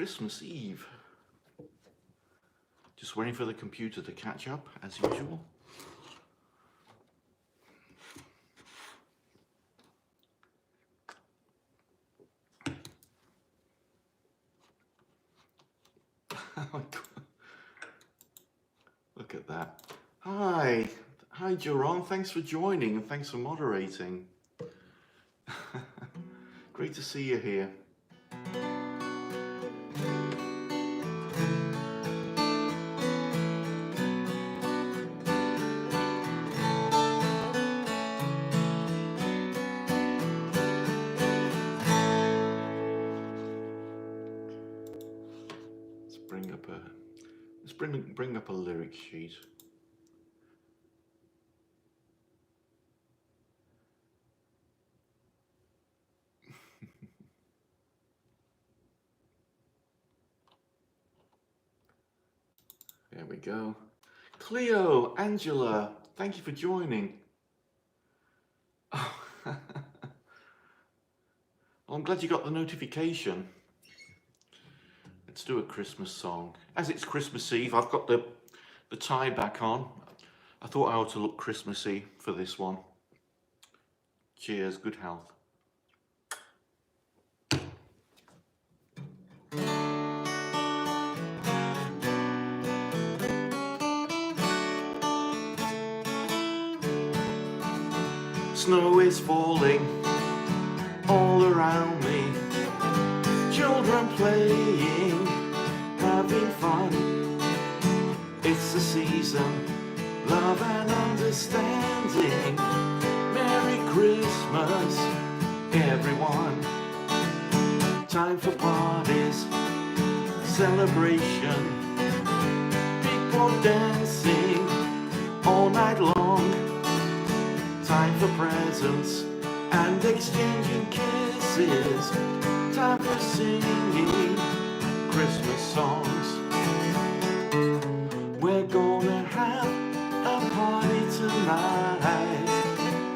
Christmas Eve. Just waiting for the computer to catch up, as usual. Look at that. Hi, Jerome. Thanks for joining and thanks for moderating. Great to see you here. Bring up a lyric sheet. There we go. Cleo, Angela, thank you for joining. Oh. Well, I'm glad you got the notification. Let's do a Christmas song. As it's Christmas Eve, I've got the tie back on. I thought I ought to look Christmassy for this one. Cheers, good health. Snow is falling all around me. Children playing, having fun. It's the season, love and understanding. Merry Christmas, everyone. Time for parties, celebration. People dancing all night long. Time for presents and exchanging kisses. Time for singing Christmas songs. We're gonna have a party tonight.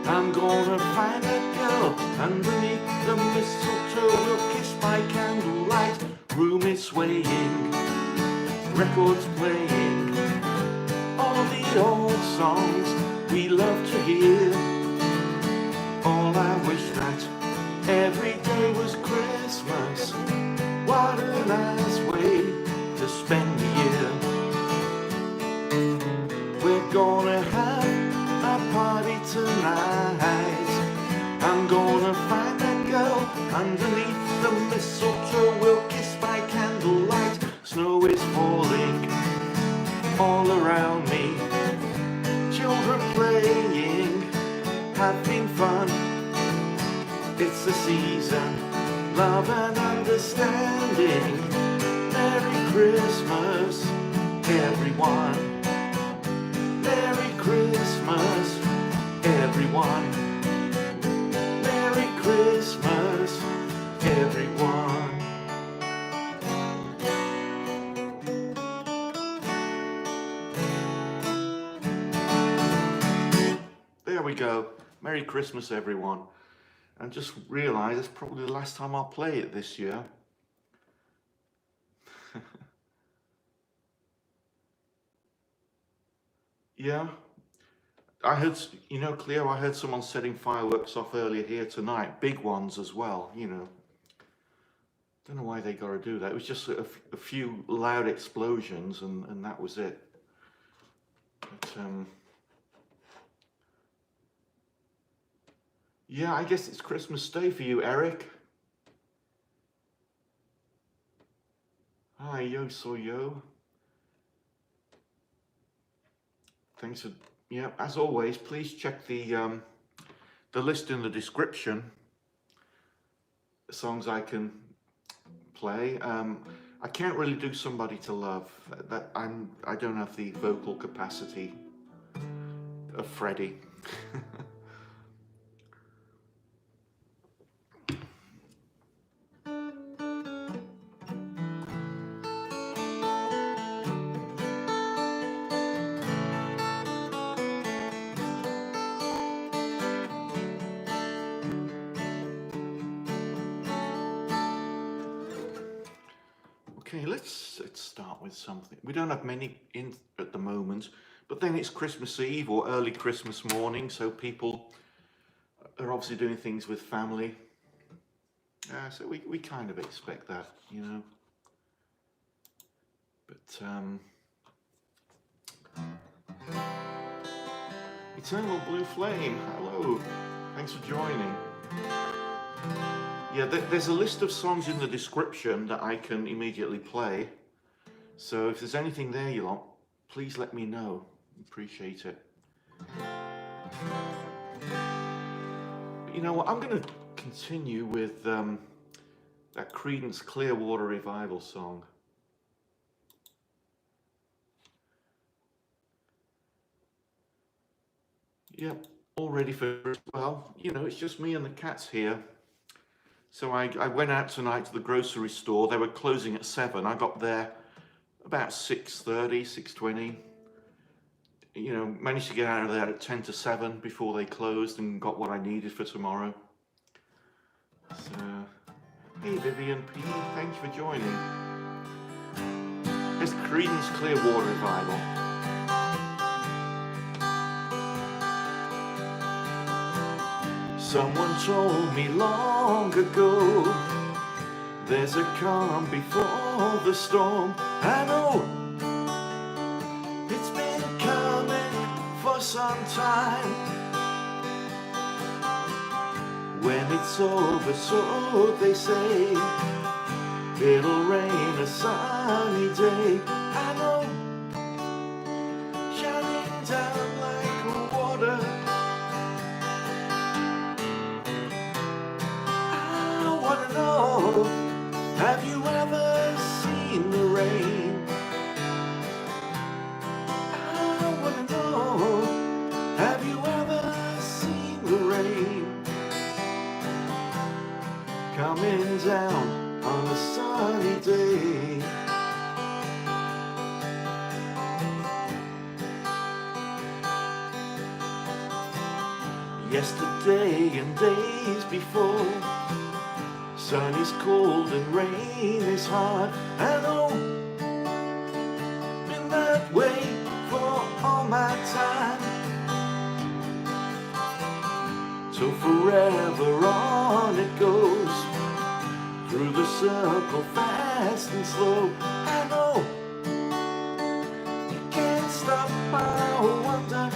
I'm gonna find a girl underneath the mistletoe. We'll kiss by candlelight. Room is swaying, records playing, all the old songs we love to hear. All I wish that every day was Christmas. What a nice way to spend the year. We're gonna have a party tonight. I'm gonna find that girl underneath the mistletoe. We'll kiss by candlelight. Snow is falling all around me. Children playing, having fun. It's the season, love and understanding. Merry Christmas, everyone. Merry Christmas, everyone. Merry Christmas, everyone. There we go. Merry Christmas, everyone. And just realised it's probably the last time I'll play it this year. Yeah. I heard, you know, Cleo, I heard someone setting fireworks off earlier here tonight. Big ones as well, you know. Don't know why they got to do that. It was just a few loud explosions and that was it. But, yeah, I guess it's Christmas Day for you, Eric. Hi, yo, so yo. Thanks for, yeah, as always, please check the list in the description. The songs I can play. I can't really do Somebody to Love. I don't have the vocal capacity of Freddie. Okay, let's start with something. We don't have many in at the moment, but then it's Christmas Eve or early Christmas morning, so people are obviously doing things with family. So we kind of expect that, you know. But Eternal Blue Flame, hello, thanks for joining. Yeah, there's a list of songs in the description that I can immediately play. So if there's anything there you lot, please let me know. Appreciate it. But you know what? I'm going to continue with that Creedence Clearwater Revival song. Yep, all ready for, well, you know, it's just me and the cats here. So I went out tonight to the grocery store. They were closing at 7. I got there about 6:30, 6:20. You know, managed to get out of there at 10 to 7 before they closed and got what I needed for tomorrow. So, hey Vivian P, thanks for joining. It's Creedence Clearwater Revival. Someone told me long ago, there's a calm before the storm. I know it's been coming for some time. When it's over, so they say, it'll rain a sunny day. I know, shining down like water. I wanna know, have you ever seen the rain? I wanna know, have you ever seen the rain? Coming down on a sunny day. Yesterday and days before, sun is cold and rain is hard. I know, been that way for all my time. So forever on it goes, through the circle fast and slow. I know, you can't stop, I wonder.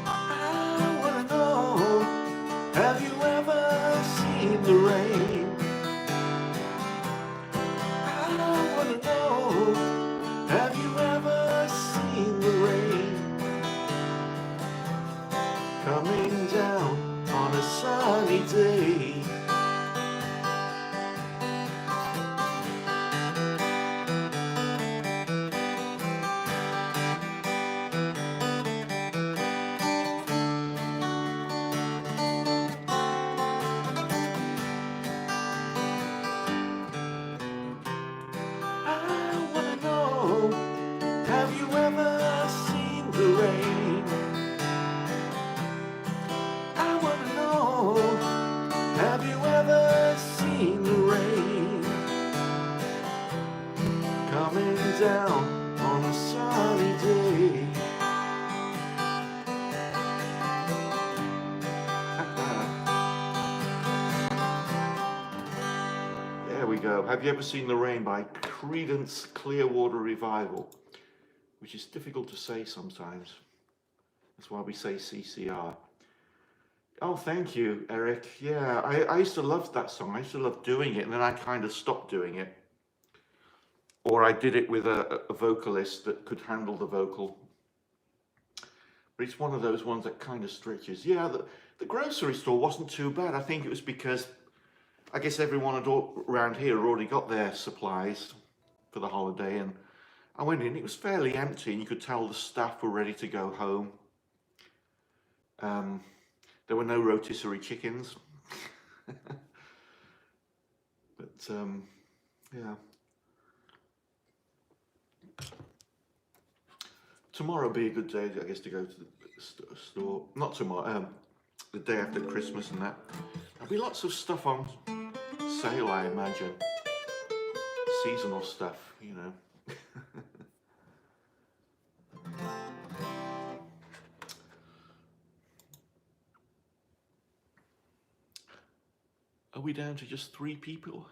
I wanna know, have you ever seen the rain? I wanna know, have you ever seen the rain? Coming down on a sunny day. I wanna know, have you ever seen the rain? I wanna know, have you ever seen the rain? Coming down on a sunny day. There we go. Have you ever seen the rain by Creedence Clearwater Revival, which is difficult to say sometimes. That's why we say CCR. Oh, thank you, Eric. Yeah, I used to love that song. I used to love doing it, and then I kind of stopped doing it. Or I did it with a vocalist that could handle the vocal. But it's one of those ones that kind of stretches. Yeah, the grocery store wasn't too bad. I think it was because I guess everyone around here had already got their supplies for the holiday, and I went in, it was fairly empty, and you could tell the staff were ready to go home. There were no rotisserie chickens. But, yeah. Tomorrow will be a good day, I guess, to go to the store. Not tomorrow, the day after Christmas and that. There'll be lots of stuff on sale, I imagine. Seasonal stuff, you know. Are we down to just 3 people?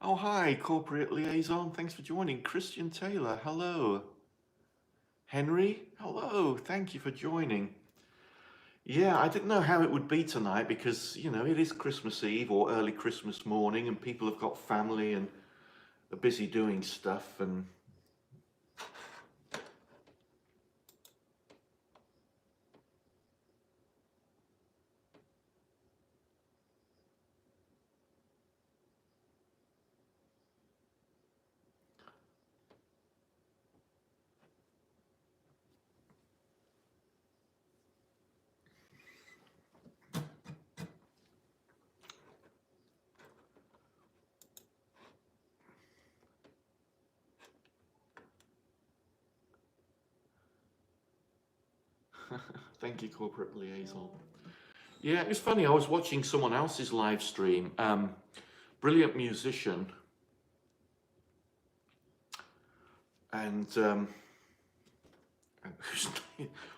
Oh, hi, Corporate Liaison. Thanks for joining. Christian Taylor, hello. Henry, hello. Thank you for joining. Yeah, I didn't know how it would be tonight because, you know, it is Christmas Eve or early Christmas morning and people have got family and are busy doing stuff and thank you, Corporate Liaison. Yeah, it was funny. I was watching someone else's live stream. Brilliant musician. And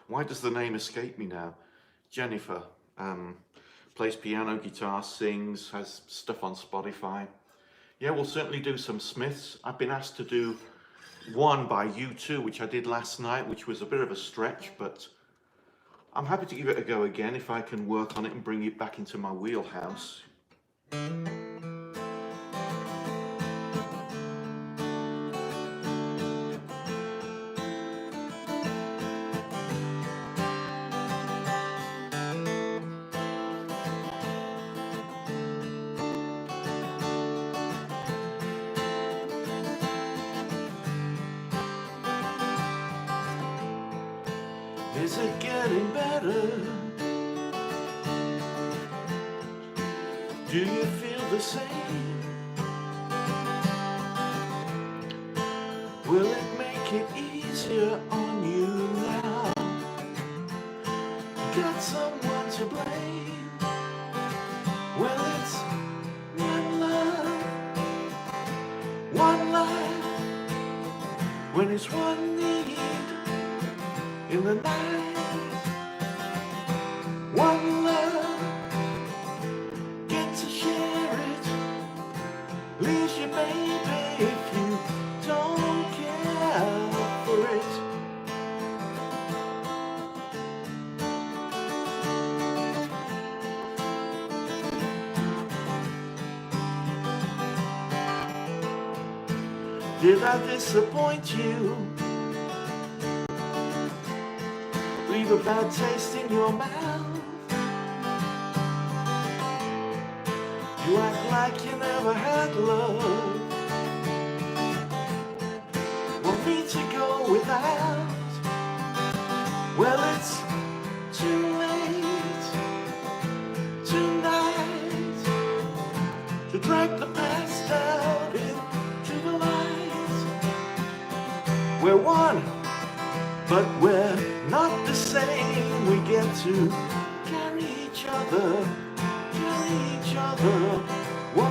why does the name escape me now? Jennifer. Plays piano, guitar, sings, has stuff on Spotify. Yeah, we'll certainly do some Smiths. I've been asked to do one by U2, which I did last night, which was a bit of a stretch, but I'm happy to give it a go again if I can work on it and bring it back into my wheelhouse. Is it getting better? Do you feel the same? Will it make it easier on you now? Got someone to blame? Well, it's one love, one life, when it's one need in the night. One love, get to share it. Lose your baby if you don't care for it. Did I disappoint you? Leave a bad taste in your mouth? You act like you never had love. Want me to go without? Well, it's too late tonight to drag the past out into the light. We're one, but we're not the same. We get to carry each other. Each other. Whoa.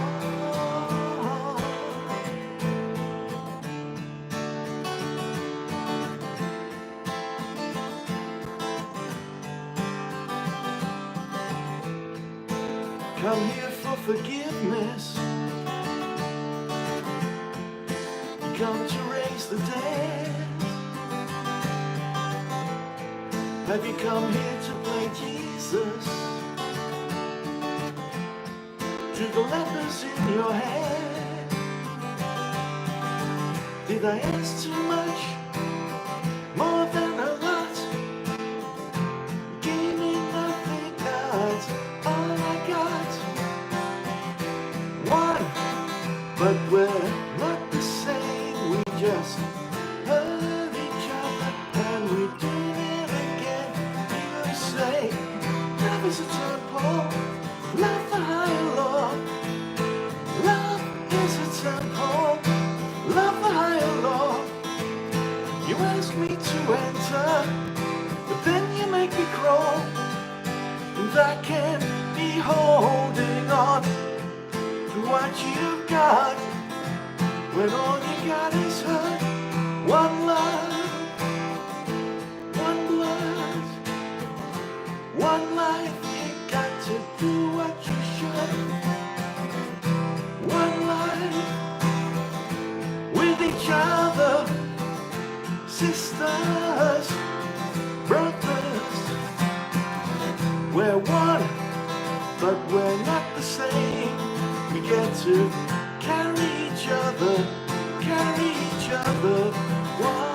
Come here for forgiveness. You come to raise the dead. Have you come here to play Jesus? To the lepers in your head? Did I ask too much? More than a lot? Gave me nothing, that's all I got. One, but we're not the same. We just hurt each other and we did it again. You say, love is a temple. Love the higher law. Love is a temple. Love the higher law. You ask me to enter, then you make me crawl, and I can't be holding on. on to what you've got when all you got is hurt. One love, one blood, one life. You got to do what you should. One life with each other, sisters, brothers. We're one, but we're not the same. We get to carry each other, carry each other. One.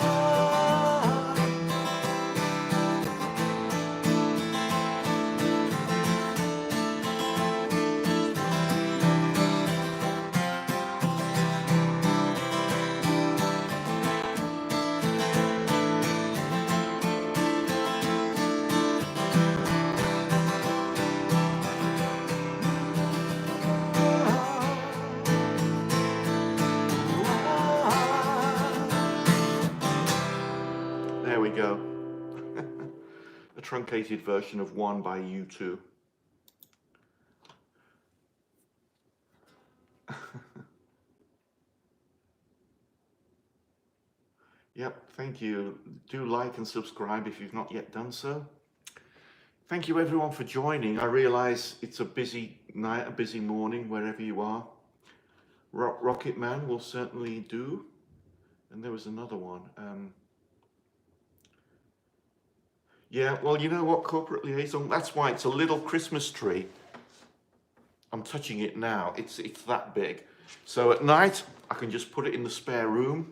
There we go. A truncated version of One by U2. Yep, thank you. Do like and subscribe if you've not yet done so. Thank you everyone for joining. I realise it's a busy night, a busy morning, wherever you are. Rocket Man will certainly do. And there was another one. Yeah, well, you know what, Corporate Liaison? That's why it's a little Christmas tree. I'm touching it now. It's that big. So at night, I can just put it in the spare room.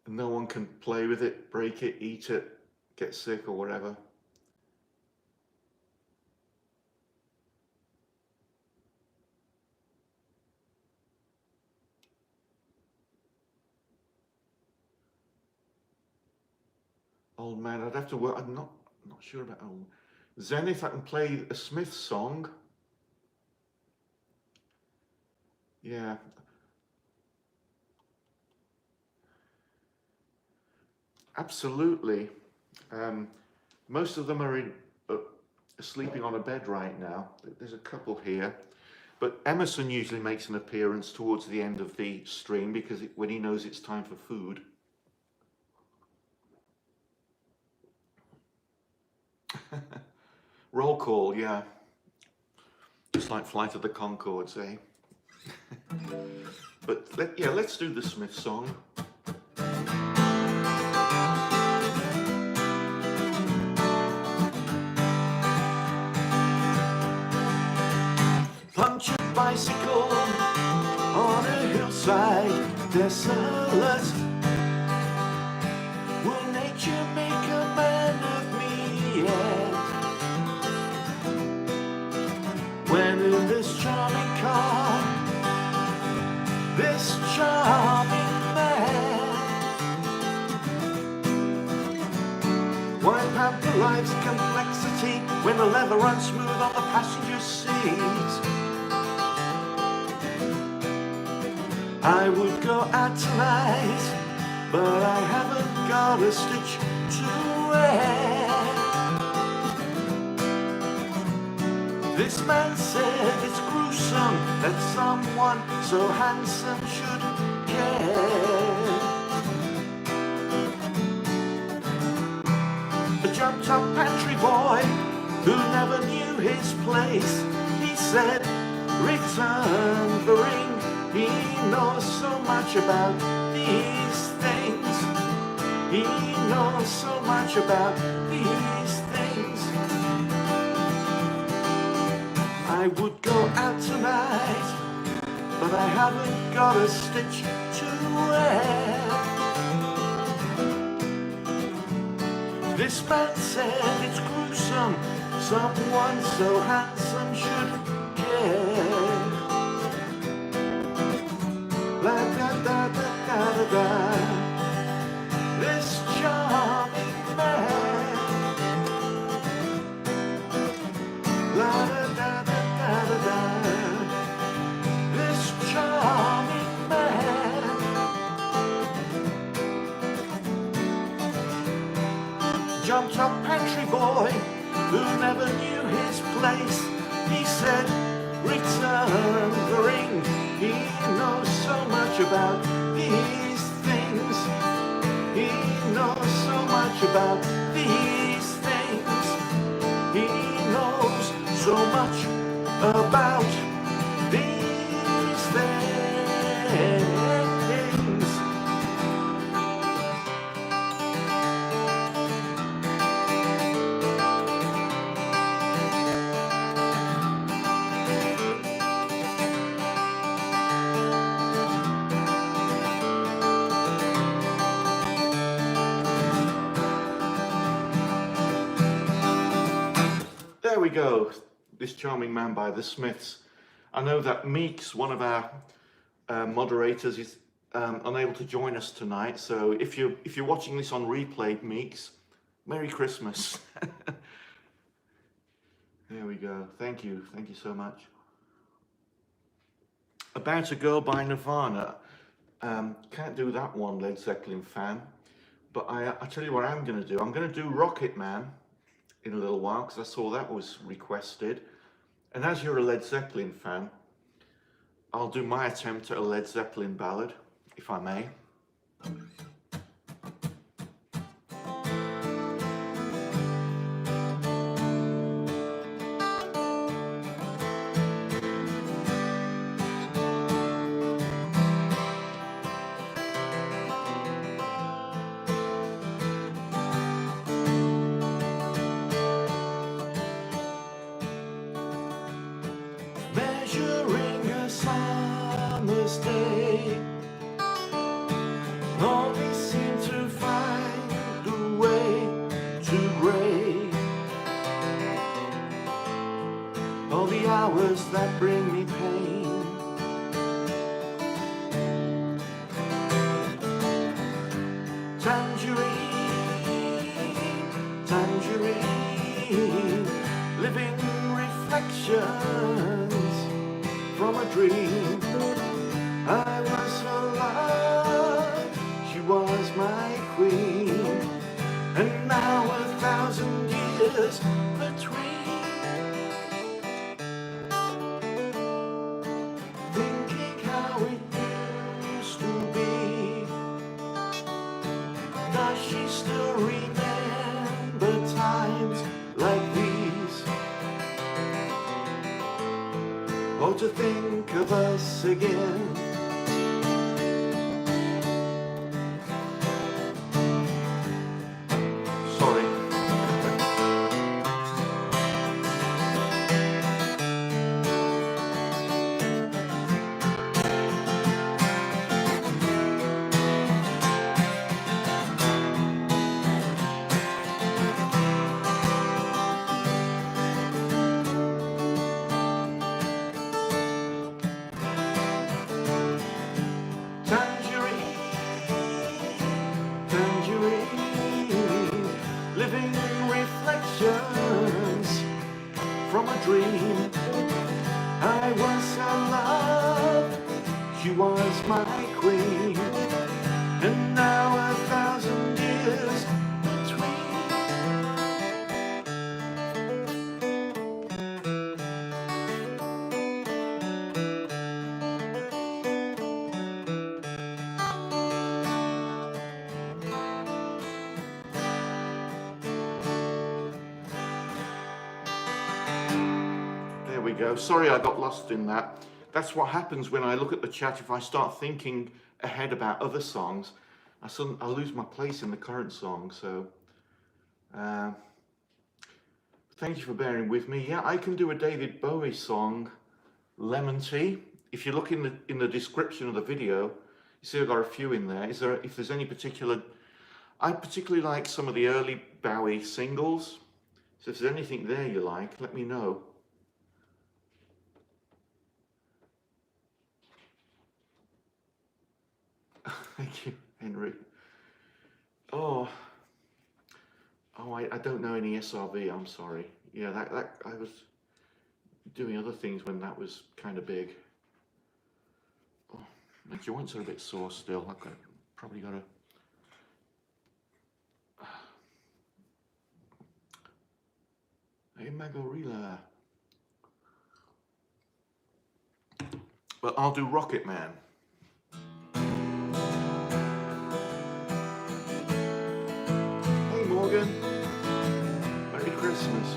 And no one can play with it, break it, eat it, get sick or whatever. Old Man, I'd have to work. I'm not sure about old. Zenith, I can play a Smith song. Yeah. Absolutely. Most of them are sleeping on a bed right now. There's a couple here. But Emerson usually makes an appearance towards the end of the stream because when he knows it's time for food. Roll call, yeah. Just like Flight of the Conchords, eh? But let's do the Smith song. Punctured bicycle on a hillside, desolate. Will nature make a man of me yet? When in this charming car, this charming man, wipe out the life's complexity when the leather runs smooth on the passenger seat. I would go out tonight, but I haven't got a stitch to wear. This man said it's gruesome that someone so handsome should care. A jumped-up pantry boy who never knew his place, he said, return the ring. He knows so much about these things. He knows so much about these things. I would go out tonight, but I haven't got a stitch to wear. This man said it's gruesome, someone so handsome should care. La da da da da da da. This charming man. La da da da da da. This charming man. Jumped up pantry boy who never knew his place. He said, return the ring. He knows so much about these things. He knows so much about these things. He knows so much about these things. There we go, this charming man by the Smiths. I know that Meeks, one of our moderators, is unable to join us tonight. So if you're watching this on replay, Meeks, Merry Christmas. There we go. Thank you so much. About a Girl by Nirvana. Can't do that one, Led Zeppelin fan. But I tell you what I'm going to do. I'm going to do Rocket Man in a little while, because I saw that was requested. And as you're a Led Zeppelin fan, I'll do my attempt at a Led Zeppelin ballad, if I may. Measuring a summer's day, all they seem to find a way to grey. All the hours that bring me pain, tangerine, tangerine, living reflections from a dream. I was her love, she was my queen, and now 1,000 years between. Thinking how it used to be, does she still remember times like these? Oh, to think of us again. Sorry. From a dream, I was her love, she was my queen, and now 1,000 years between. There we go. Sorry I got lost in that. That's what happens when I look at the chat. If I start thinking ahead about other songs, I lose my place in the current song. So thank you for bearing with me. Yeah, I can do a David Bowie song, Lemon Tea. If you look in the description of the video, you see I've got a few in there. If there's any particular, I particularly like some of the early Bowie singles. So if there's anything there you like, let me know. Thank you, Henry. Oh, I don't know any SRV, I'm sorry. Yeah, that I was doing other things when that was kind of big. Oh, my joints are a bit sore still. I've probably got to... Hey Magorilla. Well, I'll do Rocket Man. Hey Morgan. Merry Christmas.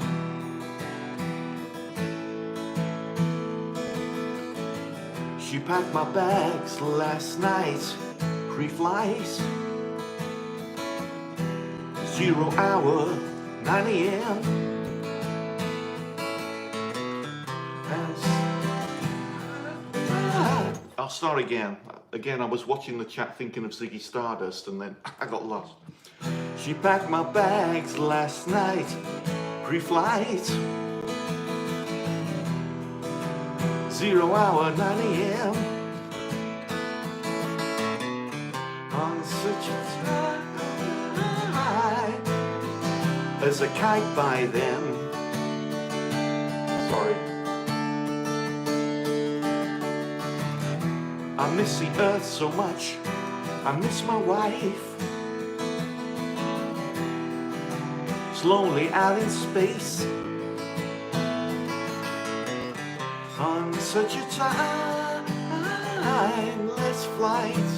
She packed my bags last night, pre-flight. 0 hour, 9 AM. I'll start again. Again, I was watching the chat thinking of Ziggy Stardust and then I got lost. She packed my bags last night, pre-flight. 0 hour, 9 AM. On such a time as a kite by then. Sorry. I miss the earth so much. I miss my wife. It's lonely out in space. On such a timeless flight.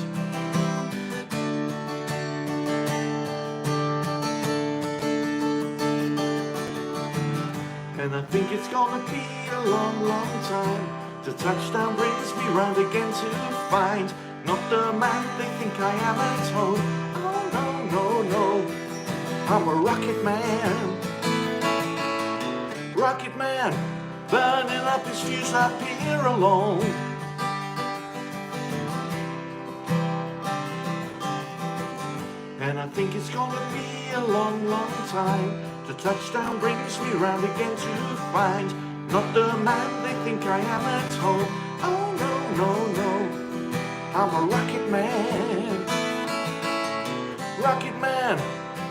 And I think it's gonna be a long, long time till touchdown brings me round again to find not the man they think I am at home. Oh no, no, no, I'm a rocket man. Rocket man, burning up his fuse up here alone. And I think it's gonna be a long, long time till touchdown brings me round again to find not the man they think I am at home. Oh no, no, no, I'm a rocket man. Rocket man,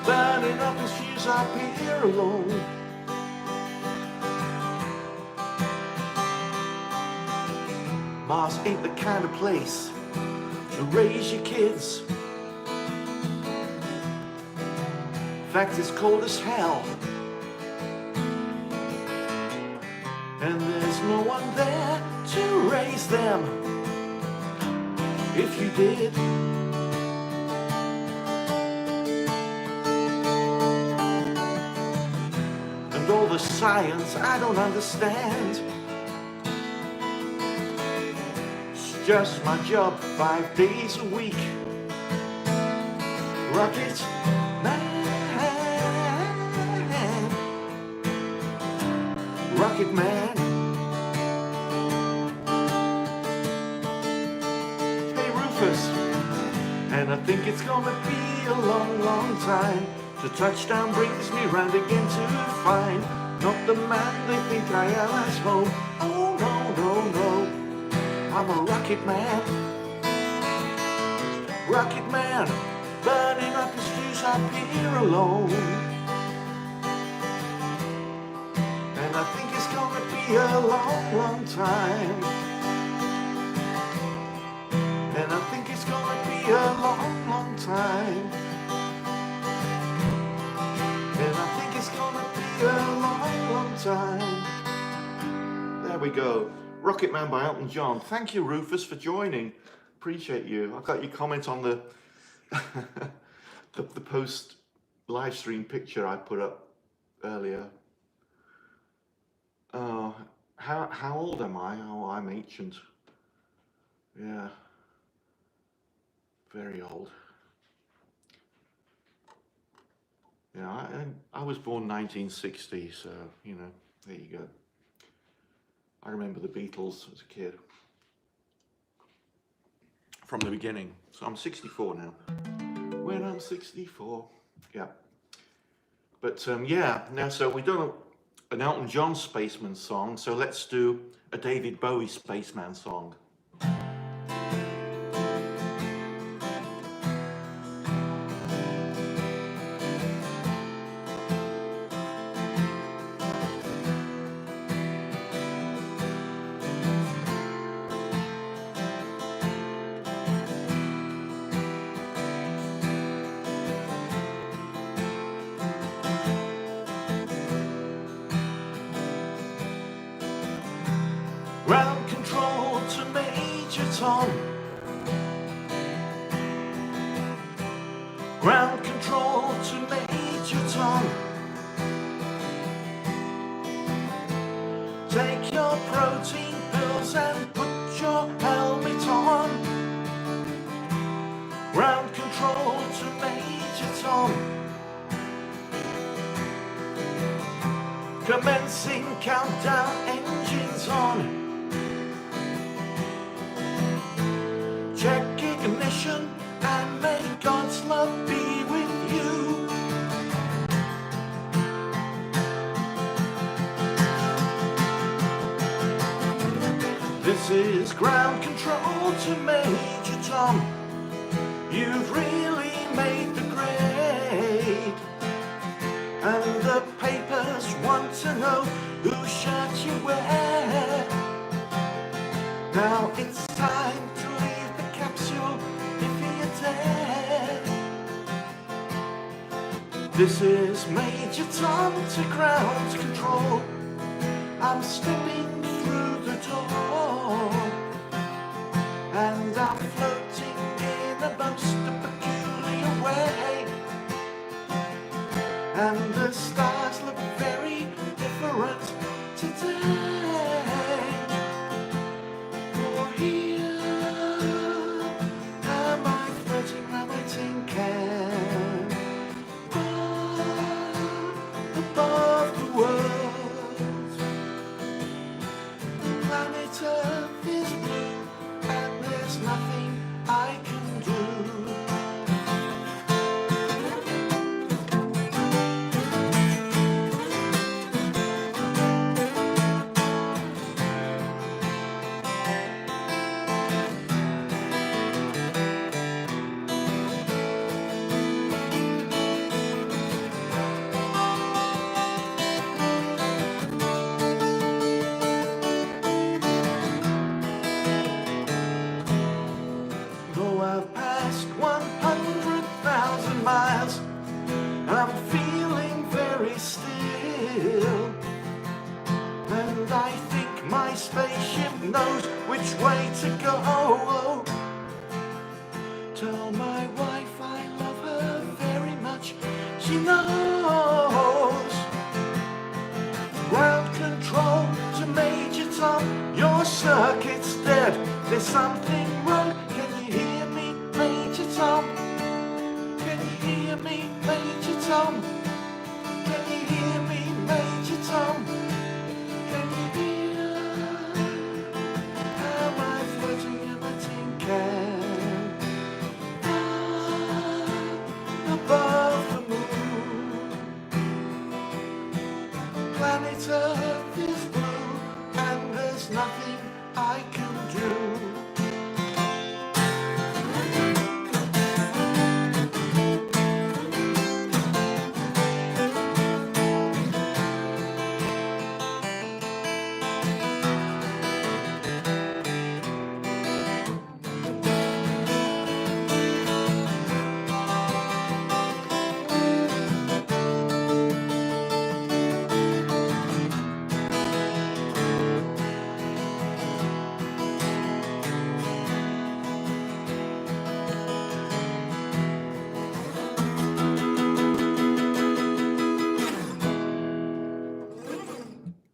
burning up his fuse up here alone. Mars ain't the kind of place to raise your kids. In fact, it's cold as hell. And there's no one there to raise them. If you did. And all the science I don't understand. It's just my job 5 days a week. Rocket man. Rocket man. Hey Rufus. And I think it's gonna be a long, long time till touchdown brings me round again to find not the man they think I am at home. Oh no, no, no, I'm a rocket man. Rocket man, burning up his fuse up here alone. And I think it's gonna be a long, long time. And I think it's gonna be a long, long time. And I think it's gonna be a long, long time. There we go. Rocket Man by Elton John. Thank you, Rufus, for joining. Appreciate you. I got your comment on the the post live stream picture I put up earlier. How old am I? Oh, I'm ancient. Yeah, very old. Yeah, I was born 1960, so you know, there you go. I remember the Beatles as a kid from the beginning. So I'm 64 now. When I'm 64, yeah. But yeah, now so we've done an Elton John Spaceman song, so let's do a David Bowie Spaceman song. Tom. Ground control to Major Tom. Take your protein pills and put your helmet on. Ground control to Major Tom. Commencing countdown, engines on. Check ignition and may God's love be with you. This is ground control to Major Tom. You've really made the grade, and the papers want to know whose shirt you wear. Now it's time to leave the capsule if you dare. This is Major Tom to ground control. I'm stepping through the door, and I'm floating in a most peculiar way, and the stars look very different today. For here am I floating round my tin can, above the world. Planet Earth is blue, and there's nothing I can do. Though I've passed 100,000 miles, I'm feeling very still, and I think my spaceship knows which way to go. Tell my wife I love her very much, she knows. Ground control to Major Tom, your circuit's dead, there's something wrong. Can you hear me, Major Tom? Can you hear me, Major Tom? Can you hear me, Major Tom? Can you hear? Am I floating in a tin can? Above the moon. Planet Earth is blue, and there's nothing I can do.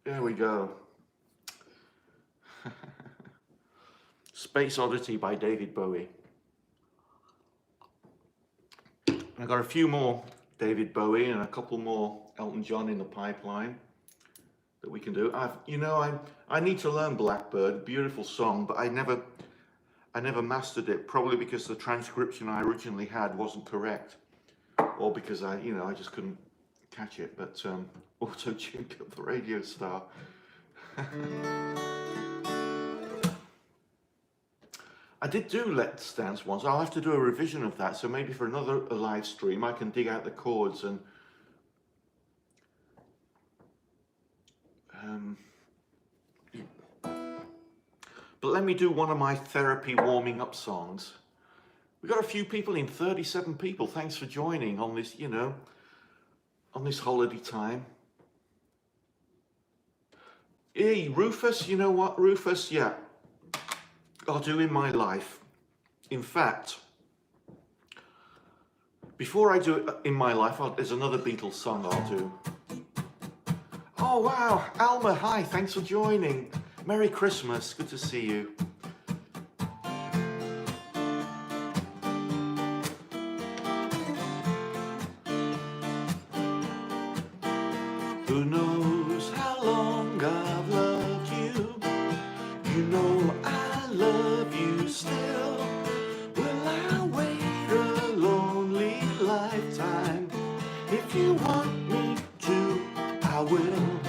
There we go. Space Oddity by David Bowie. I've got a few more David Bowie and a couple more Elton John in the pipeline that we can do. I need to learn Blackbird, beautiful song, but I never mastered it, probably because the transcription I originally had wasn't correct, or because I just couldn't catch it. But auto-tuned up the radio star. I did do Let's Dance once. I'll have to do a revision of that, so maybe for another live stream I can dig out the chords and but let me do one of my therapy warming up songs. We've got a few people in, 37 people. Thanks for joining on this, on this holiday time. Hey, Rufus, you know what, Rufus? Yeah. I'll do In My Life. In fact, before I do it In My Life, there's another Beatles song I'll do. Oh wow, Alma, hi, thanks for joining. Merry Christmas, good to see you. Who knows how long I've loved you? You know I love you still. Will I wait a lonely lifetime? If you want me to, I will.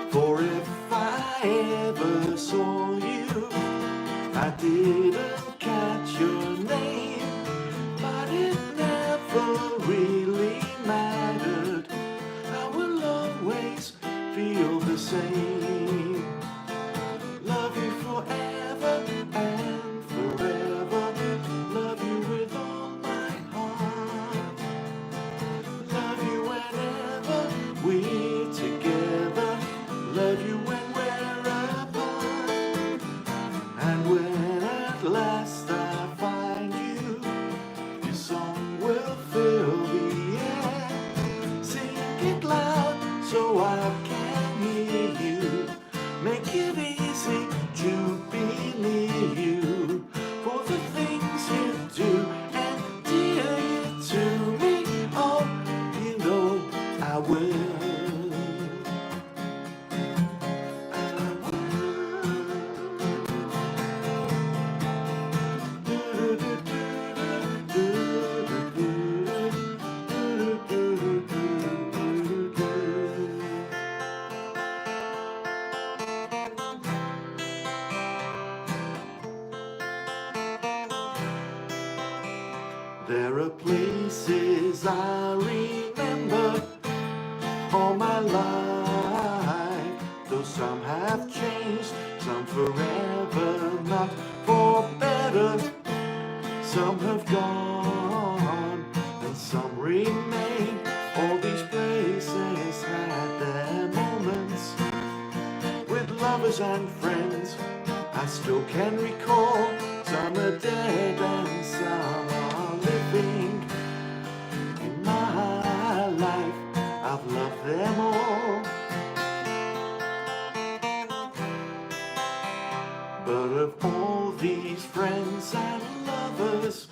For if I ever saw you, I didn't catch your name, but it never really mattered. I will always feel the same. Love you forever and forever. Love you with all my heart. Love you whenever we're together. Love you when we're apart. And when at last I find you, your song will fill the air. Sing it loud so I can hear you. Make it easy to be near you. For the things you do and dear you to me. Oh, you know I will. There are places I remember all my life, though some have changed, some forever, not for better. Some have gone and some remain. All these places had their moments with lovers and friends. I still can recall. Some are dead and some are living. In my life, I've loved them all. But of all these friends and lovers,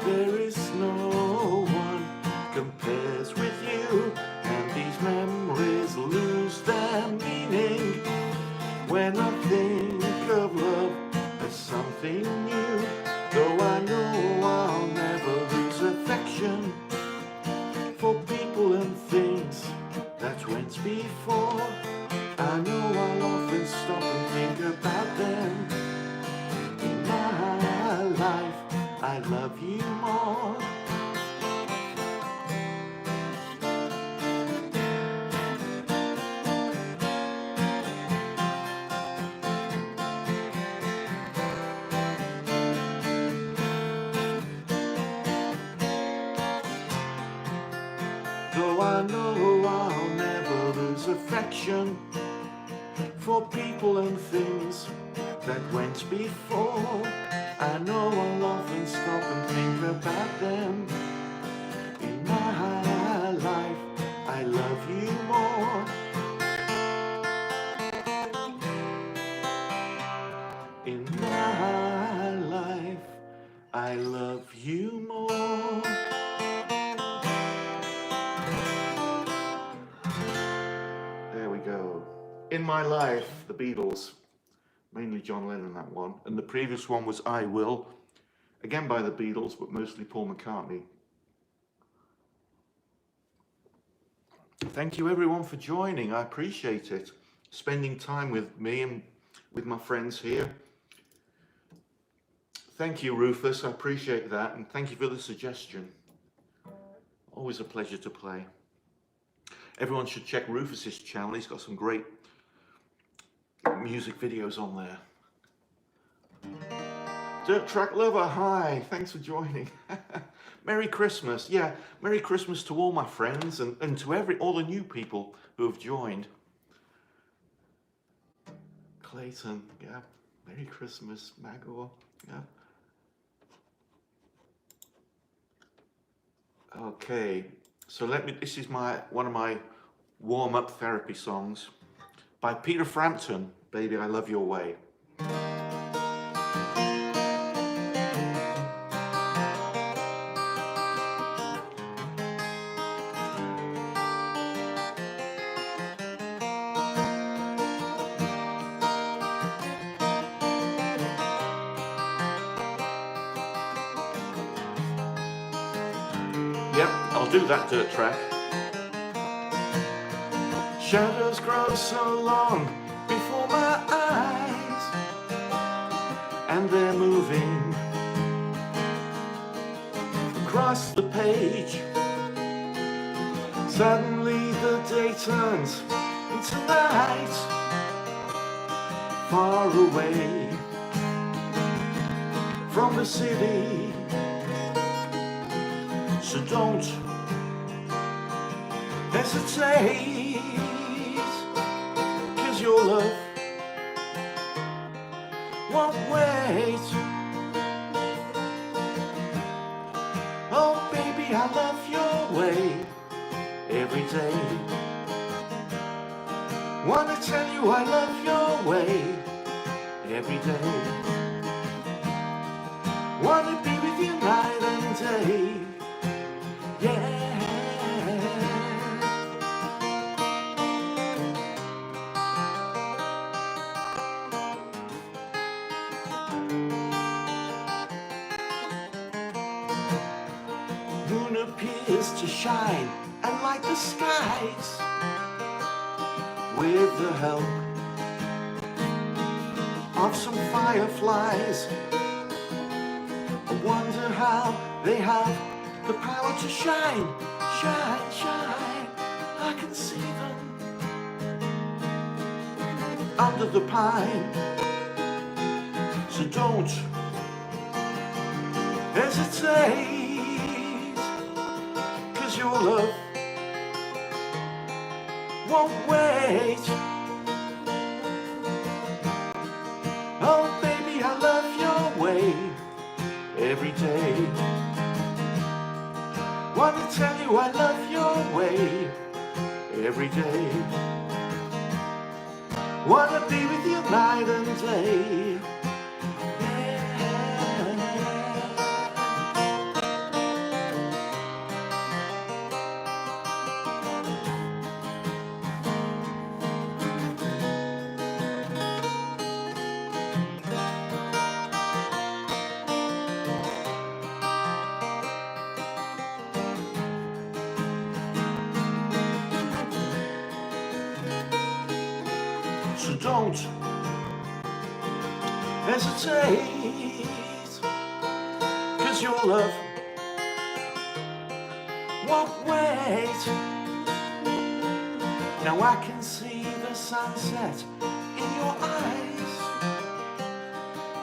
there is no one compares with you. And these memories lose their meaning when I think of love as something new. Though I know I'll never lose affection for people and things that went before. I know I'll often stop and think about them. In my life, I love you more. Though I know I'll never lose affection for people and things that went before. I know I'll often stop and think about them. In my life, I love you more. In my life, I love you more. There we go. In My Life, the Beatles. Mainly John Lennon, that one. And the previous one was I Will. Again by the Beatles, but mostly Paul McCartney. Thank you everyone for joining. I appreciate it. Spending time with me and with my friends here. Thank you, Rufus. I appreciate that. And thank you for the suggestion. Always a pleasure to play. Everyone should check Rufus's channel. He's got some great music videos on there. Dirt Track Lover, hi, thanks for joining. Merry Christmas. Yeah, Merry Christmas to all my friends and to all the new people who have joined. Clayton, yeah. Merry Christmas, Magor, yeah. Okay, so this is one of my warm-up therapy songs by Peter Frampton, Baby I Love Your Way. Yep, I'll do that dirt track. Shadows grow so long before my eyes, and they're moving across the page. Suddenly the day turns into night, far away from the city. So don't hesitate, 'cause your love won't wait. Oh baby, I love your way every day. Wanna tell you I love your way every day. Wanna be with you night and day. Yeah. Moon appears to shine and light the skies with the help of some fireflies. I wonder how they have the power to shine, shine, shine. I can see them under the pine. So don't hesitate, 'cause your love won't wait. Oh baby, I love your way every day. Wanna tell you I love your way every day. Wanna be with you night and day. So don't hesitate, 'cause your love won't wait. Now I can see the sunset in your eyes,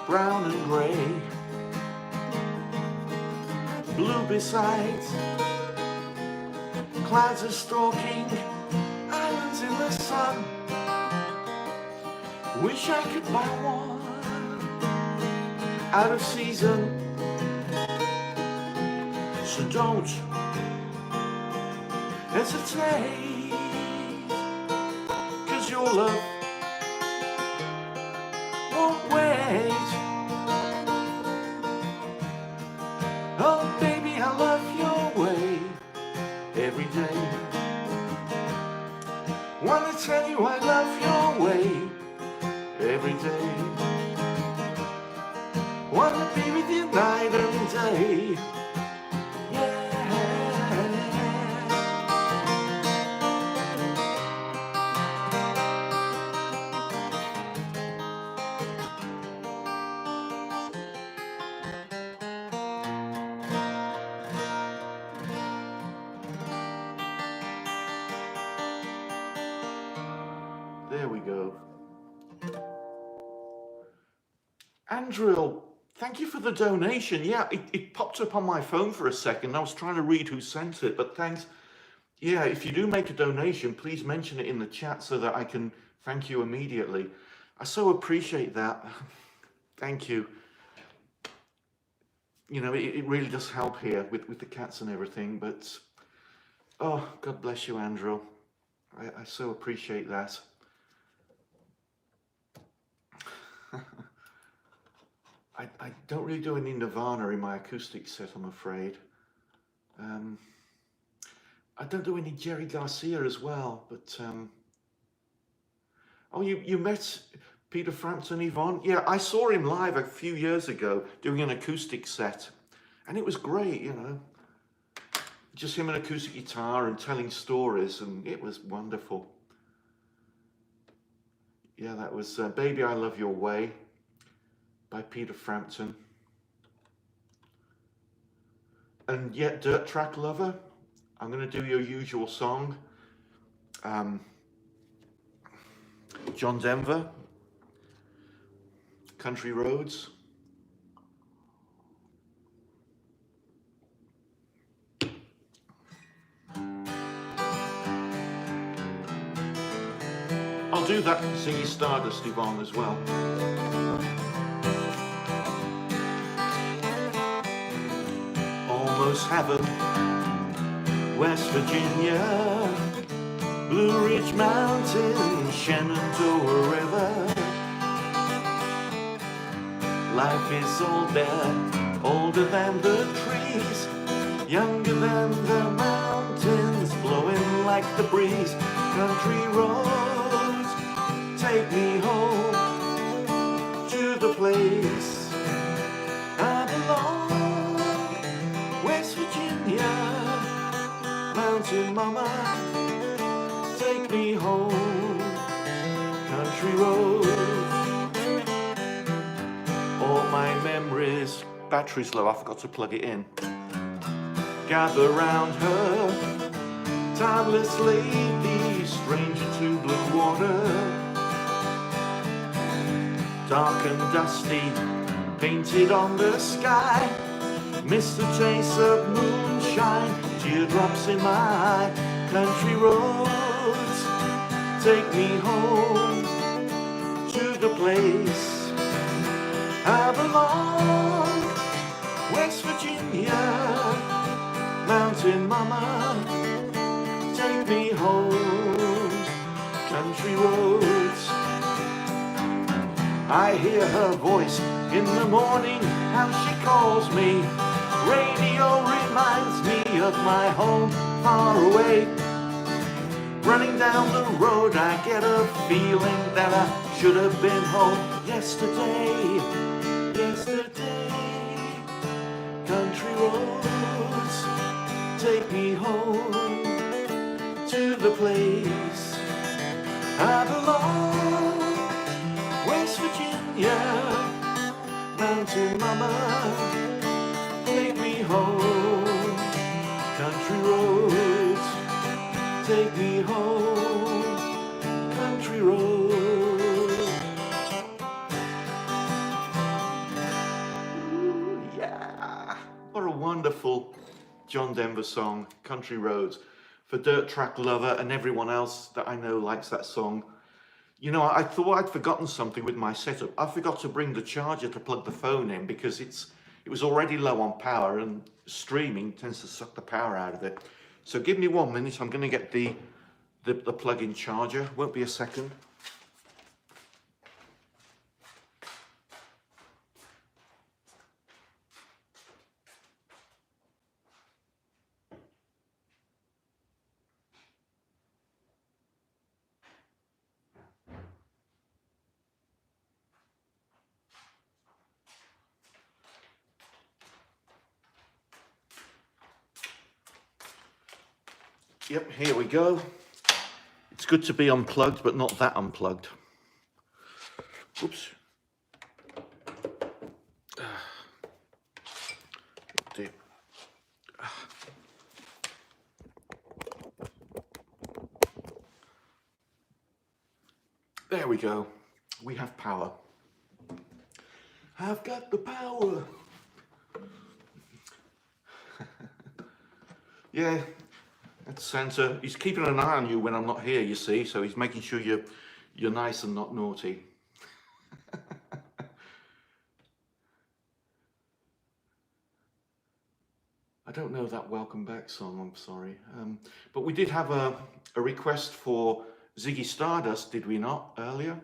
brown and grey, blue besides. Clouds are stalking islands in the sun. Wish I could buy one out of season. So don't hesitate, 'cause your love won't wait. Oh baby, I love your way every day. Wanna tell you I love your way every day. Wanna be with you night and day. There we go. Andrew, thank you for the donation. Yeah, it popped up on my phone for a second. I was trying to read who sent it, but thanks. Yeah, if you do make a donation, please mention it in the chat so that I can thank you immediately. I so appreciate that. Thank you. You know, it really does help here with the cats and everything, but oh, God bless you, Andrew. I so appreciate that. I don't really do any Nirvana in my acoustic set, I'm afraid. I don't do any Jerry Garcia as well, but oh, you met Peter Frampton, Yvonne? Yeah, I saw him live a few years ago doing an acoustic set, and it was great, you know. Just him and acoustic guitar and telling stories, and it was wonderful. Yeah, that was Baby I Love Your Way by Peter Frampton. And yet, Dirt Track Lover, I'm going to do your usual song. John Denver, Country Roads. I'll do that Ziggy Stardust, Yvonne, as well. Almost Heaven, West Virginia, Blue Ridge Mountain, Shenandoah River. Life is older than the trees, younger than the mountains, blowing like the breeze. Country roads, take me home to the place I belong. West Virginia, mountain mama, take me home. Country roads. All my memories, battery's low, I forgot to plug it in. Gather round her, timeless lady, stranger to blue water. Dark and dusty, painted on the sky. Miss the taste of moonshine, teardrops in my eye. Country roads, take me home to the place I belong. West Virginia, mountain mama, take me home. Country roads. I hear her voice in the morning, how she calls me. Radio reminds me of my home far away. Running down the road, I get a feeling that I should have been home yesterday. Country roads, take me home to the place I belong. West Virginia, mountain mama, take me home. Country roads, take me home. Country roads. Ooh, yeah, what a wonderful John Denver song, Country Roads. For Dirt Track Lover and everyone else that I know likes that song. You know, I thought I'd forgotten something with my setup. I forgot to bring the charger to plug the phone in because it was already low on power, and streaming tends to suck the power out of it. So give me 1 minute, I'm going to get the plug-in charger. Won't be a second. Yep, here we go. It's good to be unplugged, but not that unplugged. Oops. There we go. We have power. I've got the power. Yeah. That's Santa. He's keeping an eye on you when I'm not here, you see, so he's making sure you're nice and not naughty. I don't know that Welcome Back song, I'm sorry. But we did have a request for Ziggy Stardust, did we not, earlier?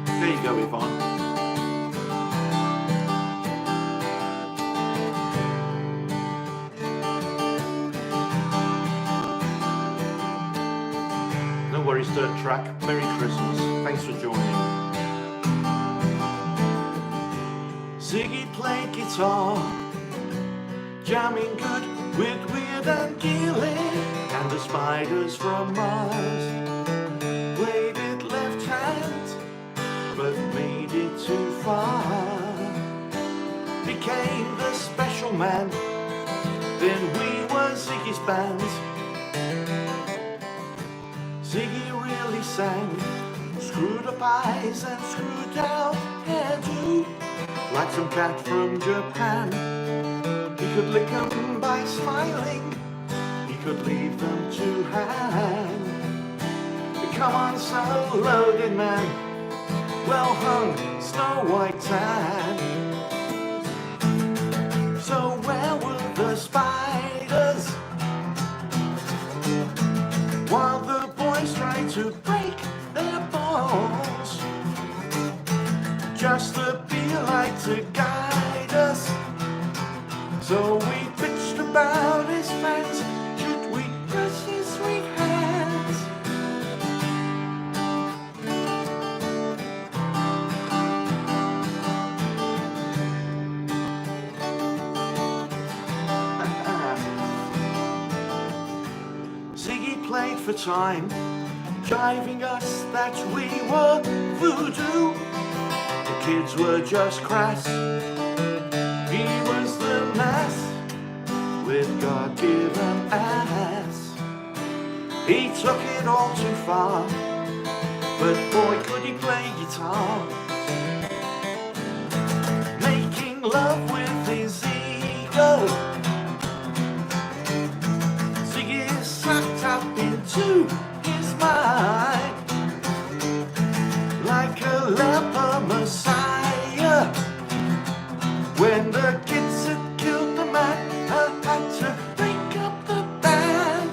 There you go, Yvonne. No worries, Dirt Track. Merry Christmas. Thanks for joining. Ziggy played guitar, jamming good with Weird and Gilly and the Spiders from Mars. Played it left hand, but made it too far. Became the special man, then we were Ziggy's band. Ziggy really sang, screwed up eyes and screwed down hairdo, like some cat from Japan. He could lick them by smiling, he could leave them to hang. Come on, so loaded man, well hung, snow white tan. So where were the spiders while the boys tried to break their bones? Just to be like to guide us. So we bitched about his friends. Should we brush his sweet hands? Ziggy played for time, jiving us that we were voodoo. The kids were just crass, he was the mass with God-given ass. He took it all too far, but boy could he play guitar. Making love with his ego, Ziggy sucked up into his mind like a leper messiah. When the kids had killed the man, I had to break up the band.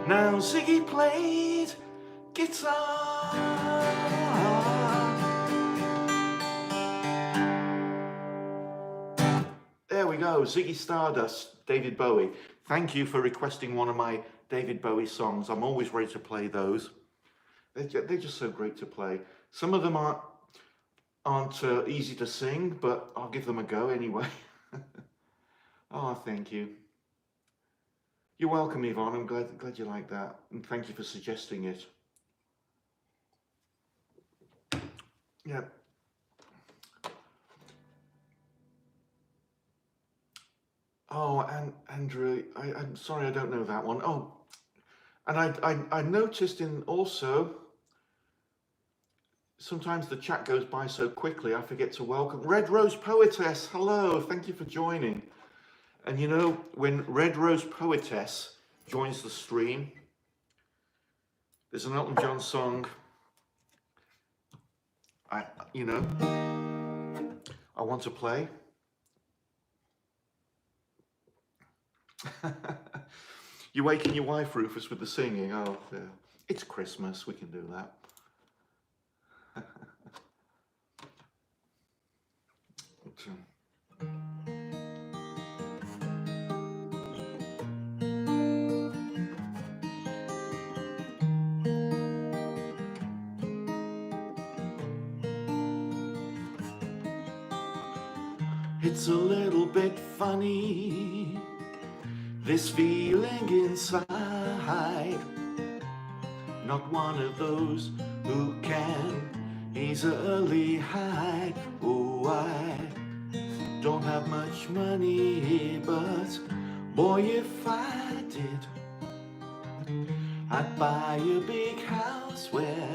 Now Ziggy played guitar. There we go, Ziggy Stardust, David Bowie. Thank you for requesting one of my David Bowie songs. I'm always ready to play those. They're just so great to play. Some of them aren't easy to sing, but I'll give them a go anyway. Oh, thank you. You're welcome, Yvonne. I'm glad you like that, and thank you for suggesting it. Yeah. Oh, and Andrew, I'm sorry I don't know that one. Oh, and I noticed also, sometimes the chat goes by so quickly, I forget to welcome Red Rose Poetess. Hello, thank you for joining. And you know, when Red Rose Poetess joins the stream, there's an Elton John song, I want to play. You're waking your wife, Rufus, with the singing. Oh, yeah. It's Christmas, we can do that. It's a little bit funny, this feeling inside. Not one of those who can easily hide. Oh, I don't have much money, but boy, if I did, I'd buy a big house where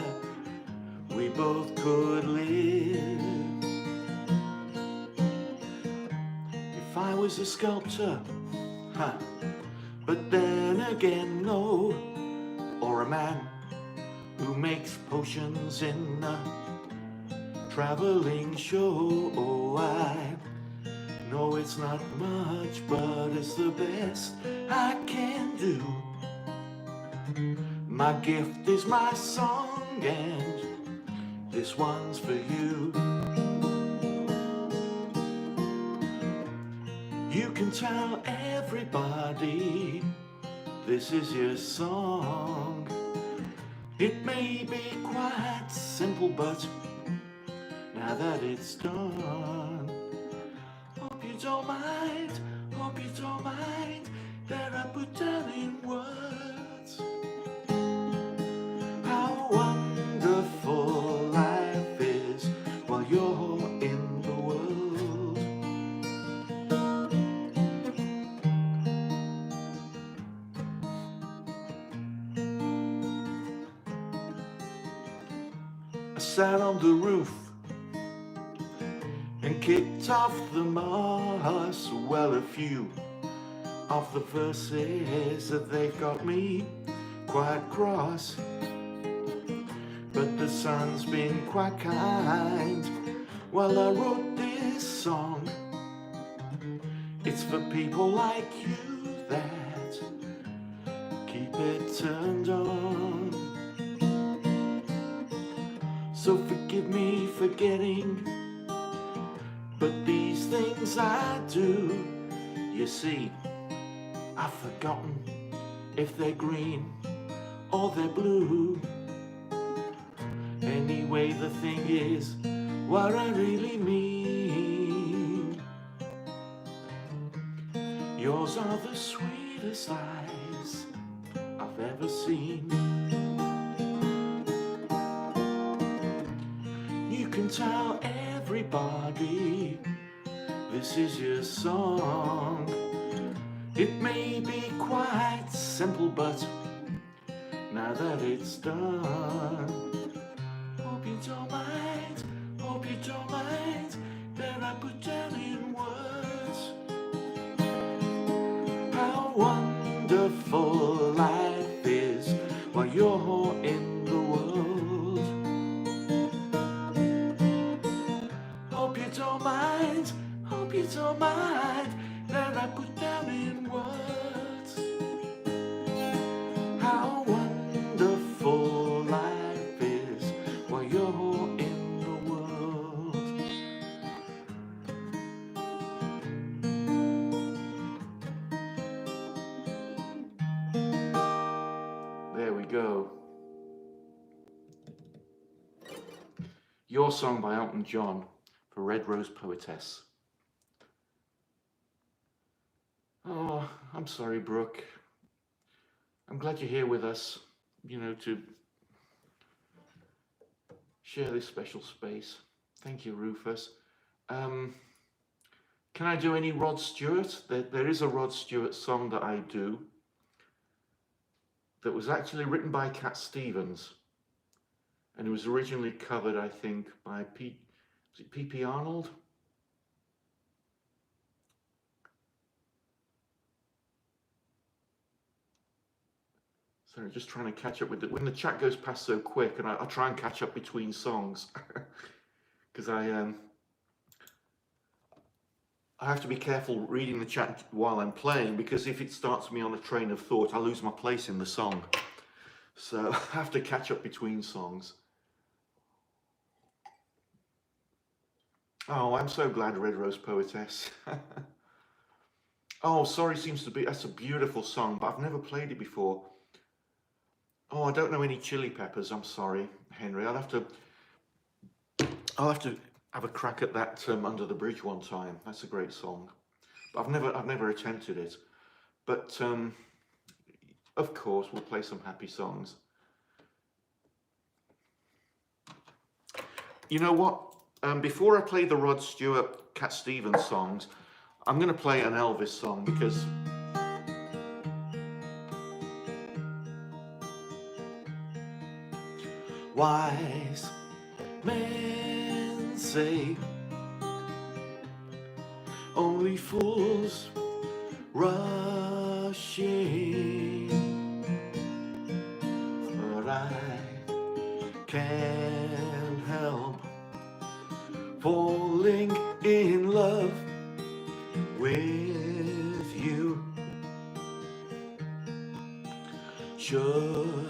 we both could live. If I was a sculptor, huh, but then again no, or a man who makes potions in a traveling show. Oh, I know it's not much, but it's the best I can do. My gift is my song, and this one's for you. You can tell everybody this is your song. It may be quite simple, but now that it's done, hope you don't mind, hope you don't mind that I put down in words how wonderful life is while you're in the world. I sat on the roof and kicked off the moss. Well, a few of the verses that they've got me quite cross, but the sun's been quite kind while I wrote this song. It's for people like you that keep it turned on. So forgive me for getting, but these things I do, you see, I've forgotten if they're green or they're blue. Anyway, the thing is what I really mean. Yours are the sweetest eyes I've ever seen. You can tell everybody this is your song. It may be quite simple, but now that it's done, hope you don't mind, hope you don't mind that I put down in words how wonderful life is while you're in the world. Hope you don't mind, hope you don't mind that I put down in words how wonderful life is while you're in the world. There we go. Your Song by Elton John for Red Rose Poetess. Oh, I'm sorry, Brooke. I'm glad you're here with us, you know, to share this special space. Thank you, Rufus. Can I do any Rod Stewart? There is a Rod Stewart song that I do that was actually written by Cat Stevens, and it was originally covered, I think, by P.P. Arnold? Sorry, just trying to catch up with it. When the chat goes past so quick, and I try and catch up between songs, because I have to be careful reading the chat while I'm playing, because if it starts me on a train of thought, I lose my place in the song. So I have to catch up between songs. Oh, I'm so glad, Red Rose Poetess. Oh, Sorry seems to be, that's a beautiful song, but I've never played it before. Oh, I don't know any Chili Peppers. I'm sorry, Henry. I'll have to have a crack at that Under the Bridge one time. That's a great song, but I've never attempted it. But of course, we'll play some happy songs. You know what? Before I play the Rod Stewart, Cat Stevens songs, I'm going to play an Elvis song because wise men say only fools rush in, but I can't help falling in love with you. Should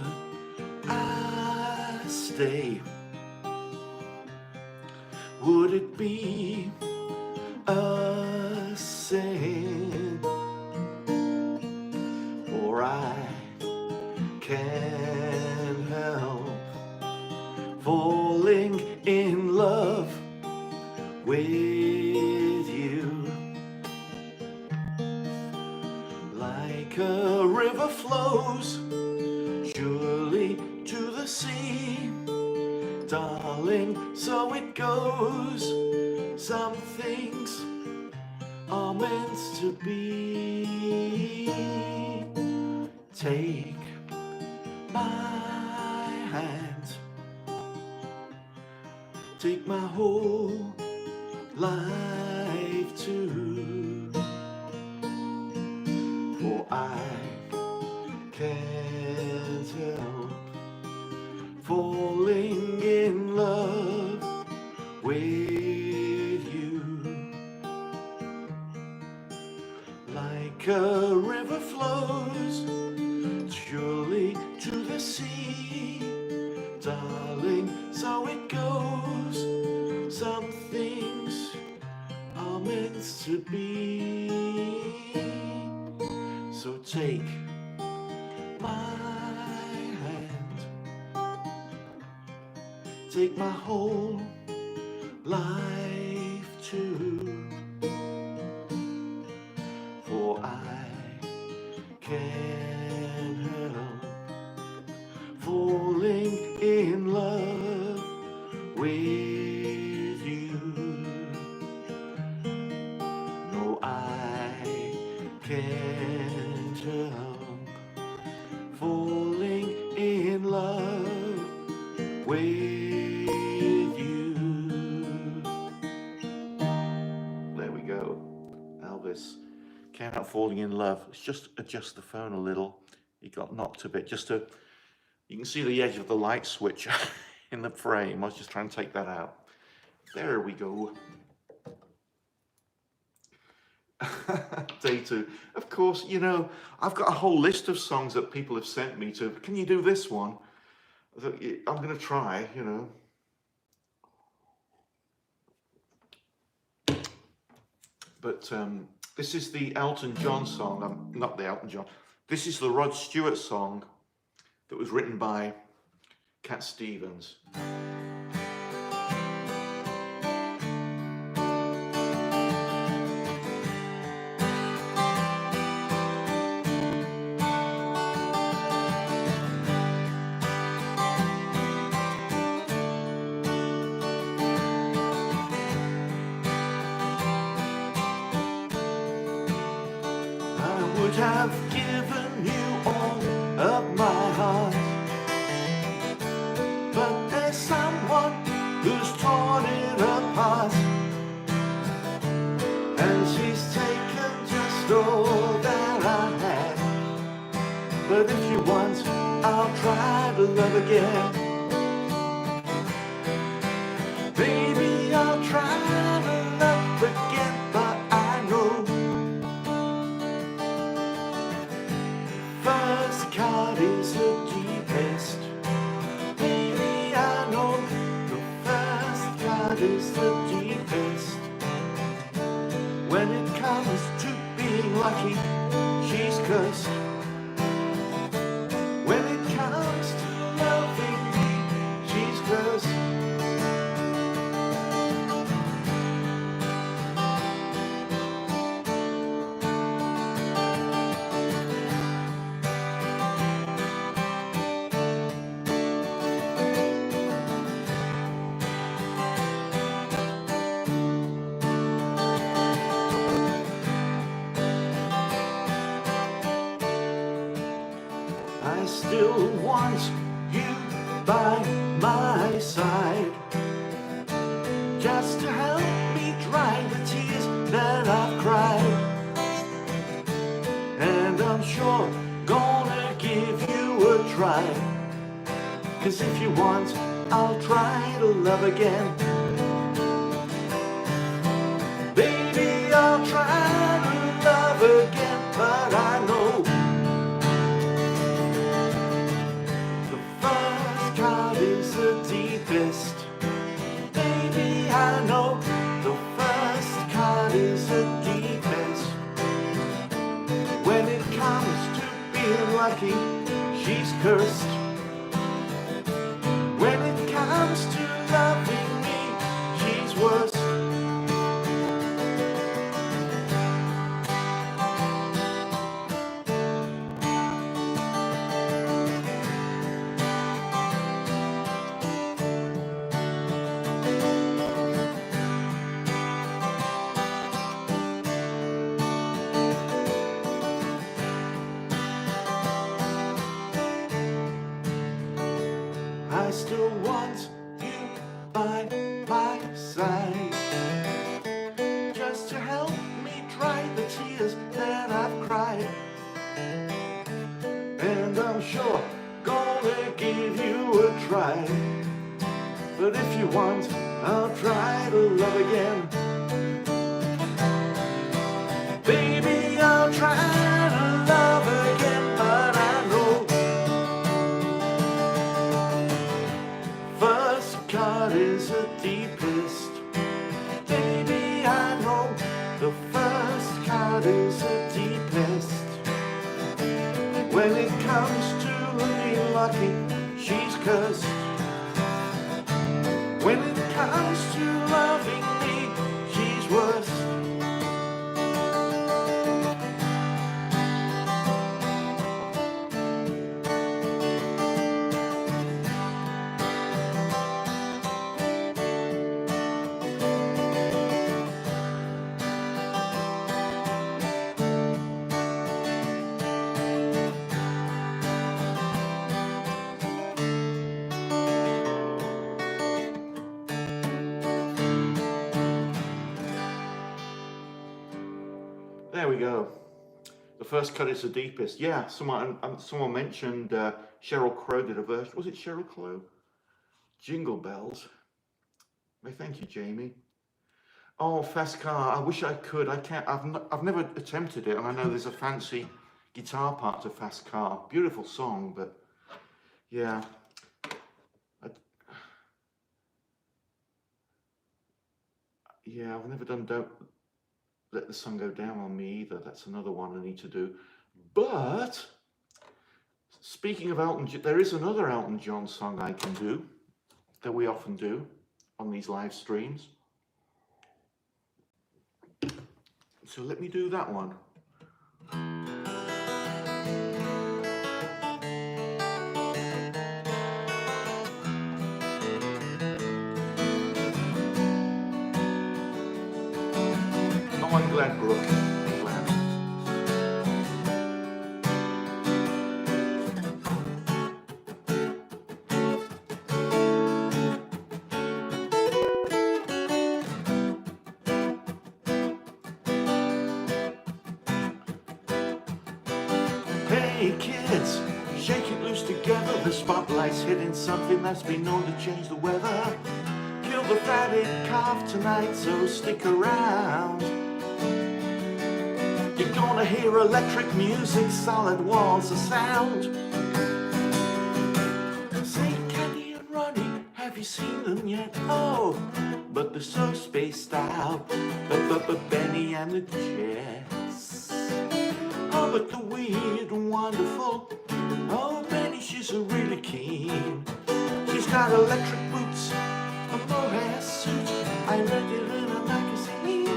I stay? Would it be a sin? For I can't help falling in love with you. Like a river flows surely to the sea, darling, so it goes. Some things are meant to be. Take my hand, take my whole life too, for I can't help falling in love with you. Like a river flows surely to the sea, darling, so it goes. Some things are meant to be. So take my hand, take my whole life too, for I can't help falling in love with you. No, I can't help falling in love with you. There we go. Elvis, can't help falling in love. Let's just adjust the phone a little. It got knocked a bit. Just to, you can see the edge of the light switch in the frame. I was just trying to take that out. There we go. Day two. Of course, you know, I've got a whole list of songs that people have sent me to. Can you do this one? I'm going to try, you know. But this is the Elton John song. Not the Elton John. This is the Rod Stewart song that was written by Cat Stevens. Have given you all of my heart, but there's someone who's torn it apart, and she's taken just all that I had. But if you want, I'll try to love again. Baby, I'll try to love again, but I know first cut is the deepest. Baby, I know the first cut is the deepest. When it comes to being lucky, she's cursed. When it comes to loving me, she's cursed. still want you by my side, just to help me dry the tears that I've cried. And I'm sure gonna give you a try, 'cause if you want, I'll try to love again. Baby, I'll try to love again, but I know the first cut is the deepest. Baby, I know the first cut is the deepest. When it comes to being lucky, she's cursed. When it comes to loving me, she's worse. I still want you by my side, just to help me dry the tears that I've cried. And I'm sure gonna give you a try, but if you want, I'll try to love again. Baby, I'll try to love again, but I know first cut is the deepest. Baby, I know the first cut is the deepest. When it comes to being lucky, she's cursed. When it comes to loving me, she's worse. There we go. The first cut is the deepest. Yeah, someone mentioned Sheryl Crow did a version. Was it Sheryl Crow? Jingle Bells. Well, thank you, Jamie. Oh, fast car. I wish I could. I can't. I've never attempted it, and I know there's a fancy guitar part to Fast Car. Beautiful song, but yeah. Yeah, I've never done Don't Let the Sun Go Down on Me either. That's another one I need to do. But speaking of Elton, there is another Elton John song I can do that we often do on these live streams. So let me do that one. Oh, I'm glad, Brooke. I'm glad. Hey kids, shake it loose together. The spotlight's hitting something that's been known to change the weather. Kill the fatted calf tonight, so stick around. You're gonna hear electric music, solid walls of sound. Say, Candy and Ronnie, have you seen them yet? Oh, but they're so spaced out. But Bennie and the Jets. Oh, but the weird and wonderful. Oh, Bennie, she's a really keen. She's got electric boots, a mohair suit. I read it in a magazine.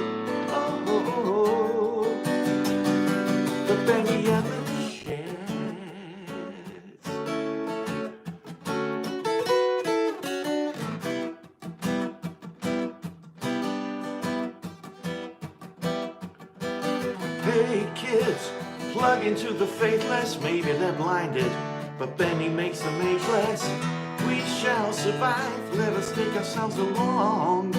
Oh, oh, oh. The Bennie and the Jets. Hey kids, plug into the faithless. Maybe they're blinded but Bennie makes them ageless. We shall survive, let us take ourselves along.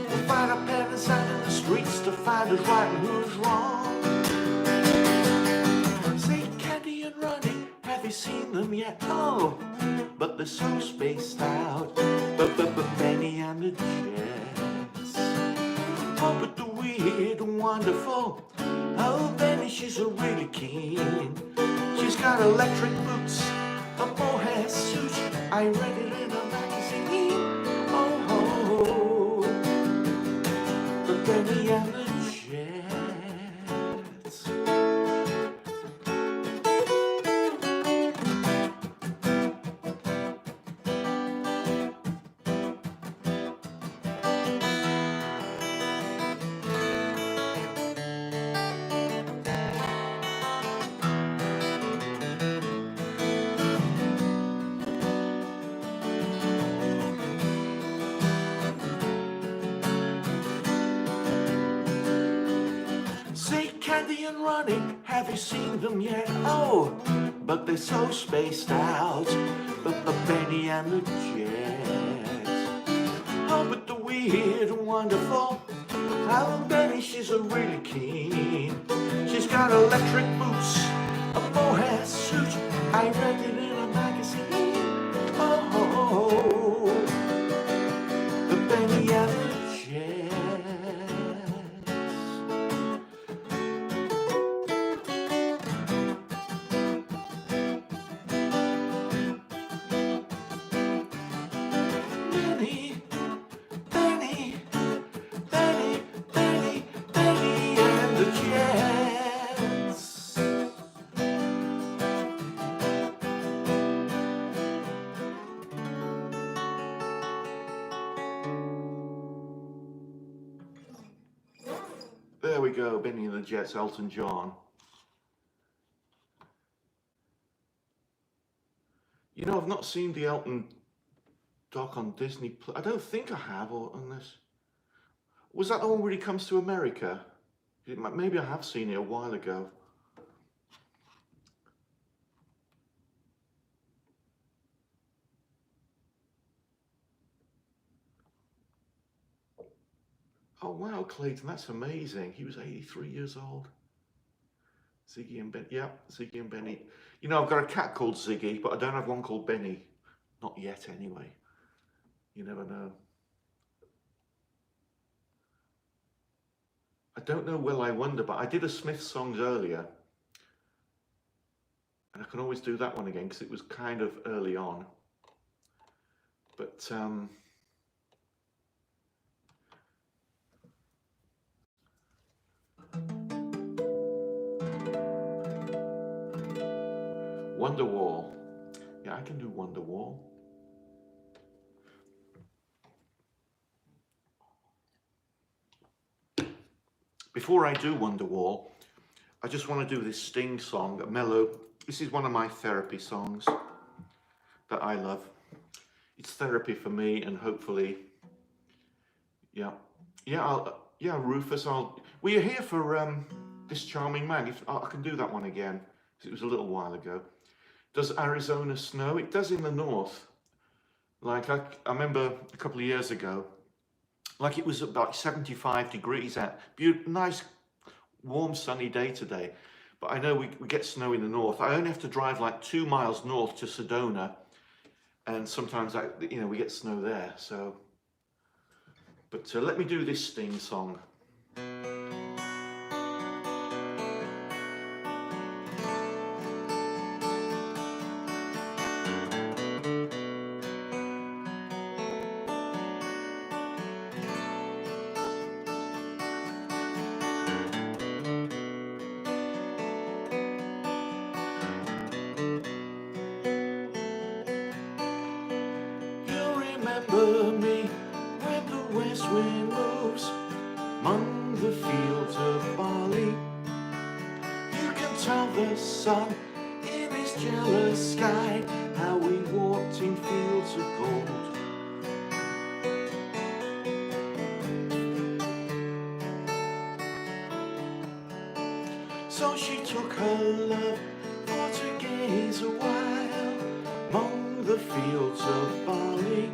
We'll find our parents out in the streets to find who's right and who's wrong. Say Candy and Ronnie, have you seen them yet? Oh, but they're so spaced out. But Bennie and the Jets. Oh, but the weird and wonderful. Oh, Bennie, she's a really keen. She's got electric boots, a mohair suit. I read it in a magazine. Oh, the Bennie and the Jets. Candy and Ronnie, have you seen them yet? Oh, but they're so spaced out. But Bennie and the Jets. Oh, but the weird and wonderful. Oh, Bennie, she's a really keen. She's got electric boots, a mohair suit. I read it in a magazine. Oh, the Bennie and the Jets. There we go, Bennie and the Jets, Elton John. You know, I've not seen the Elton doc on Disney+. I don't think I have, or unless... Was that the one where he comes to America? Maybe I have seen it a while ago. Oh wow, Clayton, that's amazing. He was 83 years old. Ziggy and Bennie. Yeah, Ziggy and Bennie. You know, I've got a cat called Ziggy, but I don't have one called Bennie. Not yet, anyway. You never know. I don't know, Will I Wonder, but I did a Smith songs earlier. And I can always do that one again, because it was kind of early on. But, Wonderwall. Yeah, I can do Wonderwall. Before I do Wonderwall, I just want to do this Sting song, a mellow. This is one of my therapy songs that I love. It's therapy for me, and hopefully, yeah, Rufus, were you here for This Charming Man? If I can do that one again, because it was a little while ago. Does Arizona snow? It does in the north. Like I remember a couple of years ago, like it was about 75 degrees out. Nice, warm, sunny day today. But I know we get snow in the north. I only have to drive like 2 miles north to Sedona, and sometimes we get snow there. So, but let me do this Sting song. Remember me when the west wind moves among the fields of barley. You can tell the sun in his jealous sky how we walked in fields of gold. So she took her love for to gaze a while among the fields of barley.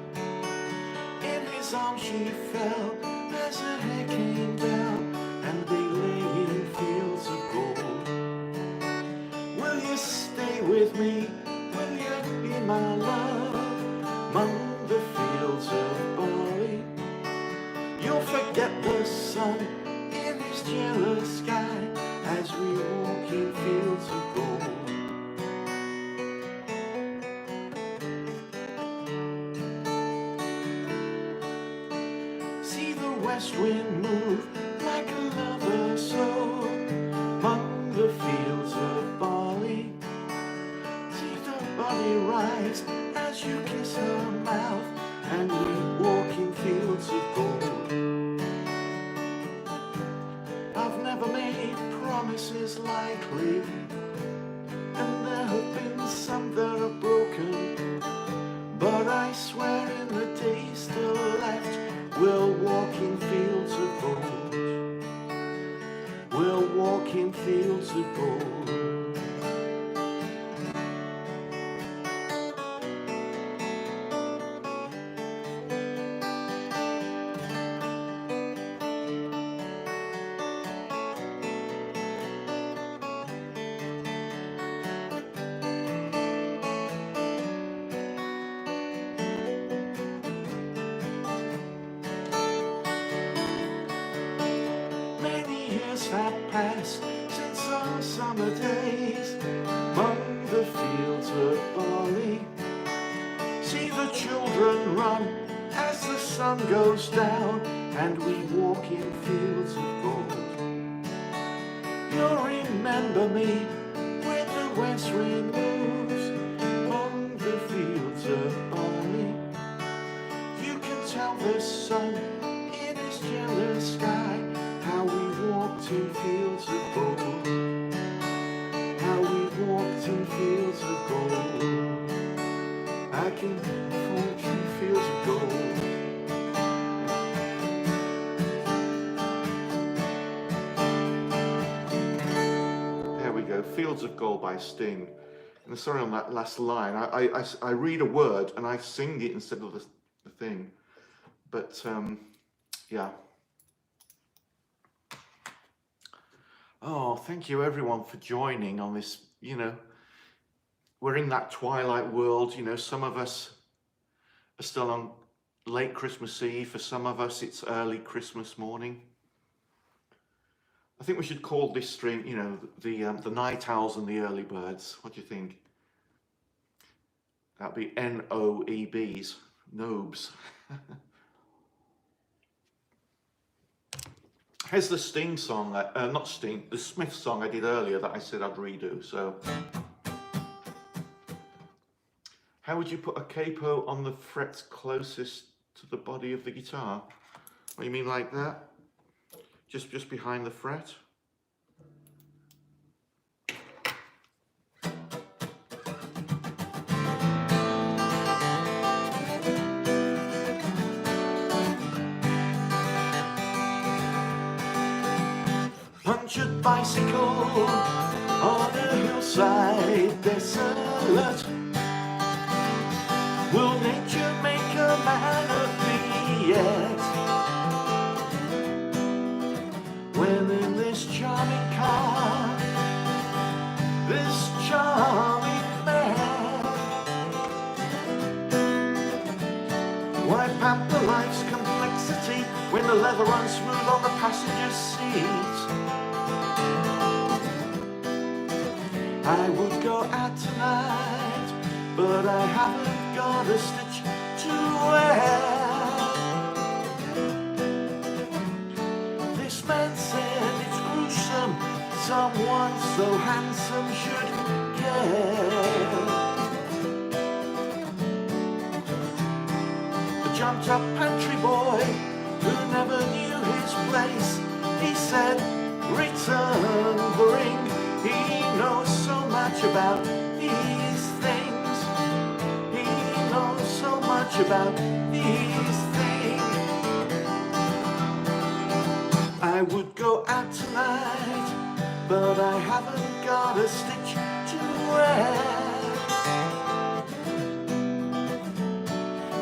In his arms she fell as her hair came down, and they lay in fields of gold. Will you stay with me? Will you be my love among the fields of barley? You'll forget the sun in his jealous sky as we walk in fields of gold. See the west wind move like a lover so among the fields of barley. See the body rise as you kiss her mouth, and we walk in fields of gold. I've never made promises lightly, and there have been some that are broken, but I swear in the days still left we'll walk in fields of gold. We'll walk in fields of gold. Have passed since our summer days among the fields of barley. See the children run as the sun goes down, and we walk in fields of gold. You'll remember me when the west wind moves among the fields of barley. You can tell the sun in his jealous sky how we walked in fields of gold. How we walked in fields of gold. I can walk in fields of gold. There we go, Fields of Gold by Sting. And sorry on that last line, I read a word and I sing it instead of the thing. But yeah. Oh, thank you everyone for joining on this. You know, we're in that twilight world. You know, some of us are still on late Christmas Eve. For some of us, it's early Christmas morning. I think we should call this stream, you know, the night owls and the early birds. What do you think? That'd be N-O-E-Bs, Nobes. Here's the Sting song, not Sting, the Smith song I did earlier that I said I'd redo, so. How would you put a capo on the frets closest to the body of the guitar? What do you mean, like that? Just behind the fret? Punctured bicycle on a hillside desolate. Will nature make a man of me yet? When in this charming car, this charming man, why pamper life's complexity when the leather runs smooth on the passenger seat? I would go out tonight, but I haven't got a stitch to wear. This man said it's gruesome, someone so handsome should care. A jumped up pantry boy who never knew his place, he said, return, bring. He knows so much about these things. He knows so much about these things. I would go out tonight, but I haven't got a stitch to red.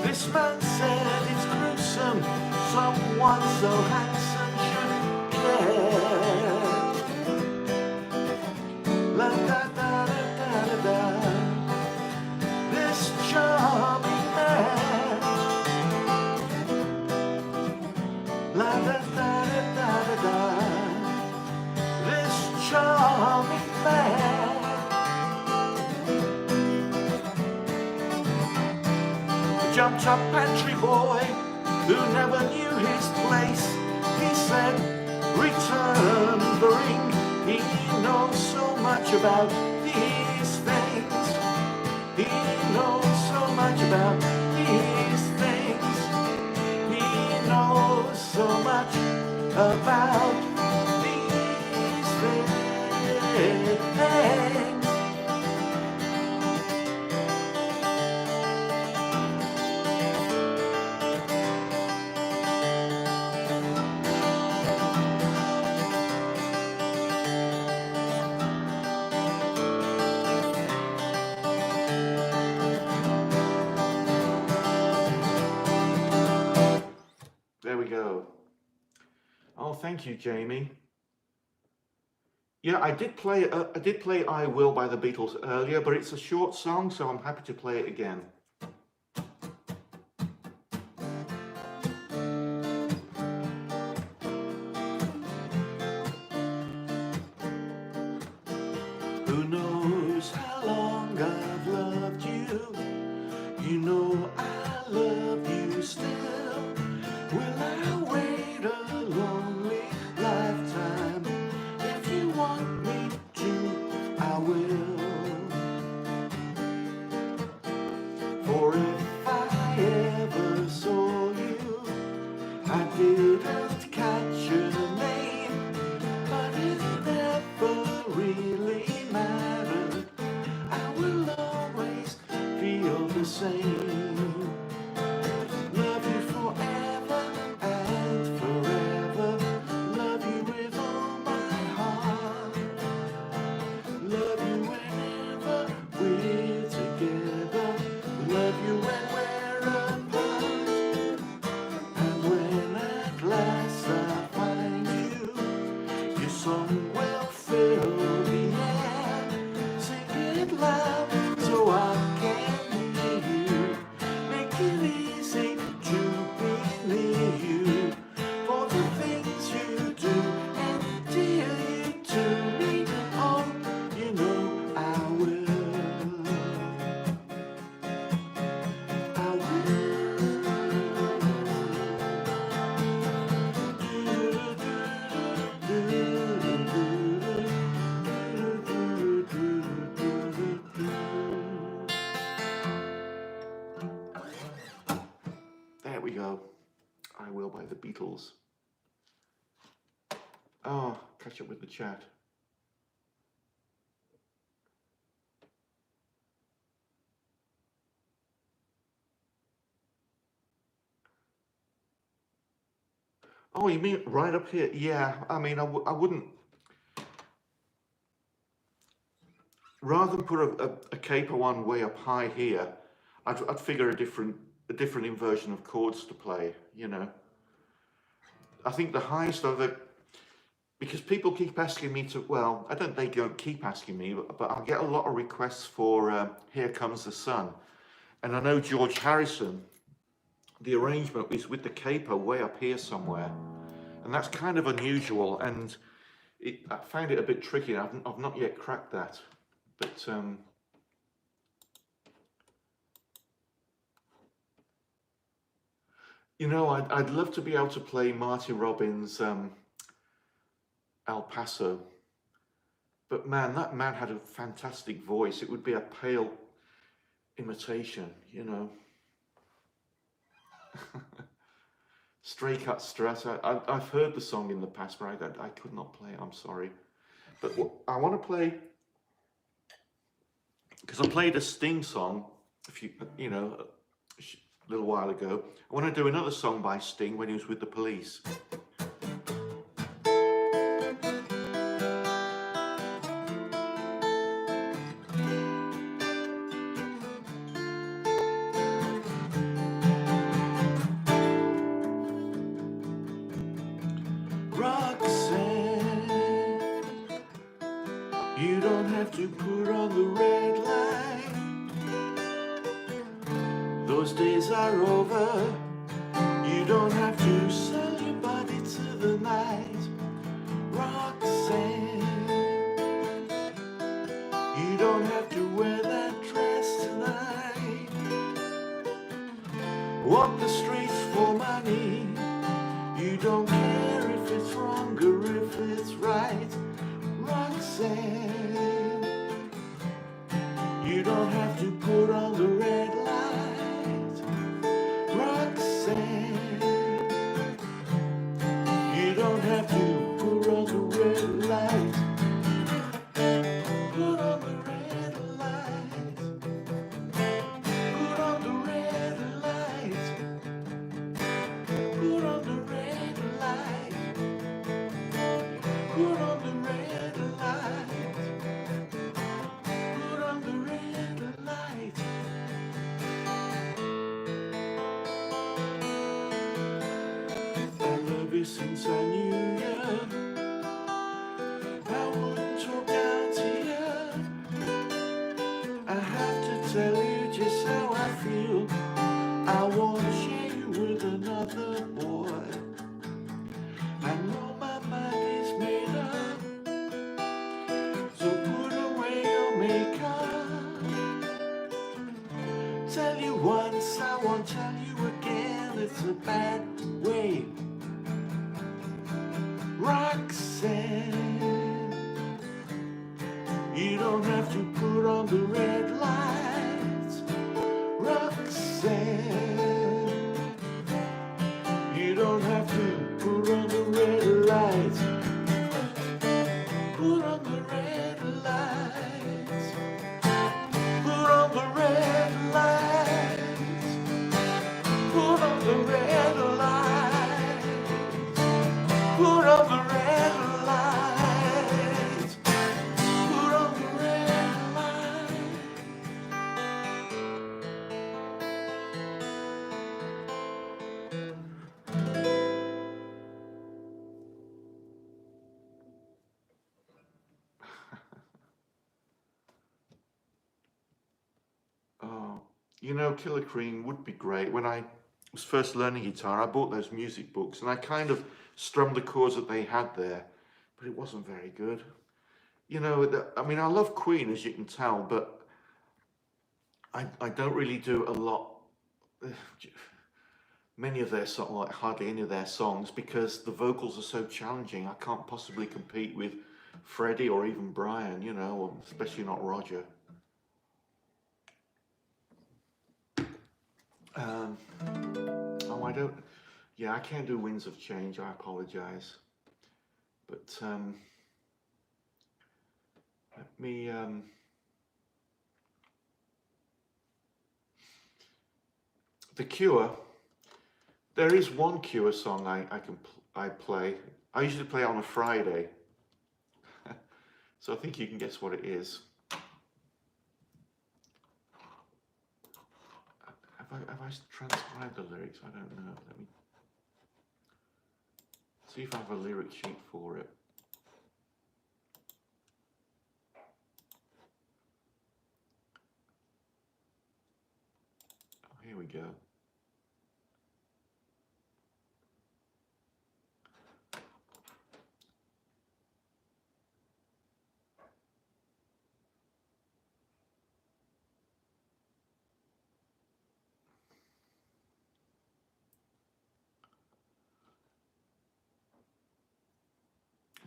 This man said it's gruesome, someone so handsome should care. La da da da da da da. This charming man. La da da da da da da. This charming man. Jumped up pantry boy who never knew his place. He said, return the ring. He knows so much about these things. He knows so much about these things. He knows so much about these things. There we go. Oh, thank you, Jamie. Yeah, I did play I Will by the Beatles earlier, but it's a short song, so I'm happy to play it again. Who knows how long I've loved you? You know I love you still. Will I wait a lonely lifetime? If you want me to, I will. For if I ever saw you, I didn't catch your name, but it never really mattered. I will always feel the same. Love you forever and forever. Love you with all my heart. Love you whenever we're together. Love you when we're apart. And when at last I find you, your song will fill the air. Sing it loud so I can hear you. Make it easy to be near you. For the things you do and dear you to me. Oh, you know I will. I will. There we go. I Will by the Beatles. Oh, catch up with the chat. Oh, you mean right up here? Yeah, I mean, I wouldn't, rather than put a capo one way up high here, I'd figure a different inversion of chords to play, you know. I think the highest of it, because people keep asking me to, well, they don't keep asking me, but I get a lot of requests for Here Comes the Sun. And I know George Harrison, the arrangement is with the capo way up here somewhere. And that's kind of unusual, and I found it a bit tricky. I've not yet cracked that. But you know, I'd love to be able to play Marty Robbins' El Paso, but man, that man had a fantastic voice. It would be a pale imitation, you know. Stray Cut Strut. I've heard the song in the past, but I could not play it. I'm sorry, but I want to play, because I played a Sting song a little while ago. I want to do another song by Sting when he was with the Police. have to put on the red light. Those days are over. You don't have to sell your body to the night. Roxanne, you don't have to wear that dress tonight. Walk the streets for money. You don't care if it's wrong or if it's right. Roxanne, you don't have to put on the red light. Roxanne, you don't have to put on the red light. Put on the red light. Put on the red light. Put on the red light. Put on the red light. Put on the red light. I love you since I knew you. I wouldn't talk down to you. I have to tell you just how I feel. I wanna share you with another boy. I know my mind is made up, so put away your makeup. Tell you once, I won't tell you again. It's a bad way. Roxanne, you don't have to put on the red lights. Roxanne, you don't have to put on the red lights. Put on the red lights. Put on the red lights. Put on the red lights. Put on the red lights. Put on the red lights. Oh, you know, Killer Cream would be great. When I was first learning guitar, I bought those music books and I kind of strummed the chords that they had there, but it wasn't very good. You know, I mean, I love Queen, as you can tell, but I don't really do a lot, many of their songs, like hardly any of their songs, because the vocals are so challenging. I can't possibly compete with Freddie or even Brian, you know, or especially not Roger. Oh, I don't, yeah, I can't do Winds of Change, I apologize. But let me, The Cure, there is one Cure song I play. I usually play it on a Friday. So I think you can guess what it is. Have I transcribed the lyrics? I don't know. Let me see if I have a lyric sheet for it. Oh, here we go.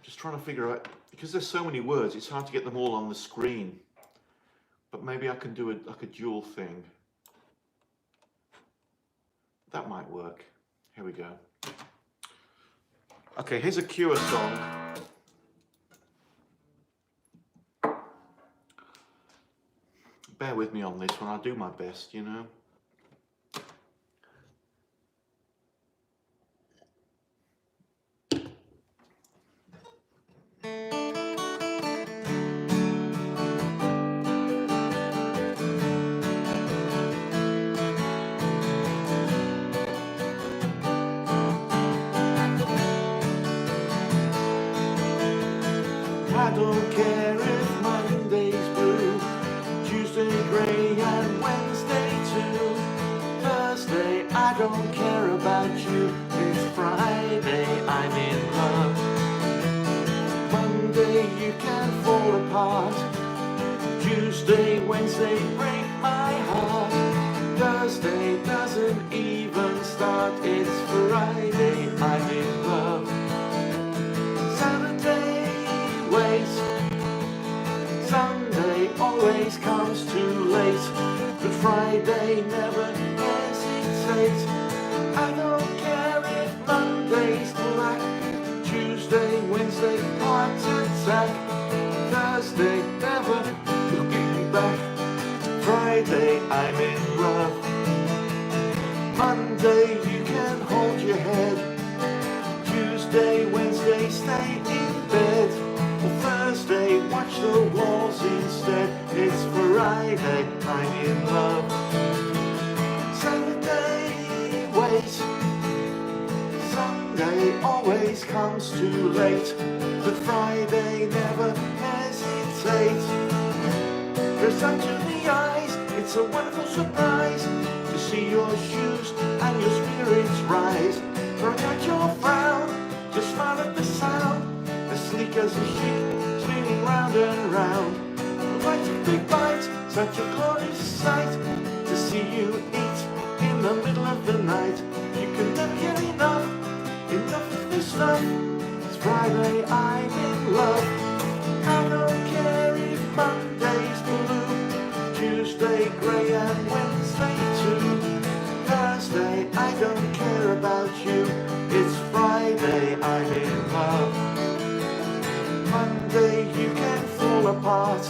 Just trying to figure out, because there's so many words, it's hard to get them all on the screen. But maybe I can do like a dual thing. That might work. Here we go. Okay, here's a Cure song. Bear with me on this one, I'll do my best, you know. I don't care if Monday don't care about you. It's Friday, I'm in love. Monday you can fall apart. Tuesday, Wednesday break my heart. Thursday doesn't even start. It's Friday, I'm in love. Saturday waits. Sunday always comes too late. But Friday never hesitates. I don't care if Monday's black. Tuesday, Wednesday, heart attack. Thursday never looking back. Friday, I'm in love. Monday, you can hold your head. Tuesday, Wednesday, stay in bed. Or Thursday, watch the walls instead. It's Friday, I'm in love. Saturday, wait. Sunday always comes too late. But Friday never hesitates. Dressed up to the eyes, it's a wonderful surprise to see your shoes and your spirits rise. Throwing out your frown, just smile at the sound. As sleek as a sheep, spinning round and round. Quite a big bite, such a glorious sight to see you eat in the middle of the night. You can never get enough of this stuff. It's Friday, I'm in love. I don't care if Monday's blue, Tuesday grey and Wednesday too. Thursday, I don't care about you. It's Friday, I'm in love. Monday, you can fall apart.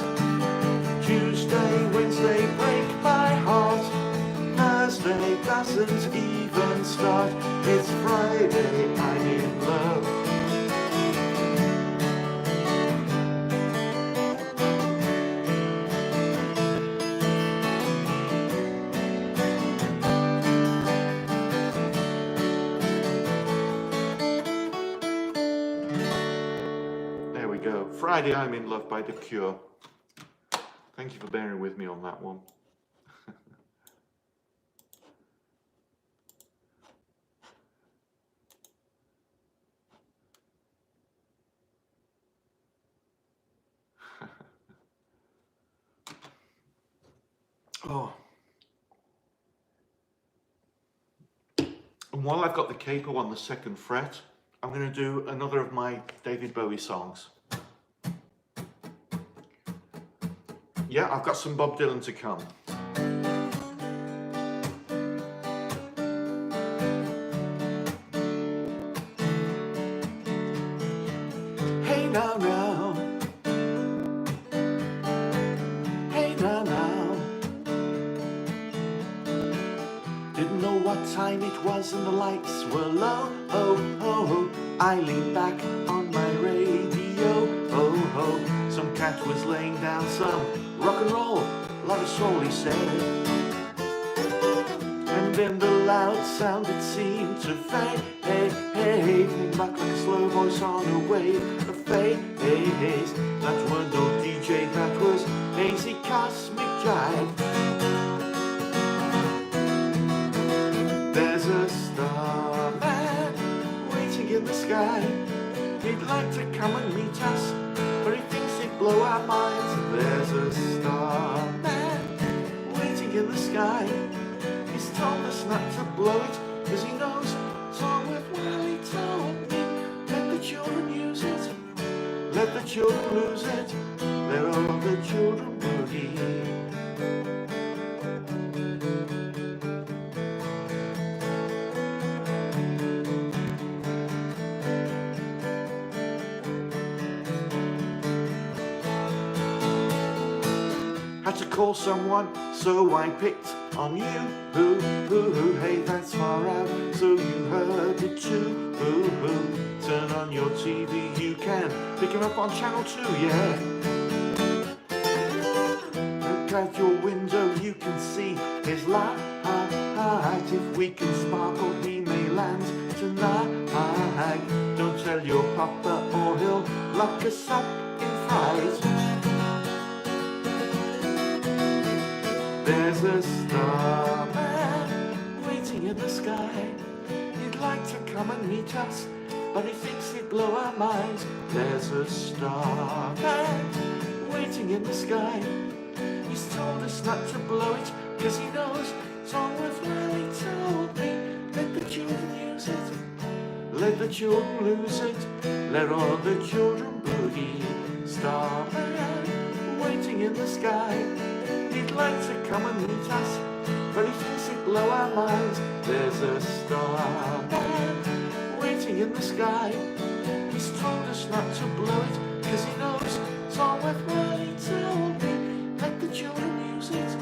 Tuesday, Wednesday, break my heart. Thursday doesn't even start. It's Friday, I'm in love. There we go. Friday, I'm in love by The Cure. Thank you for bearing with me on that one. Oh. And while I've got the capo on the 2nd fret, I'm going to do another of my David Bowie songs. Yeah, I've got some Bob Dylan to come. Hey now now, hey now now. Didn't know what time it was and the lights were low. Oh, oh, oh. I leaned back on my radio. Oh, oh. Some cat was laying down some rock and roll, a lot of soul, he said. And then the loud sound, it seemed to fade. Hey, hey, came back like a slow voice on a wave of fade. Hey, hey, that was no DJ, that was hazy cosmic jive. There's a starman waiting in the sky. He'd like to come and meet us, but he thinks he'd blow our minds. There's a starman waiting in the sky. He's told us not to blow it, cause he knows it's all worthwhile. He told me, let the children use it, let the children lose it, let all the children boogie. Had to call someone, so I picked on you. Hey, that's far out, so you heard it too. Turn on your TV, you can pick him up on channel 2, yeah. Look out your window, you can see his light. If we can sparkle, he may land tonight. Don't tell your papa or he'll lock us up in fright. There's a starman waiting in the sky. He'd like to come and meet us, but he thinks he'd blow our minds. There's a starman waiting in the sky. He's told us not to blow it, cause he knows it's all worthwhile. He told me, let the children use it, let the children lose it, let all the children boogie. Starman waiting in the sky. He'd like to come and meet us, but he thinks he'd blow our minds. There's a starman waiting in the sky. He's told us not to blow it, cause he knows it's all worthwhile. He told me, let the children use it,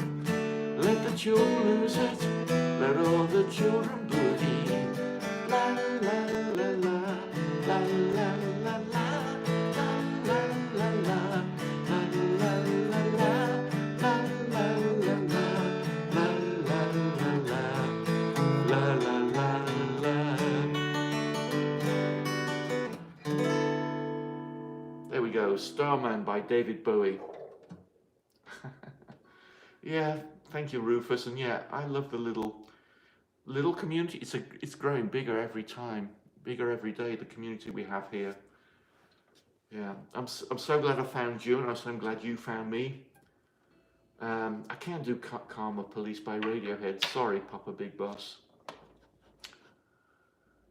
let the children lose it, let all the children boogie. La la la la, la la la la, la la la la, la la la la, la la la la, la la la la. There we go, Starman by David Bowie. Yeah, thank you, Rufus. And yeah, I love the little community. It's growing bigger every time, bigger every day. The community we have here. Yeah, I'm so glad I found you, and I'm so glad you found me. I can't do Karma Police by Radiohead. Sorry, Papa Big Boss.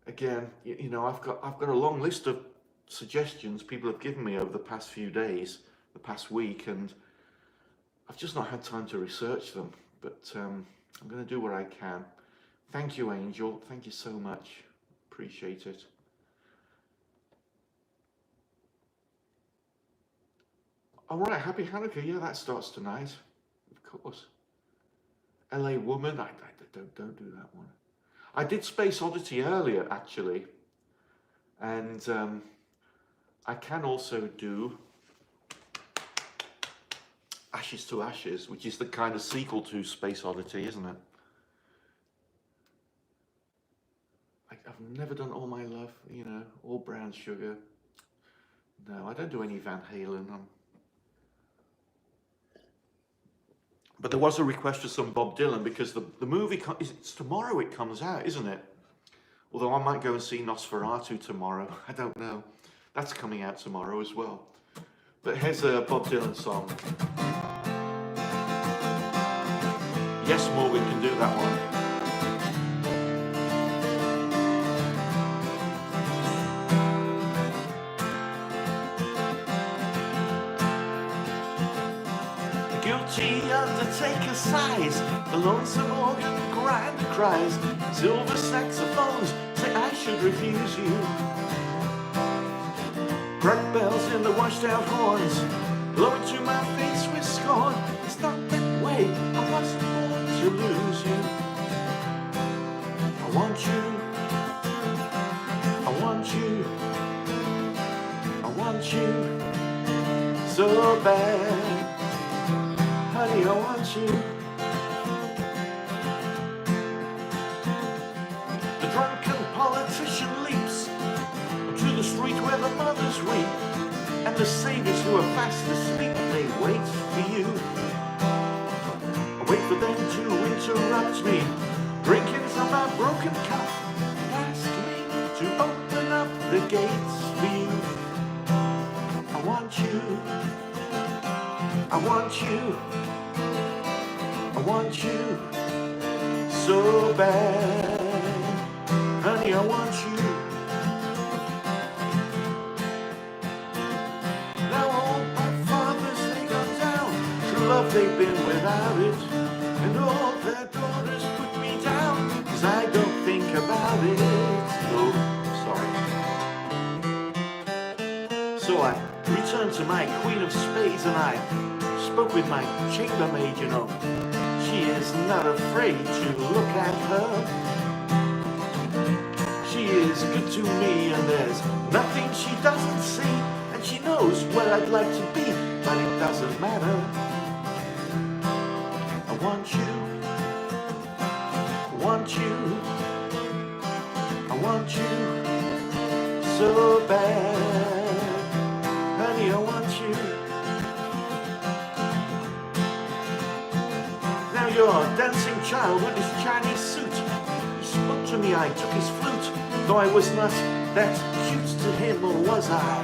Again, you know, I've got a long list of suggestions people have given me over the past few days, the past week, and I've just not had time to research them, but I'm going to do what I can. Thank you, Angel. Thank you so much. Appreciate it. All right, Happy Hanukkah. Yeah, that starts tonight, of course. LA Woman. I don't do that one. I did Space Oddity earlier, actually, and I can also do Ashes to Ashes, which is the kind of sequel to Space Oddity, isn't it? I've never done All My Love, you know, All Brown Sugar. No, I don't do any Van Halen. But there was a request for some Bob Dylan, because the movie, it's tomorrow it comes out, isn't it? Although I might go and see Nosferatu tomorrow. I don't know. That's coming out tomorrow as well. But here's a Bob Dylan song. Yes, Morgan can do that one. The guilty undertaker sighs, the lonesome organ grinder cries, silver saxophones say I should refuse you. Crack bells in the washed out horns, blowing to my face with scorn. It's not that way, I wasn't born to lose you. I want you, I want you, I want you so bad. Honey, I want you. The drunken politician leaps to the street where the mothers weep, and the saviors who are fast asleep, they wait for you. I wait for them to interrupt me, drinking from my broken cup, ask me to open up the gates for you. I want you, I want you, I want you so bad. Honey, I want you. Love, they've been without it, and all their daughters put me down, 'cause I don't think about it. Oh, sorry. So I returned to my Queen of Spades, and I spoke with my chambermaid, you know. She is not afraid to look at her. She is good to me, and there's nothing she doesn't see, and she knows where I'd like to be, but it doesn't matter. I want you, I want you, I want you so bad. Honey, I want you. Now your dancing child with his Chinese suit, he's to me I took his flute, though I was not that cute to him, or was I?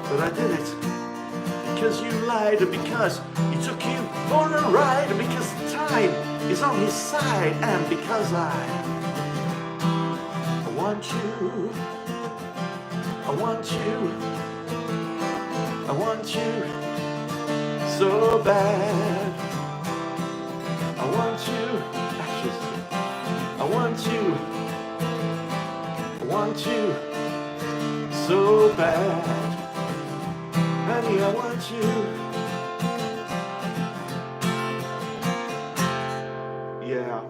But I did it because you lied, and because he took you for a ride, and because time is on his side, and because I want you, I want you, I want you so bad. I want you, I want you, I want you so bad. Honey, I want you. Yeah,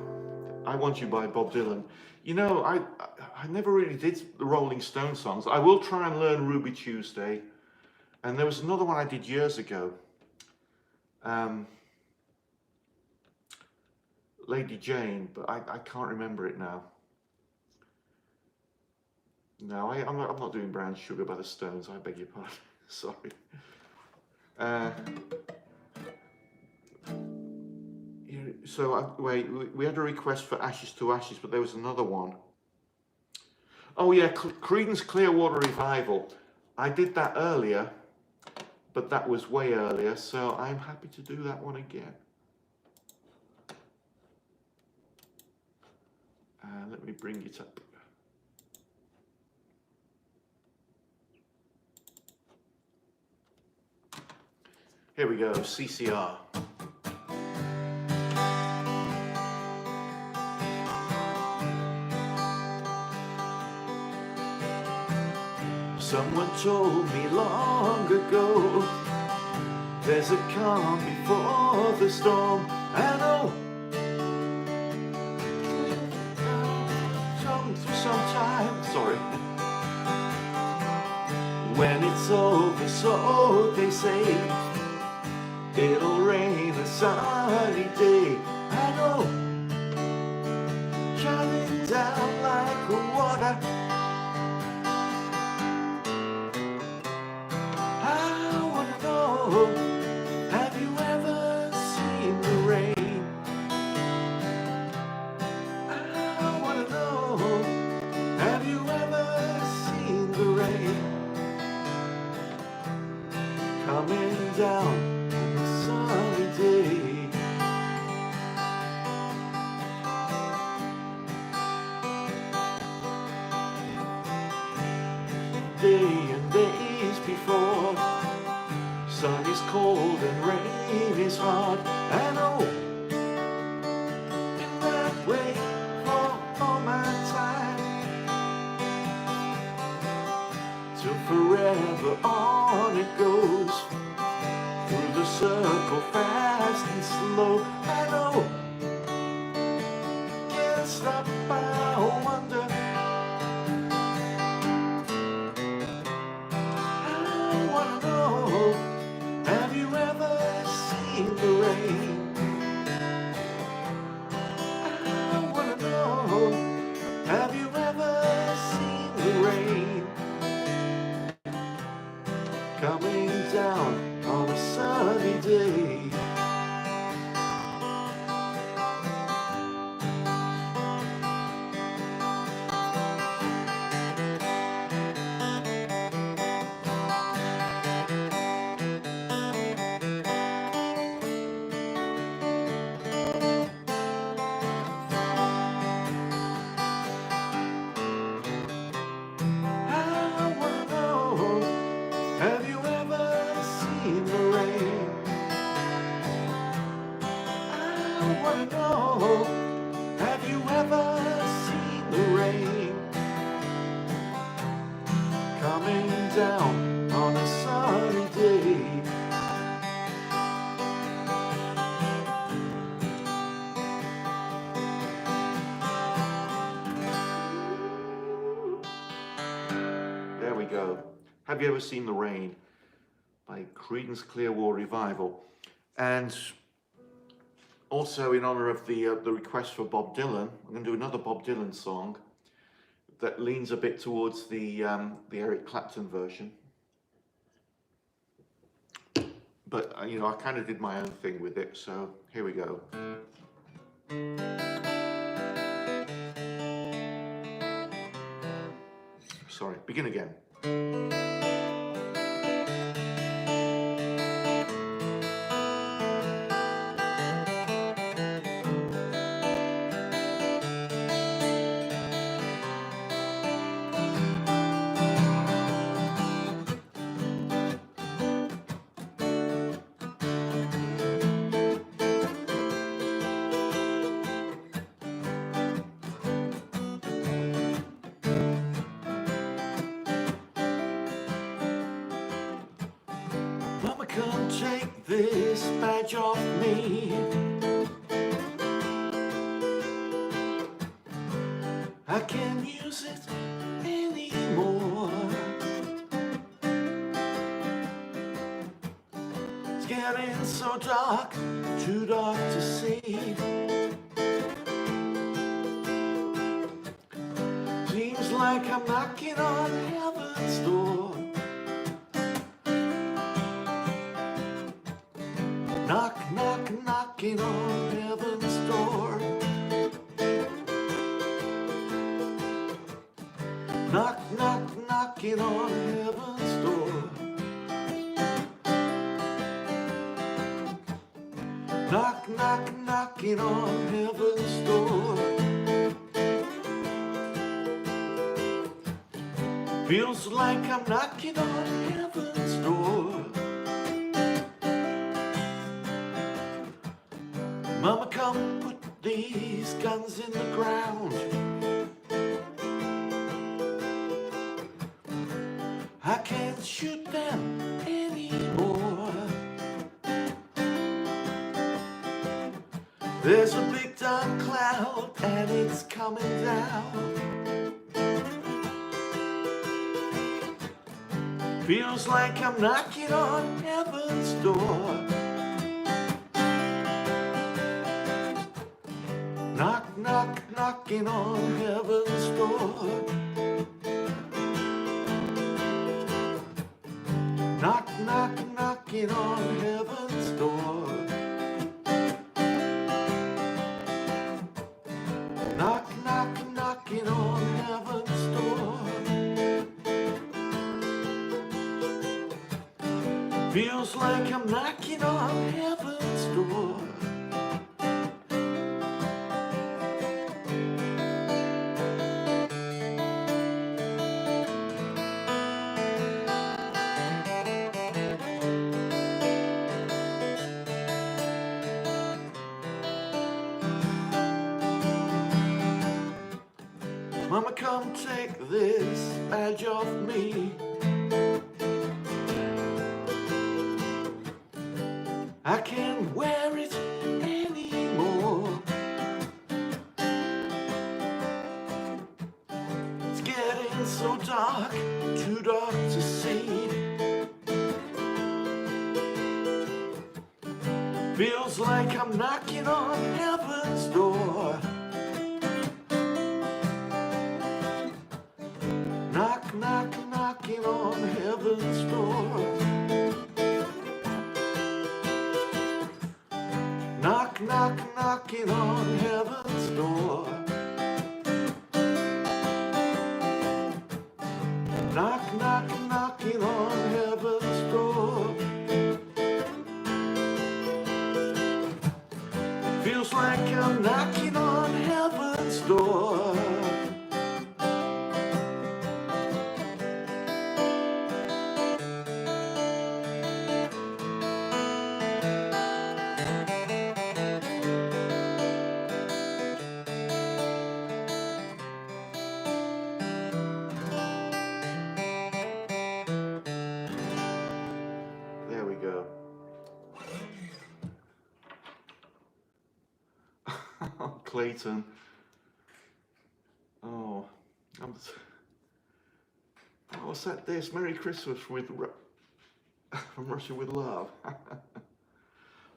I Want You by Bob Dylan. You know, I never really did the Rolling Stone songs. I will try and learn Ruby Tuesday. And there was another one I did years ago. Lady Jane, but I can't remember it now. No, I'm not doing Brown Sugar by the Stones, I beg your pardon. Sorry. So wait, we had a request for Ashes to Ashes, but there was another one. Oh yeah, Creedence Clearwater Revival. I did that earlier, but that was way earlier, so I'm happy to do that one again. Let me bring it up. Here we go, CCR. Someone told me long ago, there's a calm before the storm. I know sometime, sorry. When it's over, so they say, it'll rain a sunny day. I know, shining down like water. I wanna know, have you ever seen the rain? I wanna know, have you ever seen the rain coming down? Day and days before, sun is cold and rain is hard. I know, in that way for all my time, till forever on it goes, through the circle fast and slow. I know, can't stop, I wonder. Have you ever seen the rain? I wanna know, have you ever seen the rain coming down on a sunny day? Down on a sunny day. There we go. Have you ever seen the rain by Creedence Clearwater Revival? And also in honor of the request for Bob Dylan, I'm going to do another Bob Dylan song that leans a bit towards the Eric Clapton version. But, you know, I kind of did my own thing with it, so here we go. sorry, begin again. Mama, come take this badge off me. I can't use it anymore. It's getting so dark, too dark to see. Seems like I'm knocking on heaven's door. Knock, knock, knocking on heaven's door. Knock, knock, knocking on heaven's door. Knock, knock, knocking on heaven's door. Feels like I'm knocking on heaven's door. Mama, come put these guns in the ground. I can't shoot them anymore. There's a big dark cloud and it's coming down. Feels like I'm knocking on heaven's door. Knock, knock, knocking on heaven's door. Knock, knock, knocking on heaven's door. Knock, knock, knocking on heaven's door. Feels like I'm knocking on heaven's door. Mama, come take this badge off me. I can't wear it anymore. It's getting so dark, too dark to see. Feels like I'm knocking on heaven's door. Knock, knock, knocking on heaven's door. Knock, knock, knocking on heaven's door. Knock, knock, knocking on heaven's door. Feels like I'm knocking on heaven's door. Clayton. Oh, what's that? This Merry Christmas with from Russia with Love.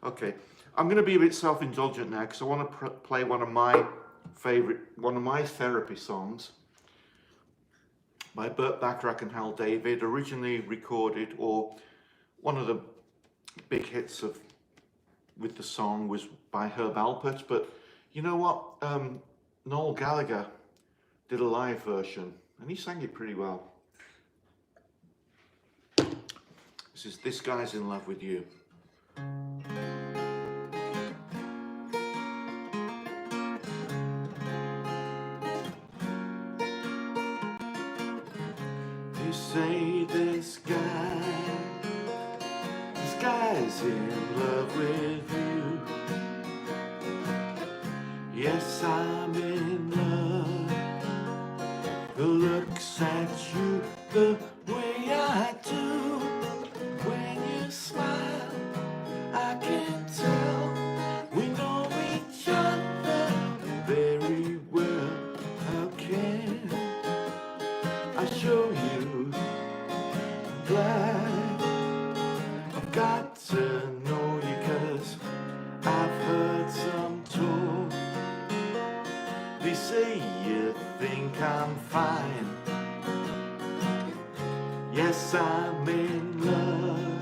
Okay, I'm going to be a bit self-indulgent now because I want to play one of my therapy songs by Burt Bacharach and Hal David, originally recorded, or one of the big hits with the song was by Herb Alpert, but you know what? Noel Gallagher did a live version And he sang it pretty well. This is This Guy's in Love with You. They say this guy's in love with you. Yes, I'm in love. Who looks at you the way I do? When you smile, I can tell we know each other very well. How can I show you? Glad I've got to know you, 'cause I've heard some talk. They say you think I'm fine. Yes, I'm in love.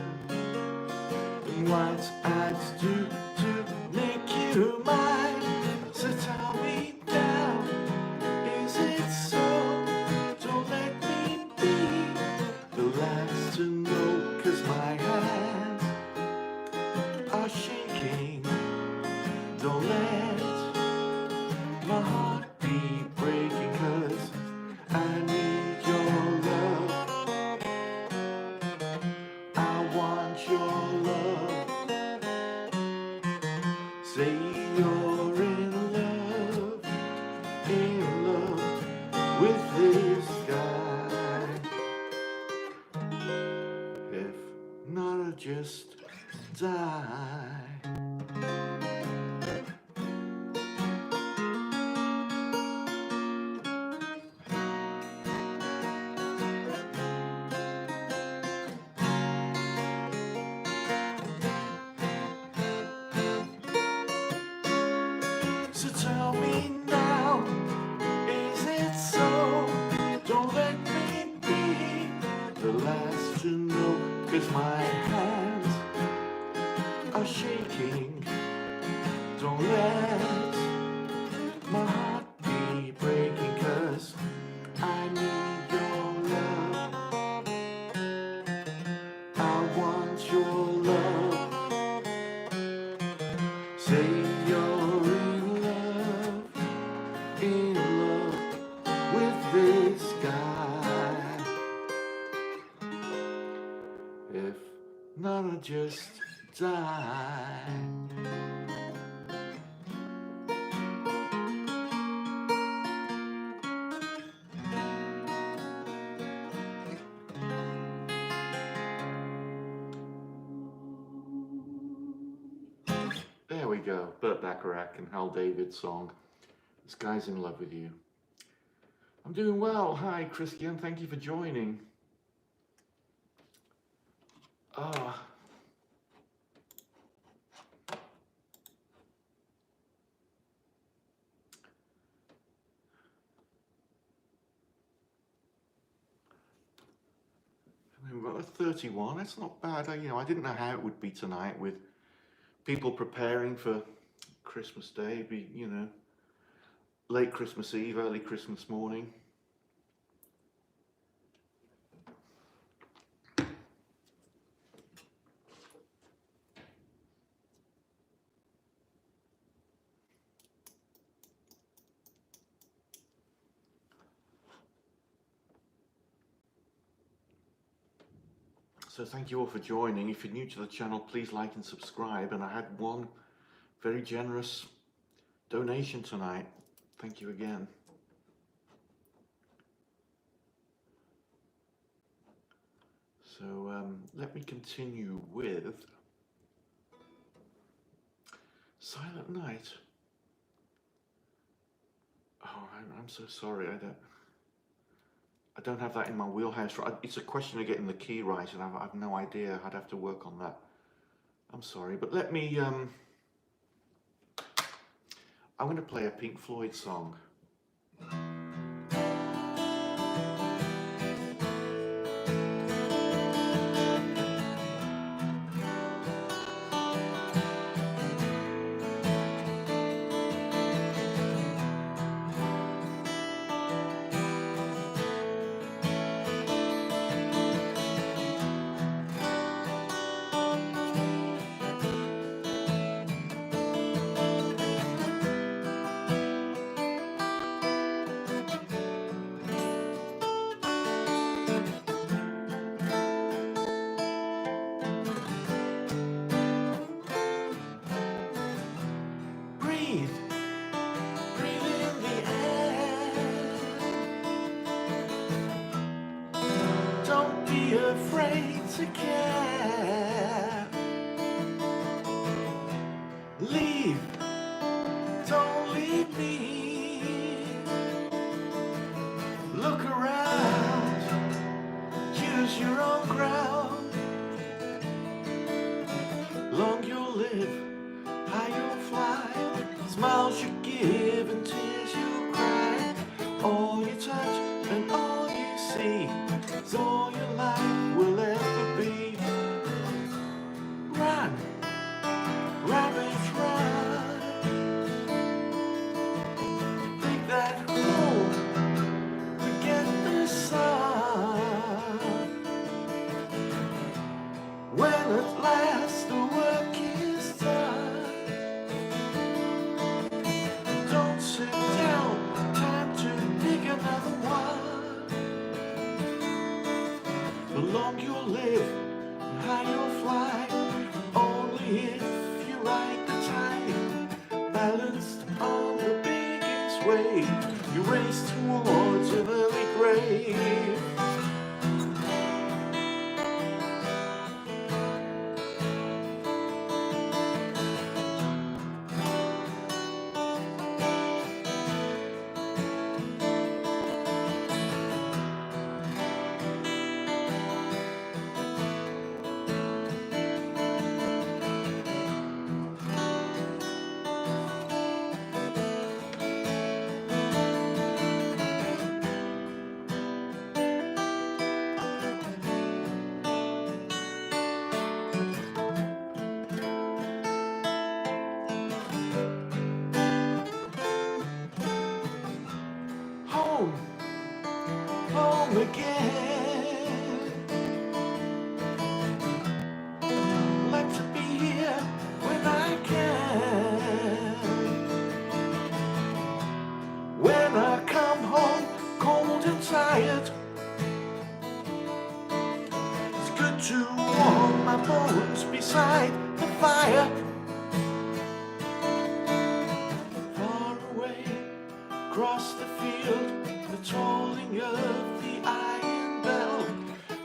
And what I'd do to make you mine. So tell me now, is it so? Don't let me be the last to know, 'cause my hands are shaking. Don't let my heart be breaking, 'cause I need your love. I want your love. Say you're in love with this guy. If not, I'll just die. So tell me now, is it so? Don't let me be the last to know, 'cause my hands are shaking. Don't let my heart be breaking, 'cause I need your love. I want your love. Say you're in love with this guy. If not, I'll just die. There we go, Burt Bacharach and Hal David's song, This Guy's in Love with You. I'm doing well. Hi, Christian. Thank you for joining. We've got a 31. That's not bad. I didn't know how it would be tonight with people preparing for Christmas Day. Be, late Christmas Eve, early Christmas morning. So thank you all for joining. If you're new to the channel, please like and subscribe. And I had one very generous donation tonight. Thank you again. So let me continue with Silent Night. Oh, I'm so sorry. I don't have that in my wheelhouse. It's a question of getting the key right, and I've no idea. I'd have to work on that. I'm sorry, but let me. I'm going to play a Pink Floyd song. afraid to care. Leave, don't leave me. Look around, use your own ground. Long you'll live, high you'll fly. Smiles you give and tears you cry. All you touch and all you see is all your life will ever be. Run, rabbits run. Dig that hole, forget the sun. When at last the work is done, don't sit down, time to dig another one. The long you'll live and high you'll fly, only if you ride the tide. Balanced on the biggest wave, you race towards an early grave. Home, home again. Like to be here when I can. When I come home, cold and tired, it's good to warm my bones beside the fire. Far away, across the field, the tolling of the iron bell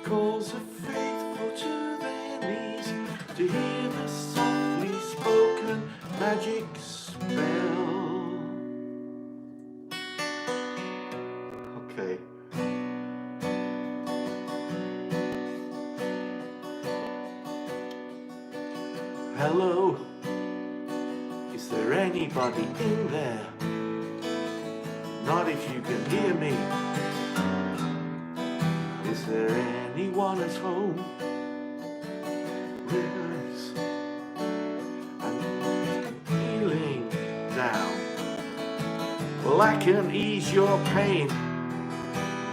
calls the faithful to their knees to hear the softly spoken magic spell. Okay. Hello, is there anybody in there? Not if you can hear me. Is there anyone at home? Relax. I'm feeling down. Well, I can ease your pain,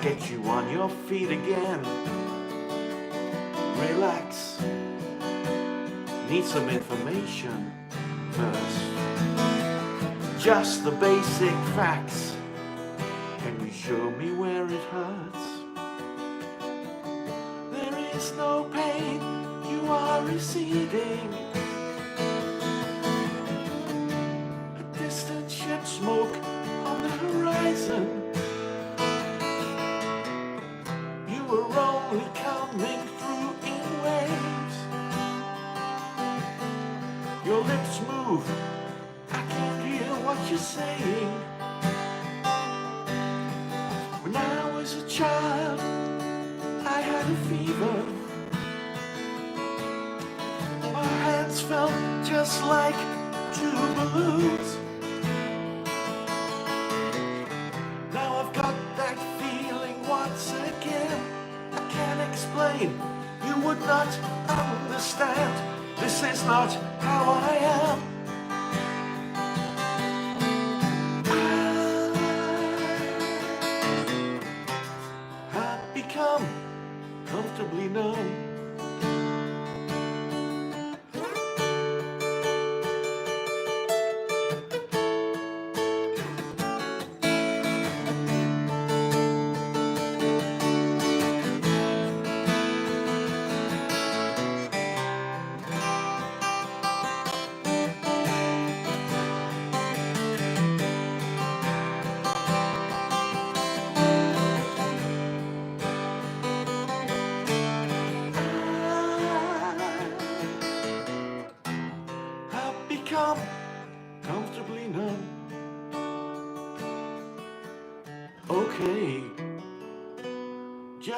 get you on your feet again. Relax. Need some information first. Just the basic facts. Can you show me where it hurts? There is no pain, you are receding. A distant ship smoke on the horizon. You were only coming through in waves. Your lips move, I can't hear what you're saying. When I was a child, I had a fever. My hands felt just like two balloons. Now I've got that feeling once again. I can't explain, you would not understand. This is not how I am. I've become comfortably numb.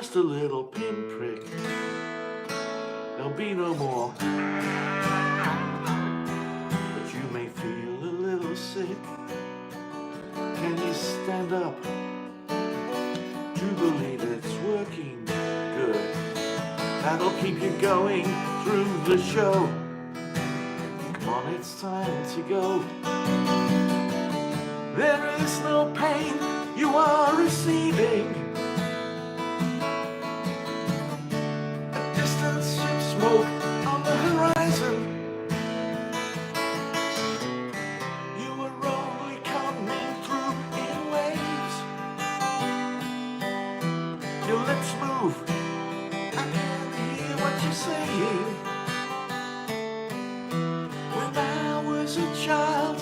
just a little pinprick. There'll be no more. But you may feel a little sick. Can you stand up? Do you believe it's working good? That'll keep you going through the show. Come on, it's time to go. There is no pain you are receiving. A distant ship smoke on the horizon. You were only coming through in waves. Your lips move, I can't hear what you're saying. When I was a child,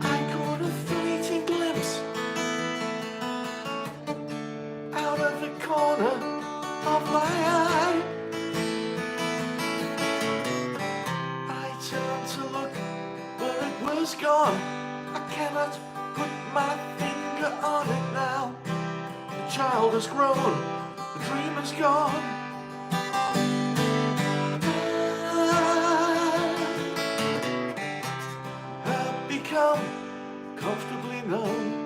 I caught a fleeting glimpse out of the corner of my eye. I turned to look where it was gone. I cannot put my finger on it now. The child has grown, the dream is gone. I have become comfortably numb.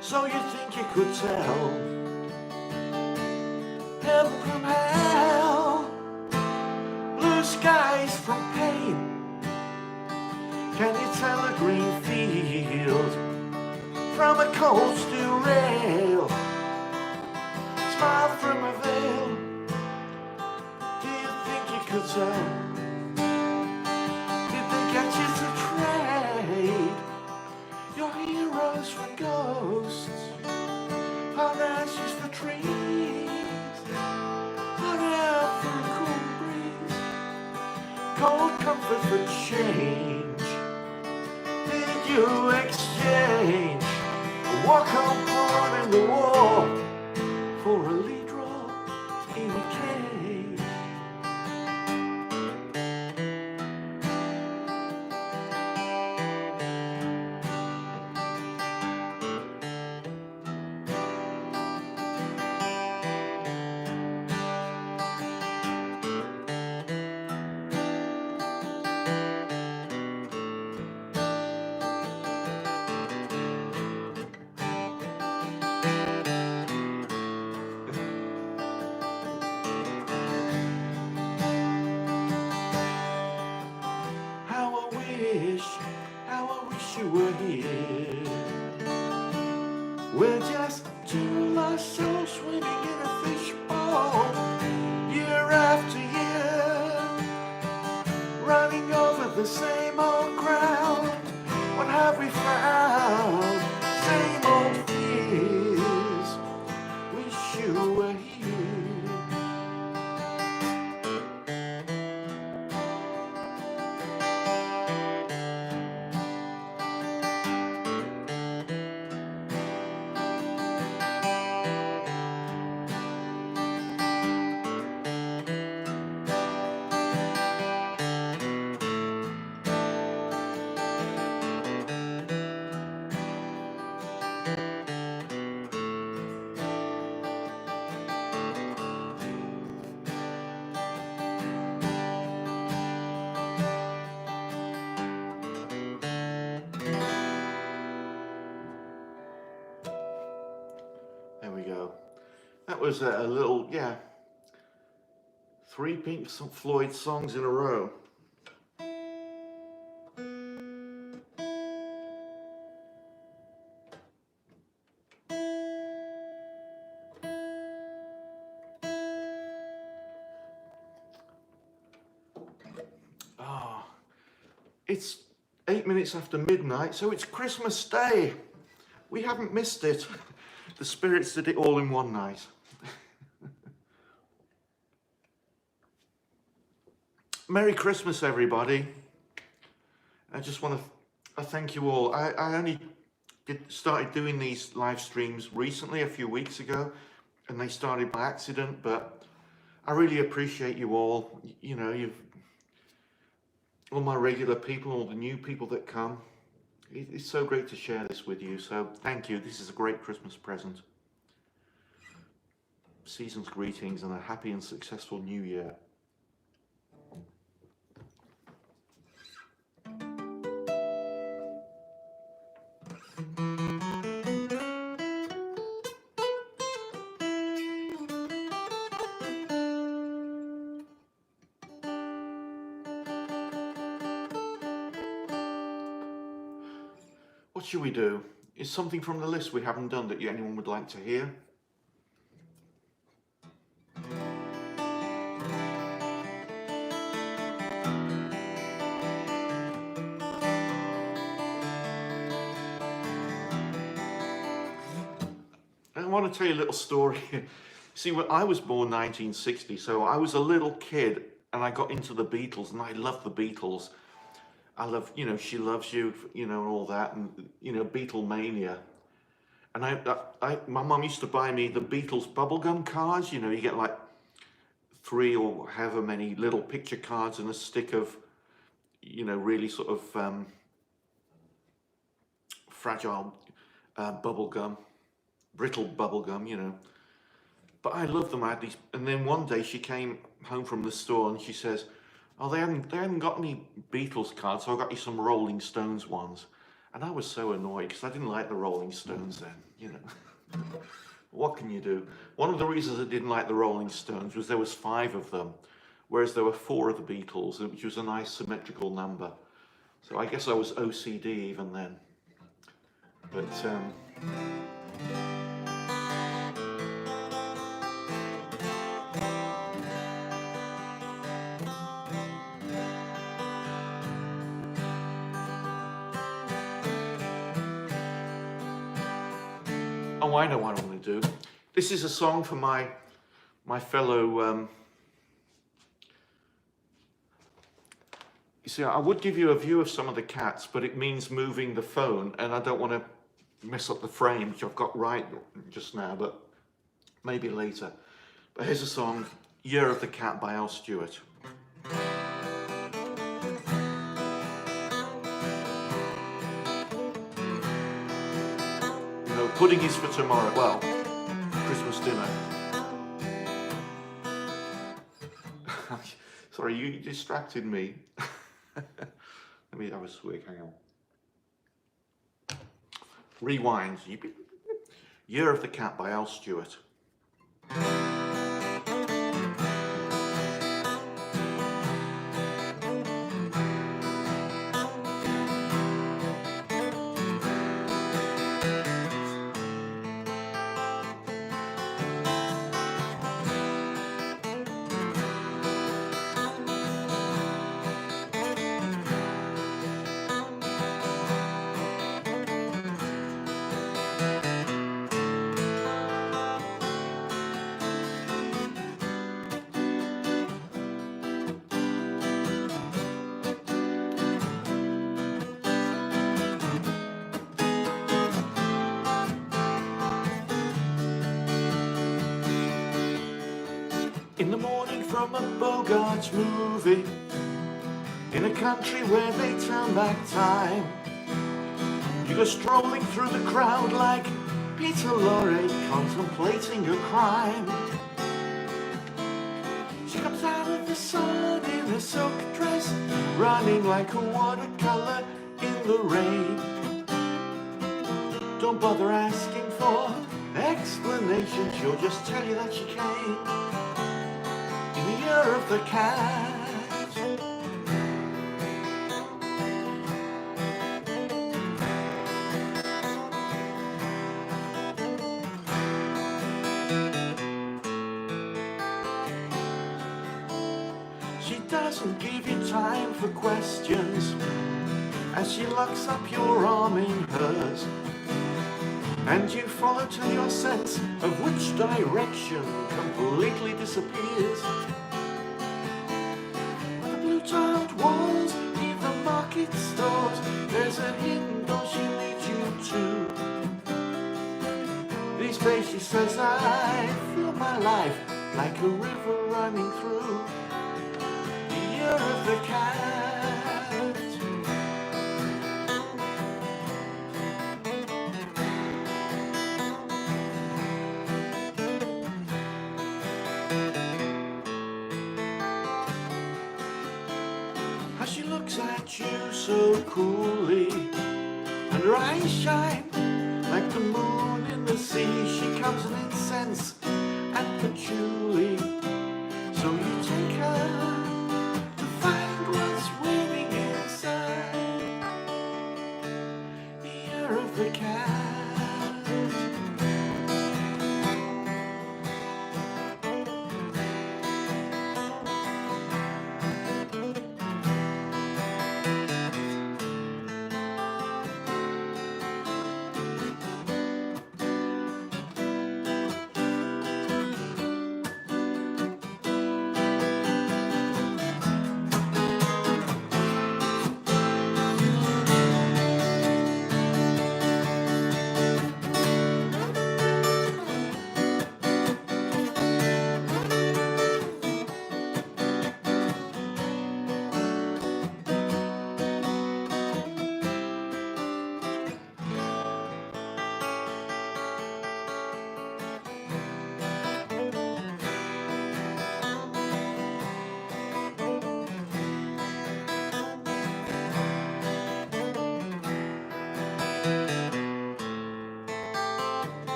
So you think you could tell heaven from hell, blue skies from pain? Can you tell a green field from a cold steel rail? Smile from a veil. Do you think you could tell? Did they get you to trade your heroes for ghosts, hot ashes for trees, hot air for a cool breeze, cold comfort for change? Did you exchange a walk-on part in the war for a lead role in a cage? that was a little, yeah, 3 Pink Floyd songs in a row. Ah, it's 8 minutes after midnight, so it's Christmas Day. We haven't missed it. The Spirits did it all in one night. Merry Christmas, everybody. I just want to thank you all. I only started doing these live streams recently, a few weeks ago, and they started by accident, but I really appreciate you all. You know, all my regular people, all the new people that come. It's so great to share this with you, so thank you. This is a great Christmas present. Season's greetings and a happy and successful new year. What should we do? Is something from the list we haven't done that anyone would like to hear? I want to tell you a little story. See, when I was born 1960, so I was a little kid and I got into the Beatles, and I loved the Beatles. I love, you know, She Loves You, you know, and all that, and, you know, Beatlemania. And my mum used to buy me the Beatles bubblegum cards. You know, you get like 3 or however many little picture cards and a stick of, you know, really sort of fragile bubblegum, brittle bubblegum, you know. But I loved them. I had these, and then one day she came home from the store and she says, "Oh, they hadn't got any Beatles cards, so I got you some Rolling Stones ones." And I was so annoyed because I didn't like the Rolling Stones then, you know. What can you do? One of the reasons I didn't like the Rolling Stones was there was 5 of them, whereas there were 4 of the Beatles, which was a nice symmetrical number. So I guess I was OCD even then. But oh, I know what I want to do. This is a song for my fellow. You see, I would give you a view of some of the cats, but it means moving the phone, and I don't want to mess up the frame, which I've got right just now, but maybe later. But here's a song, "Year of the Cat" by Al Stewart. Pudding is for tomorrow. Well, Christmas dinner. Sorry, you distracted me. Let me have a swig, hang on. Rewind. "Year of the Cat" by Al Stewart. In the morning from a Bogarts movie, in a country where they turn back time, you go strolling through the crowd like Peter Lorre contemplating a crime. She comes out of the sun in a silk dress, running like a watercolor in the rain. Don't bother asking for explanation. She'll just tell you that she came in the year of the cat. She doesn't give you time for questions as she locks up your arm in hers, and you follow till your sense of which direction completely disappears. The blue tiled walls in the market stores, there's a hidden door she leads you to. These days she says, I feel my life like a river running through the year of the cat. As she looks at you so coolly, and her eyes shine like the moon in the sea. She comes in incense and patchouli, so you take her to find what's waiting inside the year of the cat.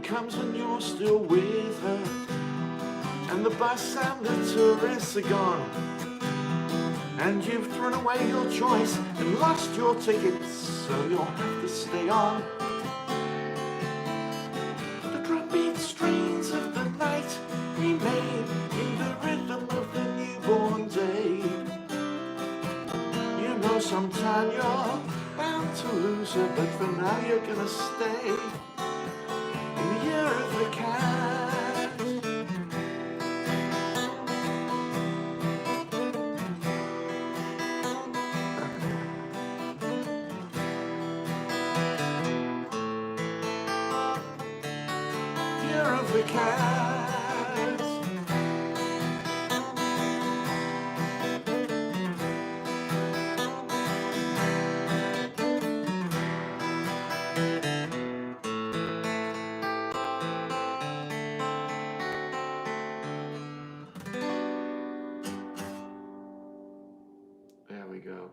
Comes and you're still with her, and the bus and the tourists are gone, and you've thrown away your choice and lost your tickets, so you'll have to stay on. The drumbeat strains of the night remain in the rhythm of the newborn day. You know sometime you're bound to lose her, but for now you're gonna stay in the year of the cat. Year of the cat. There we go.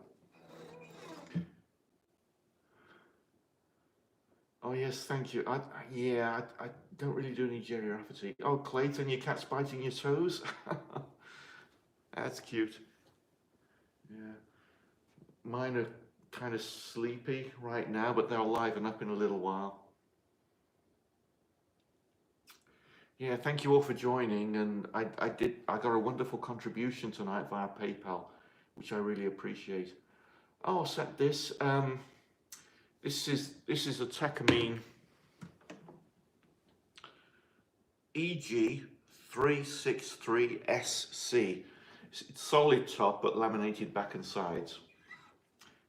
Oh yes, thank you. I don't really do any geriatrity. Oh, Clayton, your cat's biting your toes. That's cute. Yeah, mine are kind of sleepy right now, but they'll liven up in a little while. Yeah, thank you all for joining, and I got a wonderful contribution tonight via PayPal, which I really appreciate. Oh, set this. This is a Tecumene EG 363SC. It's solid top but laminated back and sides.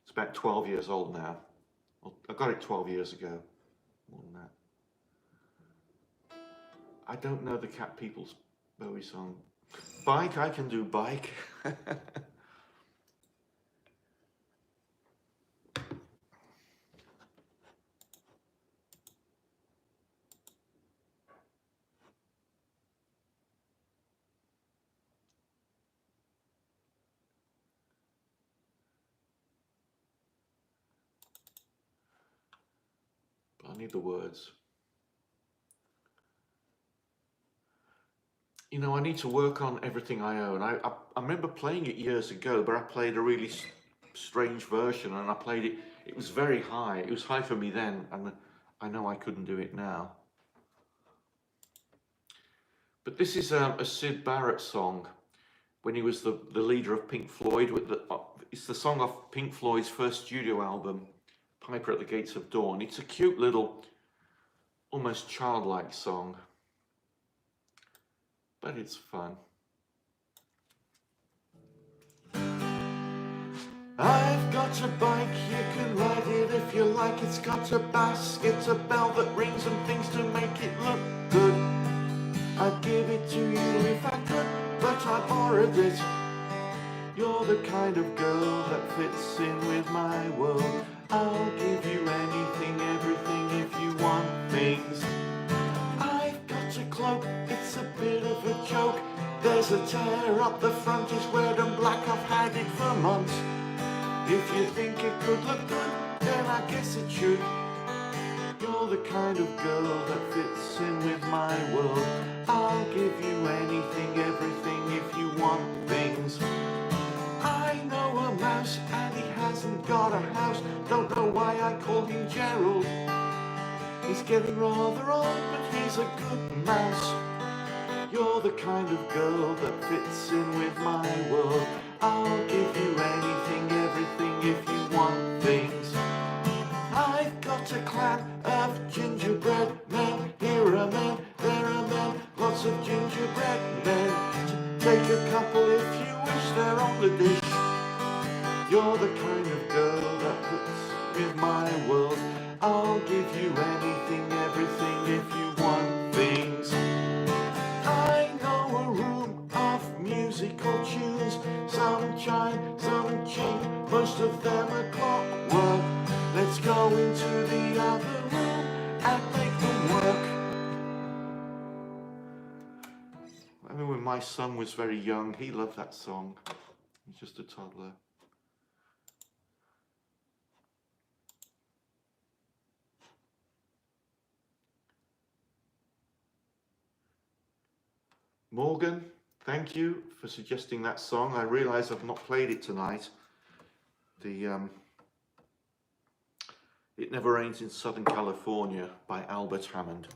It's about 12 years old now. Well, I got it 12 years ago. More than that. I don't know the Cat People's Bowie song. Bike, I can do bike. But I need the words. You know, I need to work on Everything I Own. I remember playing it years ago, but I played a really strange version, and I played it, it was very high. It was high for me then, and I know I couldn't do it now. But this is a Syd Barrett song when he was the leader of Pink Floyd. It's the song off Pink Floyd's first studio album, Piper at the Gates of Dawn. It's a cute little, almost childlike song, but it's fun. I've got a bike, you can ride it if you like. It's got a basket, a bell that rings and things to make it look good. I'd give it to you if I could, but I borrowed it. You're the kind of girl that fits in with my world. I'll give you anything, everything if you want things. I've got a cloak, it's a bit of a joke. There's a tear up the front, it's red and black, I've had it for months. If you think it could look good, then I guess it should. You're the kind of girl that fits in with my world. I'll give you anything, everything if you want things. I know a mouse and he hasn't got a house. Don't know why I call him Gerald. He's getting rather old, but he's a good mouse. You're the kind of girl that fits in with my world. I'll give you anything, everything if you want things. I've got a clan of gingerbread men. Here are men, there are men, lots of gingerbread men. Take a couple if you wish, they're on the dish. You're the kind of girl that fits with my world. I'll give you anything, everything if you want things. I know a room of musical tunes. Some chime, some chink, most of them are clockwork. Let's go into the other room and make them work. I remember when my son was very young, he loved that song. He was just a toddler. Morgan, thank you for suggesting that song. I realise I've not played it tonight. It Never Rains in Southern California by Albert Hammond.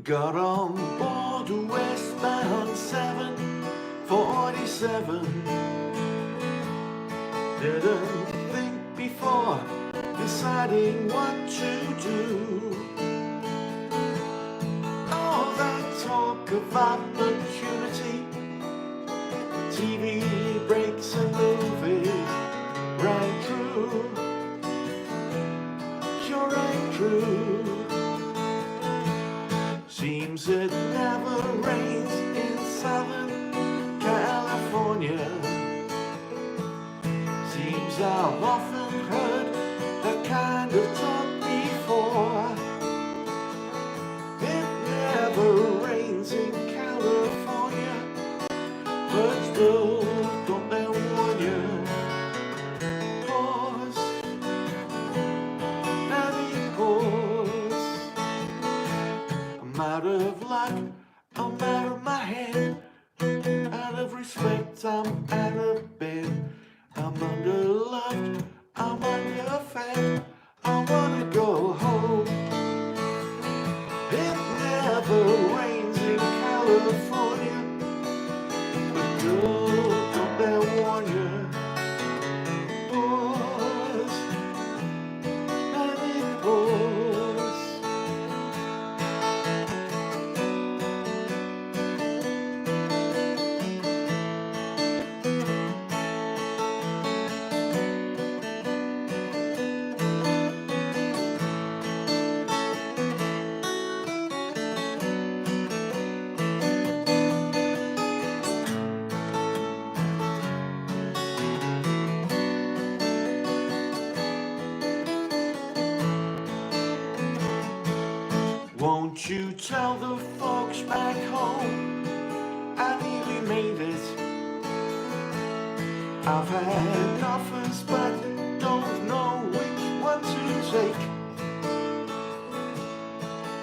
Got on board westbound 747. Didn't think before deciding what to do. All that talk of opportunity, TV breaks and movies rang true. Sure rang true. Seems it never rains in Southern California. Seems I've often heard that kind of talk before. It never rains in California, but still don't they warn you? Pause, now they pause. I'm out of luck, I'm out of my head. Out of respect, I'm out of bed. I'm underloved, I'm underfed. I wanna go home. It never rains in California, but girl, don't they warn you? Pause, let it pause. Won't you tell the folks back home I nearly made it? I've had offers but don't know which one to take.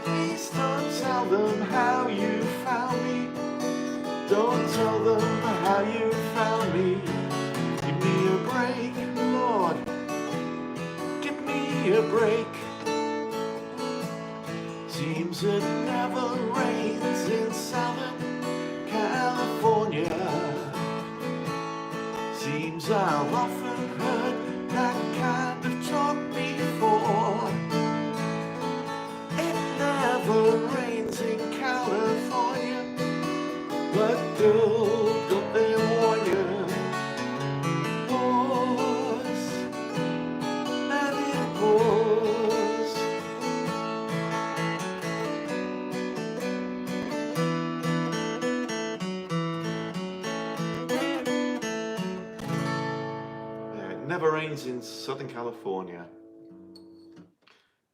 Please don't tell them how you found me. Don't tell them how you found me. Give me a break, Lord. Give me a break. Seems it never rains in Southern California. Seems I've often heard that kind of talk before. It never rains in California, but don't they warn you? Pours, and it pours. Never rains in Southern California.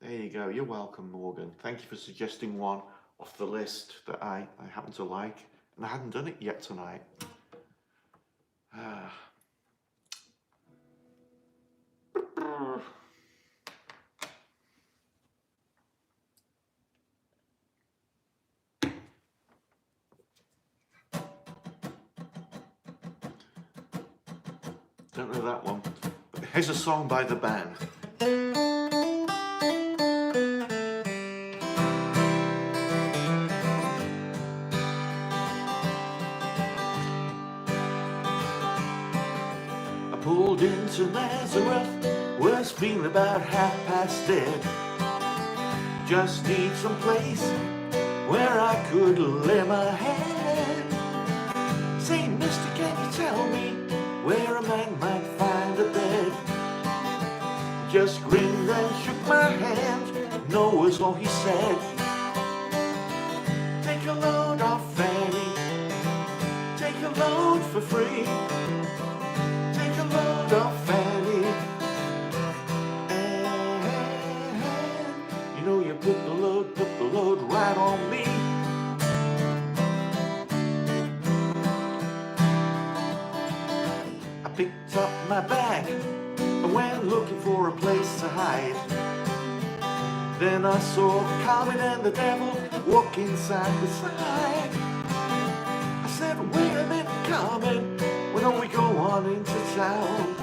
There you go. You're welcome, Morgan. Thank you for suggesting one off the list that I happen to like, and I hadn't done it yet tonight. Don't know that one. But here's a song by the band. I pulled into Nazareth, was feeling about 8:30. Just need some place where I could lay my head. Say, mister, can you tell me where a man might find a bed? Just grinned and shook my hand, no was all he said. Take a load off Fanny, take a load for free. Take a load off Fanny, and you know you put the load right on me. Picked up my bag and went looking for a place to hide. Then I saw Carmen and the devil walking side by side. I said, wait a minute, Carmen, when don't we go on into town?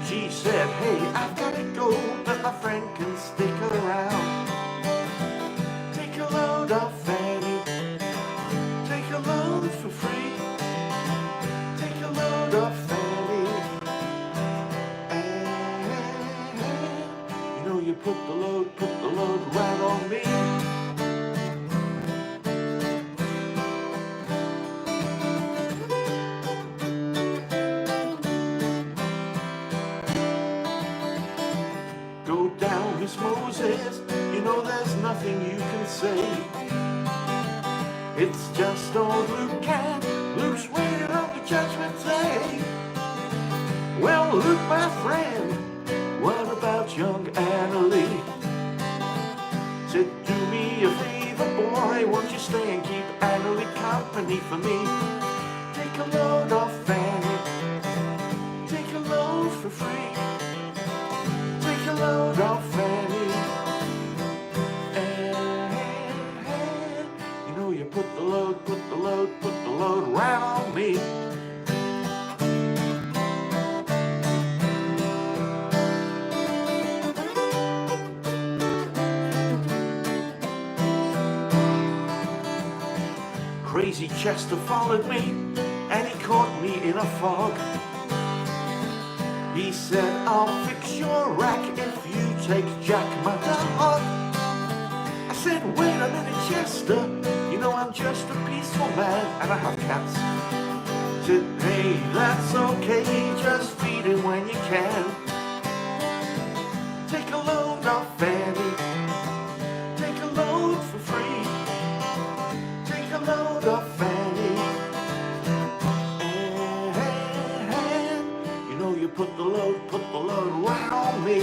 She said, hey, I've got to go, but my friend can stick around. Take a load off Fanny, take a load for free. Of Fanny, and you know you put the load right on me. Go down, Miss Moses, you know there's nothing you can say. It's just old Luke and Luke's waiting on the judgment day. Well, Luke, my friend, what about young Annalie? Said, do me a favor, boy, won't you stay and keep Annalie company for me? Take a load off Fanny, take a load for free. Take a load off Fanny, and you know you put the load right on me. Crazy Chester followed me, and he caught me in a fog. He said, I'll fix your rack if you take Jack, my dog. I said, wait a minute, Chester, you know I'm just a peaceful man, and I have cats. Said, hey, that's okay, just feed him when you can. Take a load off Fanny, take a load for free. Take a load off Fanny, and you know you put the load right on me.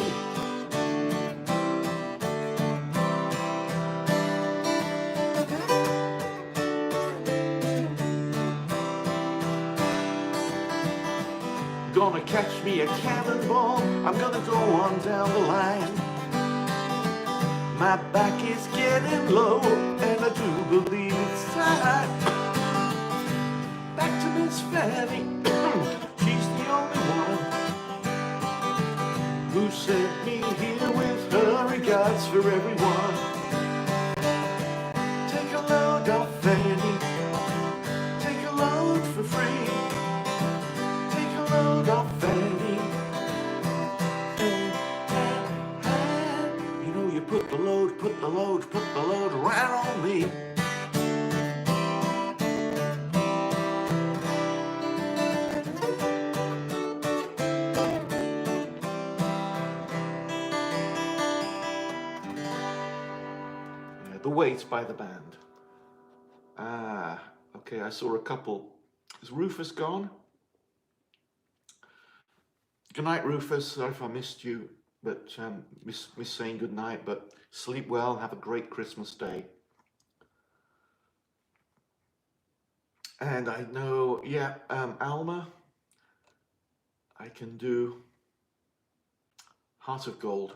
gonna catch me a cannonball. I'm gonna go on down the line. My back is getting low, and I do believe it's time. Back to Miss Fanny, she's the only one who sent me here with her regards for everyone. Take a load off Fanny, take a load for free. Take a load off Fanny, and you know you put the load right on me. The Weight by the band. Ah, okay, I saw a couple. Is Rufus gone? Good night, Rufus. Sorry if I missed you, but miss saying good night, but sleep well, have a great Christmas day. And I know, yeah, Alma, I can do Heart of Gold.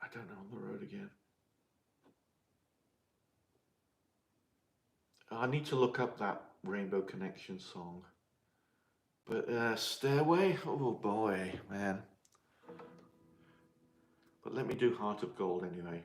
I don't know, on the road again. I need to look up that Rainbow Connection song. But Stairway, oh boy, man. But let me do Heart of Gold anyway.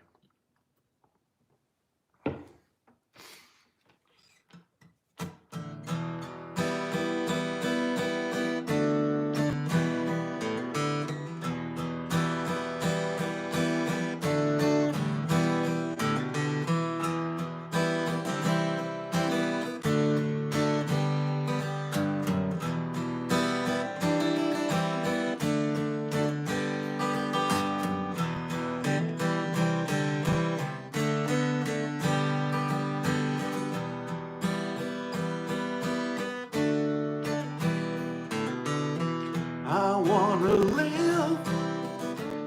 I wanna live,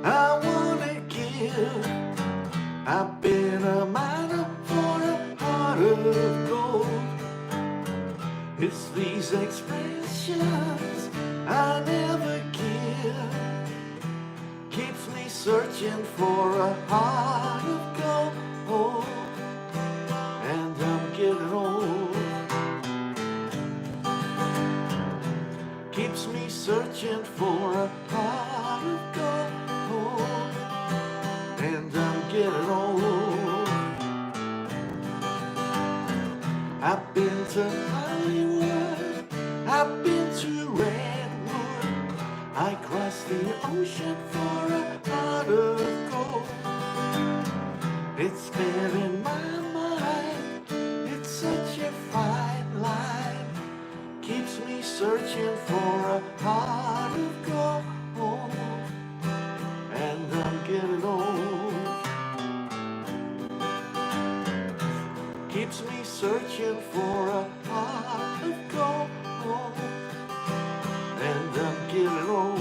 I wanna give. I've been a miner for a heart of gold. It's these expressions I never give, keeps me searching for a heart of gold. And I'm getting old, keeps me searching for a heart of gold. And I'm getting old. I've been to Hollywood, I've been to Redwood, I crossed the ocean for a heart of gold. It's been in my mind, it's such a fine line, keeps me searching for a heart of gold. And I'm getting old, keeps me searching for a heart of gold. And I'm getting old.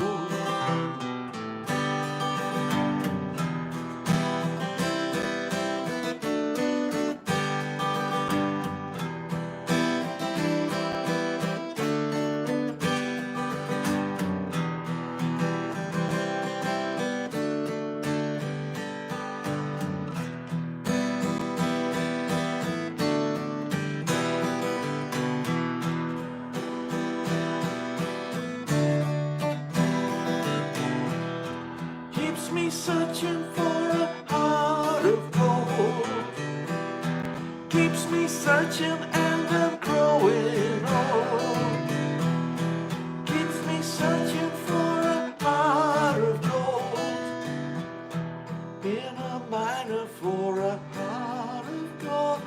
Searching for a heart of gold, keeps me searching and I'm growing old, keeps me searching for a heart of gold, being a miner for a heart of gold.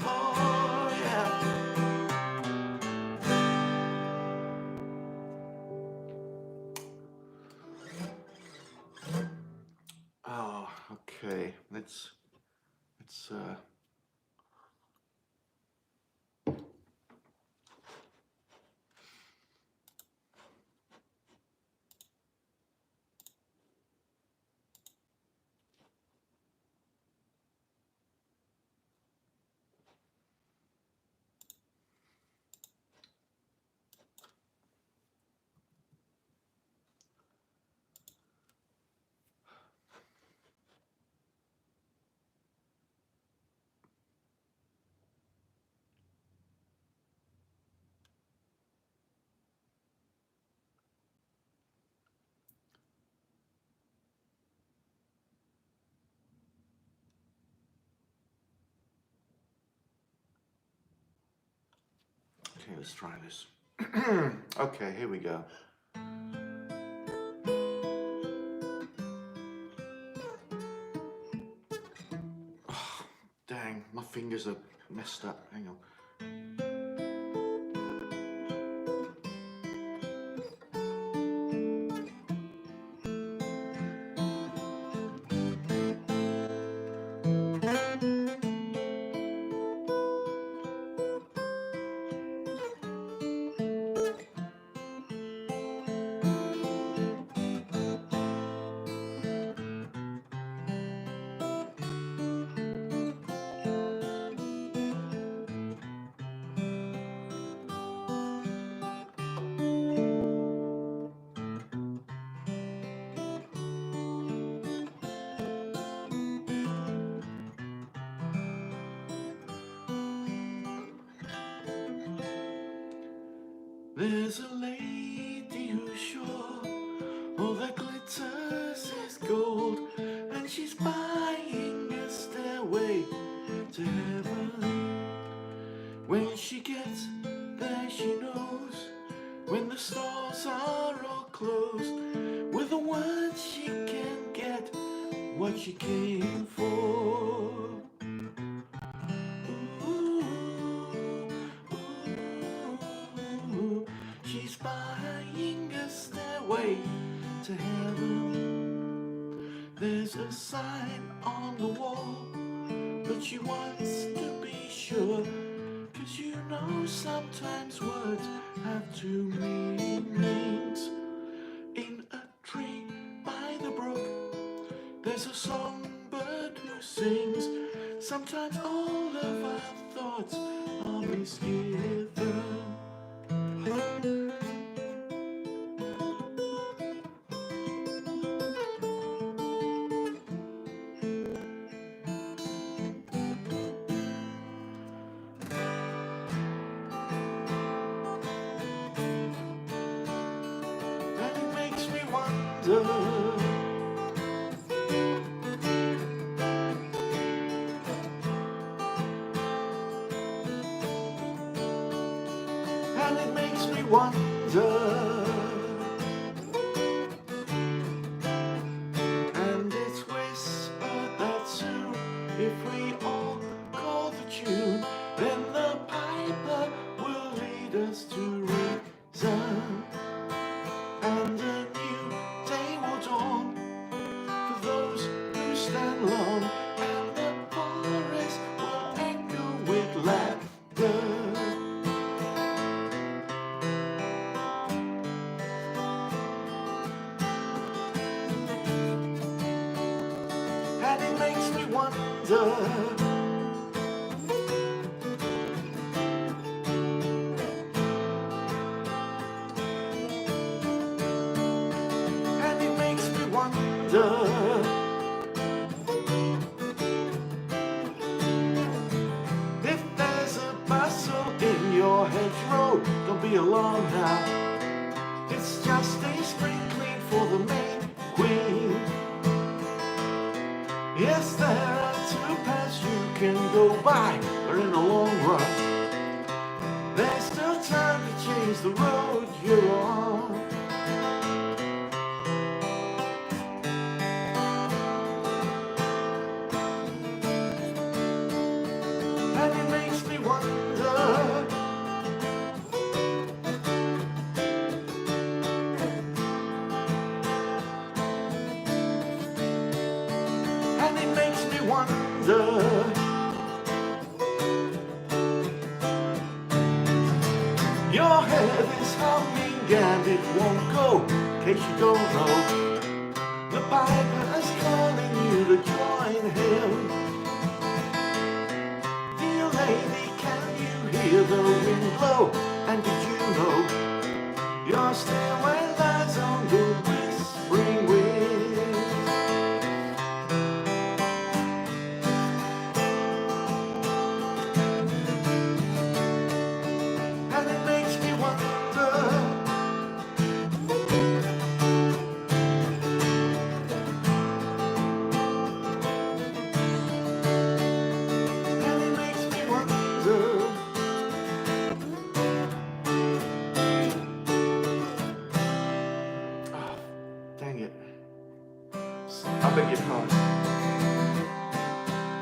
Oh yeah. Oh, okay. Let's Okay, let's try this. Okay, here we go. Oh, dang, my fingers are messed up. Hang on. There's a lady who's sure all that glitters is gold, and she's buying a stairway to heaven. When she gets there, she knows when the stores are all closed, with the words she can get what she came for. She's buying a stairway to heaven. There's a sign on the wall, but she wants to be sure, 'cause you know sometimes words have two meanings. In a tree by the brook, there's a songbird who sings. Sometimes all of our thoughts are misgiven. And it makes me wonder, and it makes me wonder, and it's whispered that soon, if we all call the tune, then the piper will lead us to reason, and a new day will dawn for those who stand long, and the forest will echo with laughter. And it makes me wonder, and it makes me wonder, if there's a bustle in your hedgerow, don't be alarmed now. It's just a sprinkling for the May Queen. Yes, there are two paths you can go by, but in the long run, there's still time to change the road you're on. And it makes me wonder, and it makes me wonder, your head is humming and it won't go, in case you don't know. The piper is calling you to join him. Dear lady, can you hear the wind blow? And did you know your stairway lies on the whispering wind? And it makes me wonder, and it makes me wonder, I beg your pardon.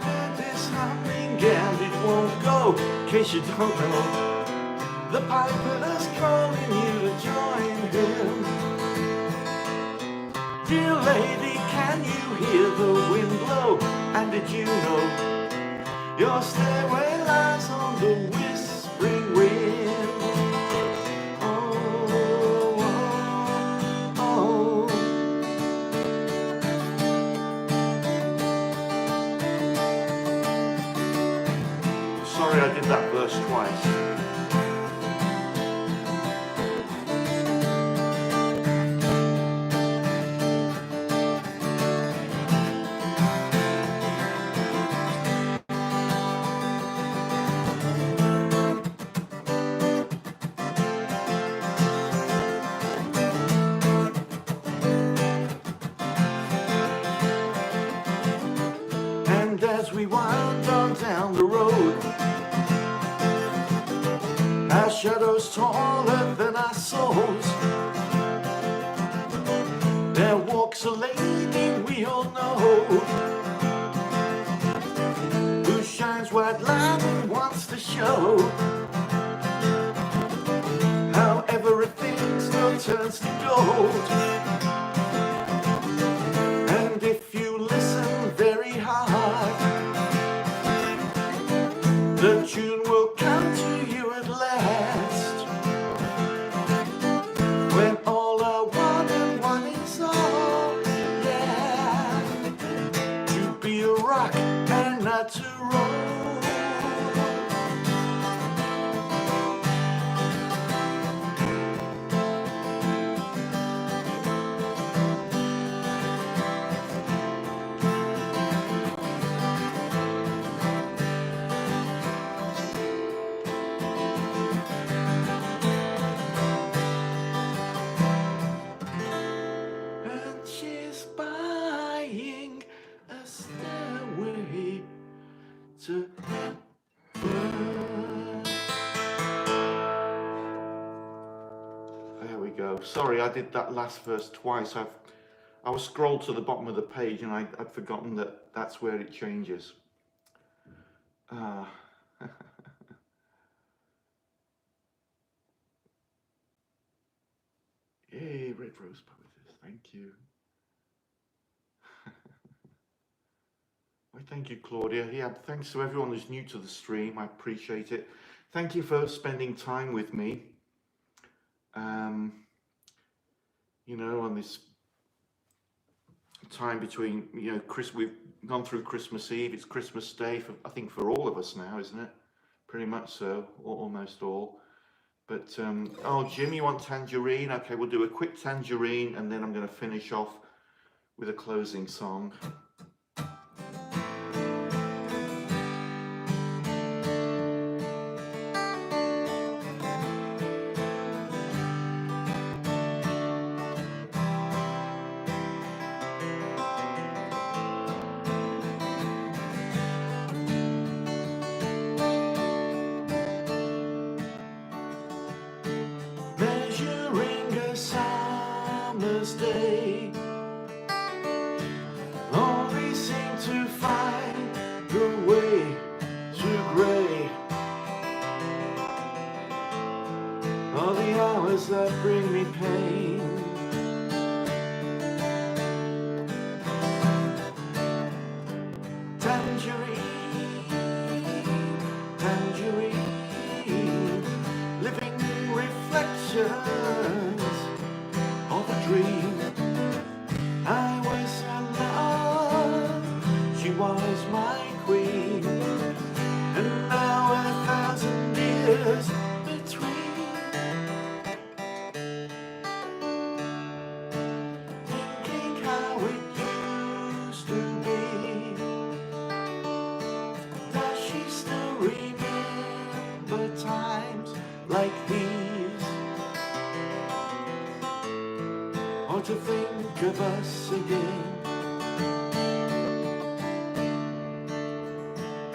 And it's humming and it won't go, in case you don't know. The piper's calling you to join him. Dear lady, can you hear the wind blow? And did you know your stairway lies on the whispering wind? Oh, oh, oh. Sorry I did that verse twice. As we wound on down the road, our shadows taller than our souls, there walks a lady we all know, who shines white light and wants to show how everything still turns to gold. And if you listen very hard, the tune will come to you at last, when all I want is all, yeah, to be a rock and not to roll. There we go. Sorry, I did that last verse twice. I was scrolled to the bottom of the page and I'd forgotten that that's where it changes. Yay, Red Rose Poetess, thank you. Well, thank you, Claudia. Yeah, thanks to everyone who's new to the stream. I appreciate it. Thank you for spending time with me. You know, on this time between, you know, we've gone through Christmas Eve. It's Christmas Day, I think, for all of us now, isn't it? Pretty much so, or almost all. But, oh, Jim, you want Tangerine? Okay, we'll do a quick Tangerine, and then I'm going to finish off with a closing song. Day, only seem to find the way to grey. All the hours that bring me pain. Tangerine, tangerine, living reflections of a dream. I was in love, she was my queen, and now 1,000 years between. Thinking how it used to be. Does she still remember times like these? Or to think of us again?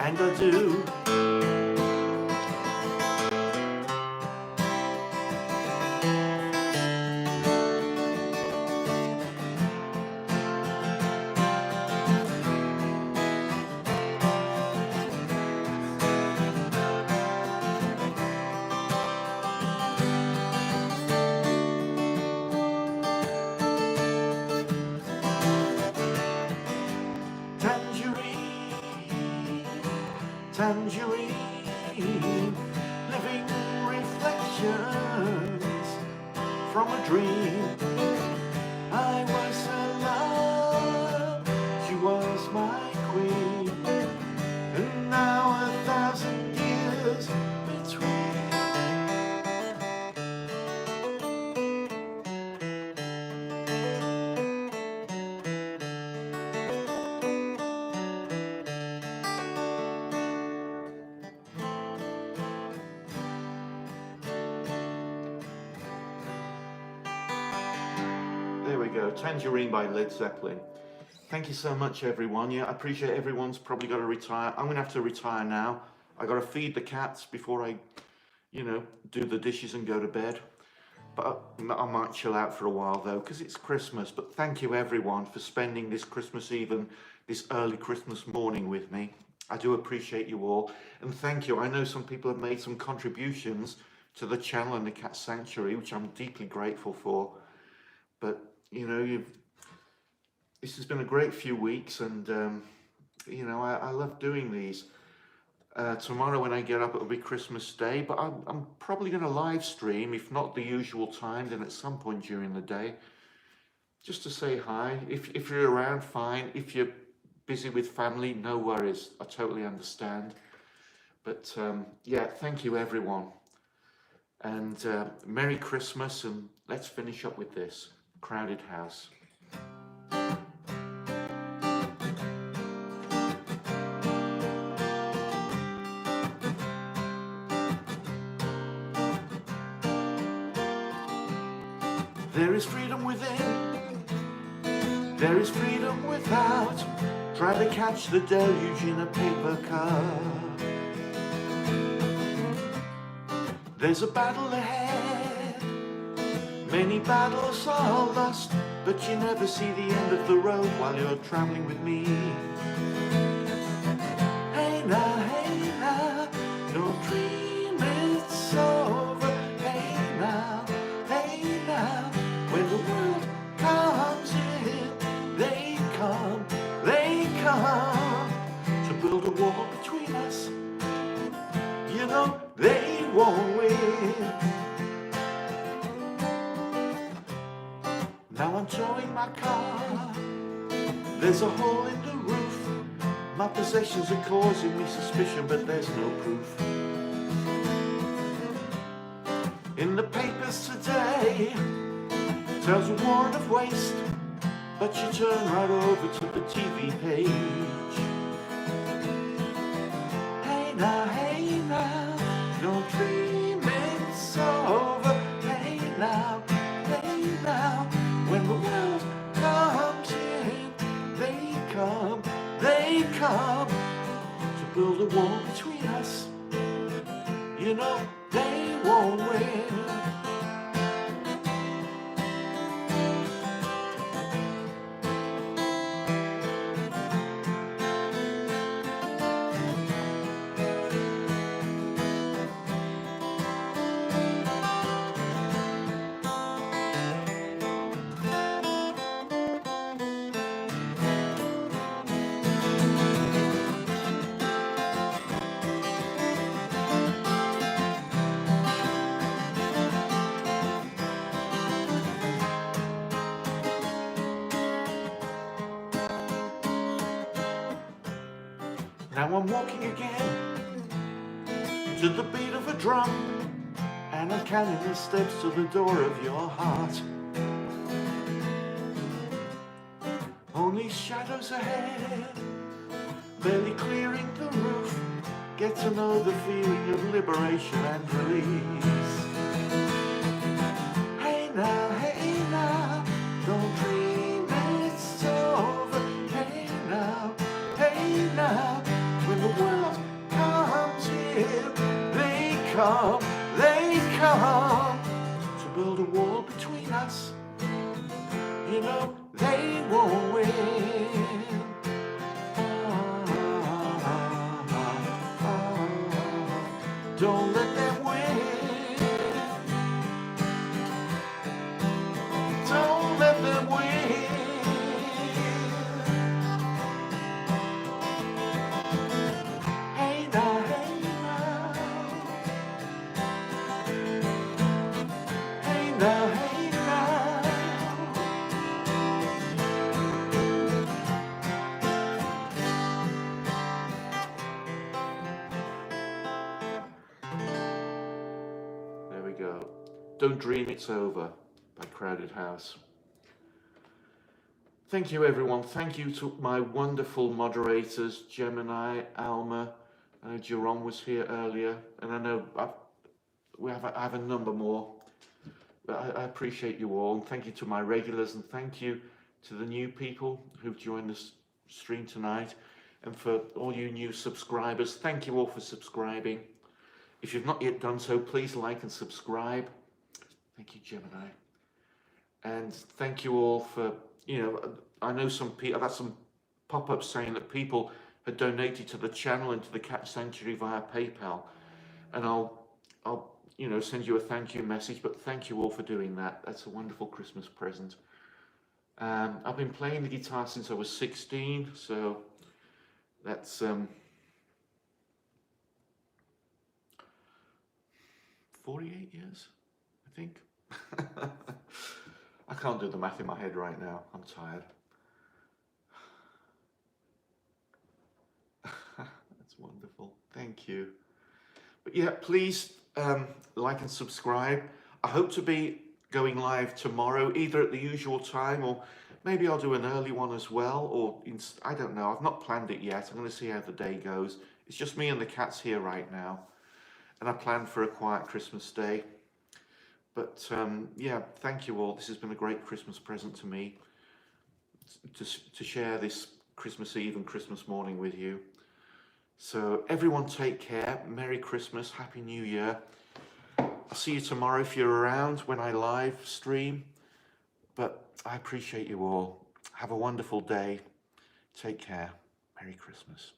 And I do. tangerine, living reflections from a dream. I was her love, she was my queen, and now 1,000 years between. There we go, Tangerine by Led Zeppelin. Thank you so much, everyone. Yeah, I appreciate everyone's probably got to retire. I'm going to have to retire now. I got to feed the cats before I, do the dishes and go to bed. But I might chill out for a while though, because it's Christmas. But thank you, everyone, for spending this Christmas Eve and this early Christmas morning with me. I do appreciate you all. And thank you. I know some people have made some contributions to the channel and the Cat Sanctuary, which I'm deeply grateful for. But this has been a great few weeks, and I love doing these. Tomorrow when I get up, it'll be Christmas Day, but I'm probably going to live stream, if not the usual time, then at some point during the day, just to say hi. If you're around, fine. If you're busy with family, no worries. I totally understand. But yeah, thank you, everyone. And Merry Christmas, and let's finish up with this. Crowded House. There is freedom within, there is freedom without. Try to catch the deluge in a paper cup. There's a battle ahead, many battles are lost, but you never see the end of the road while you're traveling with me. Hey now, don't dream it's over. Hey now, when the world comes in, they come to build a wall between us. They won't win. Now I'm towing my car, there's a hole in the roof. My possessions are causing me suspicion, but there's no proof. In the papers today, tells a warrant of waste, but you turn right over to the TV page. Hey now, don't dream it's over. Hey now, when the world comes in, they come to build a wall between us. They won't win. Now I'm walking again to the beat of a drum, and I'm counting the steps to the door of your heart. Only shadows ahead, barely clearing the roof. Get to know the feeling of liberation and release. Hey now, don't dream it's over. Hey now, when the world comes in, they come to build a wall between us. They won't win. Don't let them win. Don't let them win. Hey now, Don't Dream It's Over by Crowded House. Thank you, everyone. Thank you to my wonderful moderators, Gemini, Alma. I know Jerome was here earlier, and I know I have a number more. But I appreciate you all, and thank you to my regulars, and thank you to the new people who've joined this stream tonight, and for all you new subscribers, thank you all for subscribing. If you've not yet done so, please like and subscribe. Thank you, Gemini. And thank you all for, you know, I know some people, I've had some pop-ups saying that people had donated to the channel and to the Cat Sanctuary via PayPal, and I'll you know, send you a thank you message, but thank you all for doing that. That's a wonderful Christmas present. I've been playing the guitar since I was 16, so that's 48 years, I think. I can't do the math in my head right now. I'm tired. That's wonderful. Thank you. But yeah, please like and subscribe. I hope to be going live tomorrow, either at the usual time, or maybe I'll do an early one as well, or I don't know. I've not planned it yet. I'm going to see how the day goes. It's just me and the cats here right now, and I planned for a quiet Christmas day. But yeah, thank you all. This has been a great Christmas present to me, to share this Christmas Eve and Christmas morning with you. So everyone take care. Merry Christmas, Happy New Year. I'll see you tomorrow if you're around when I live stream. But I appreciate you all. Have a wonderful day. Take care. Merry Christmas.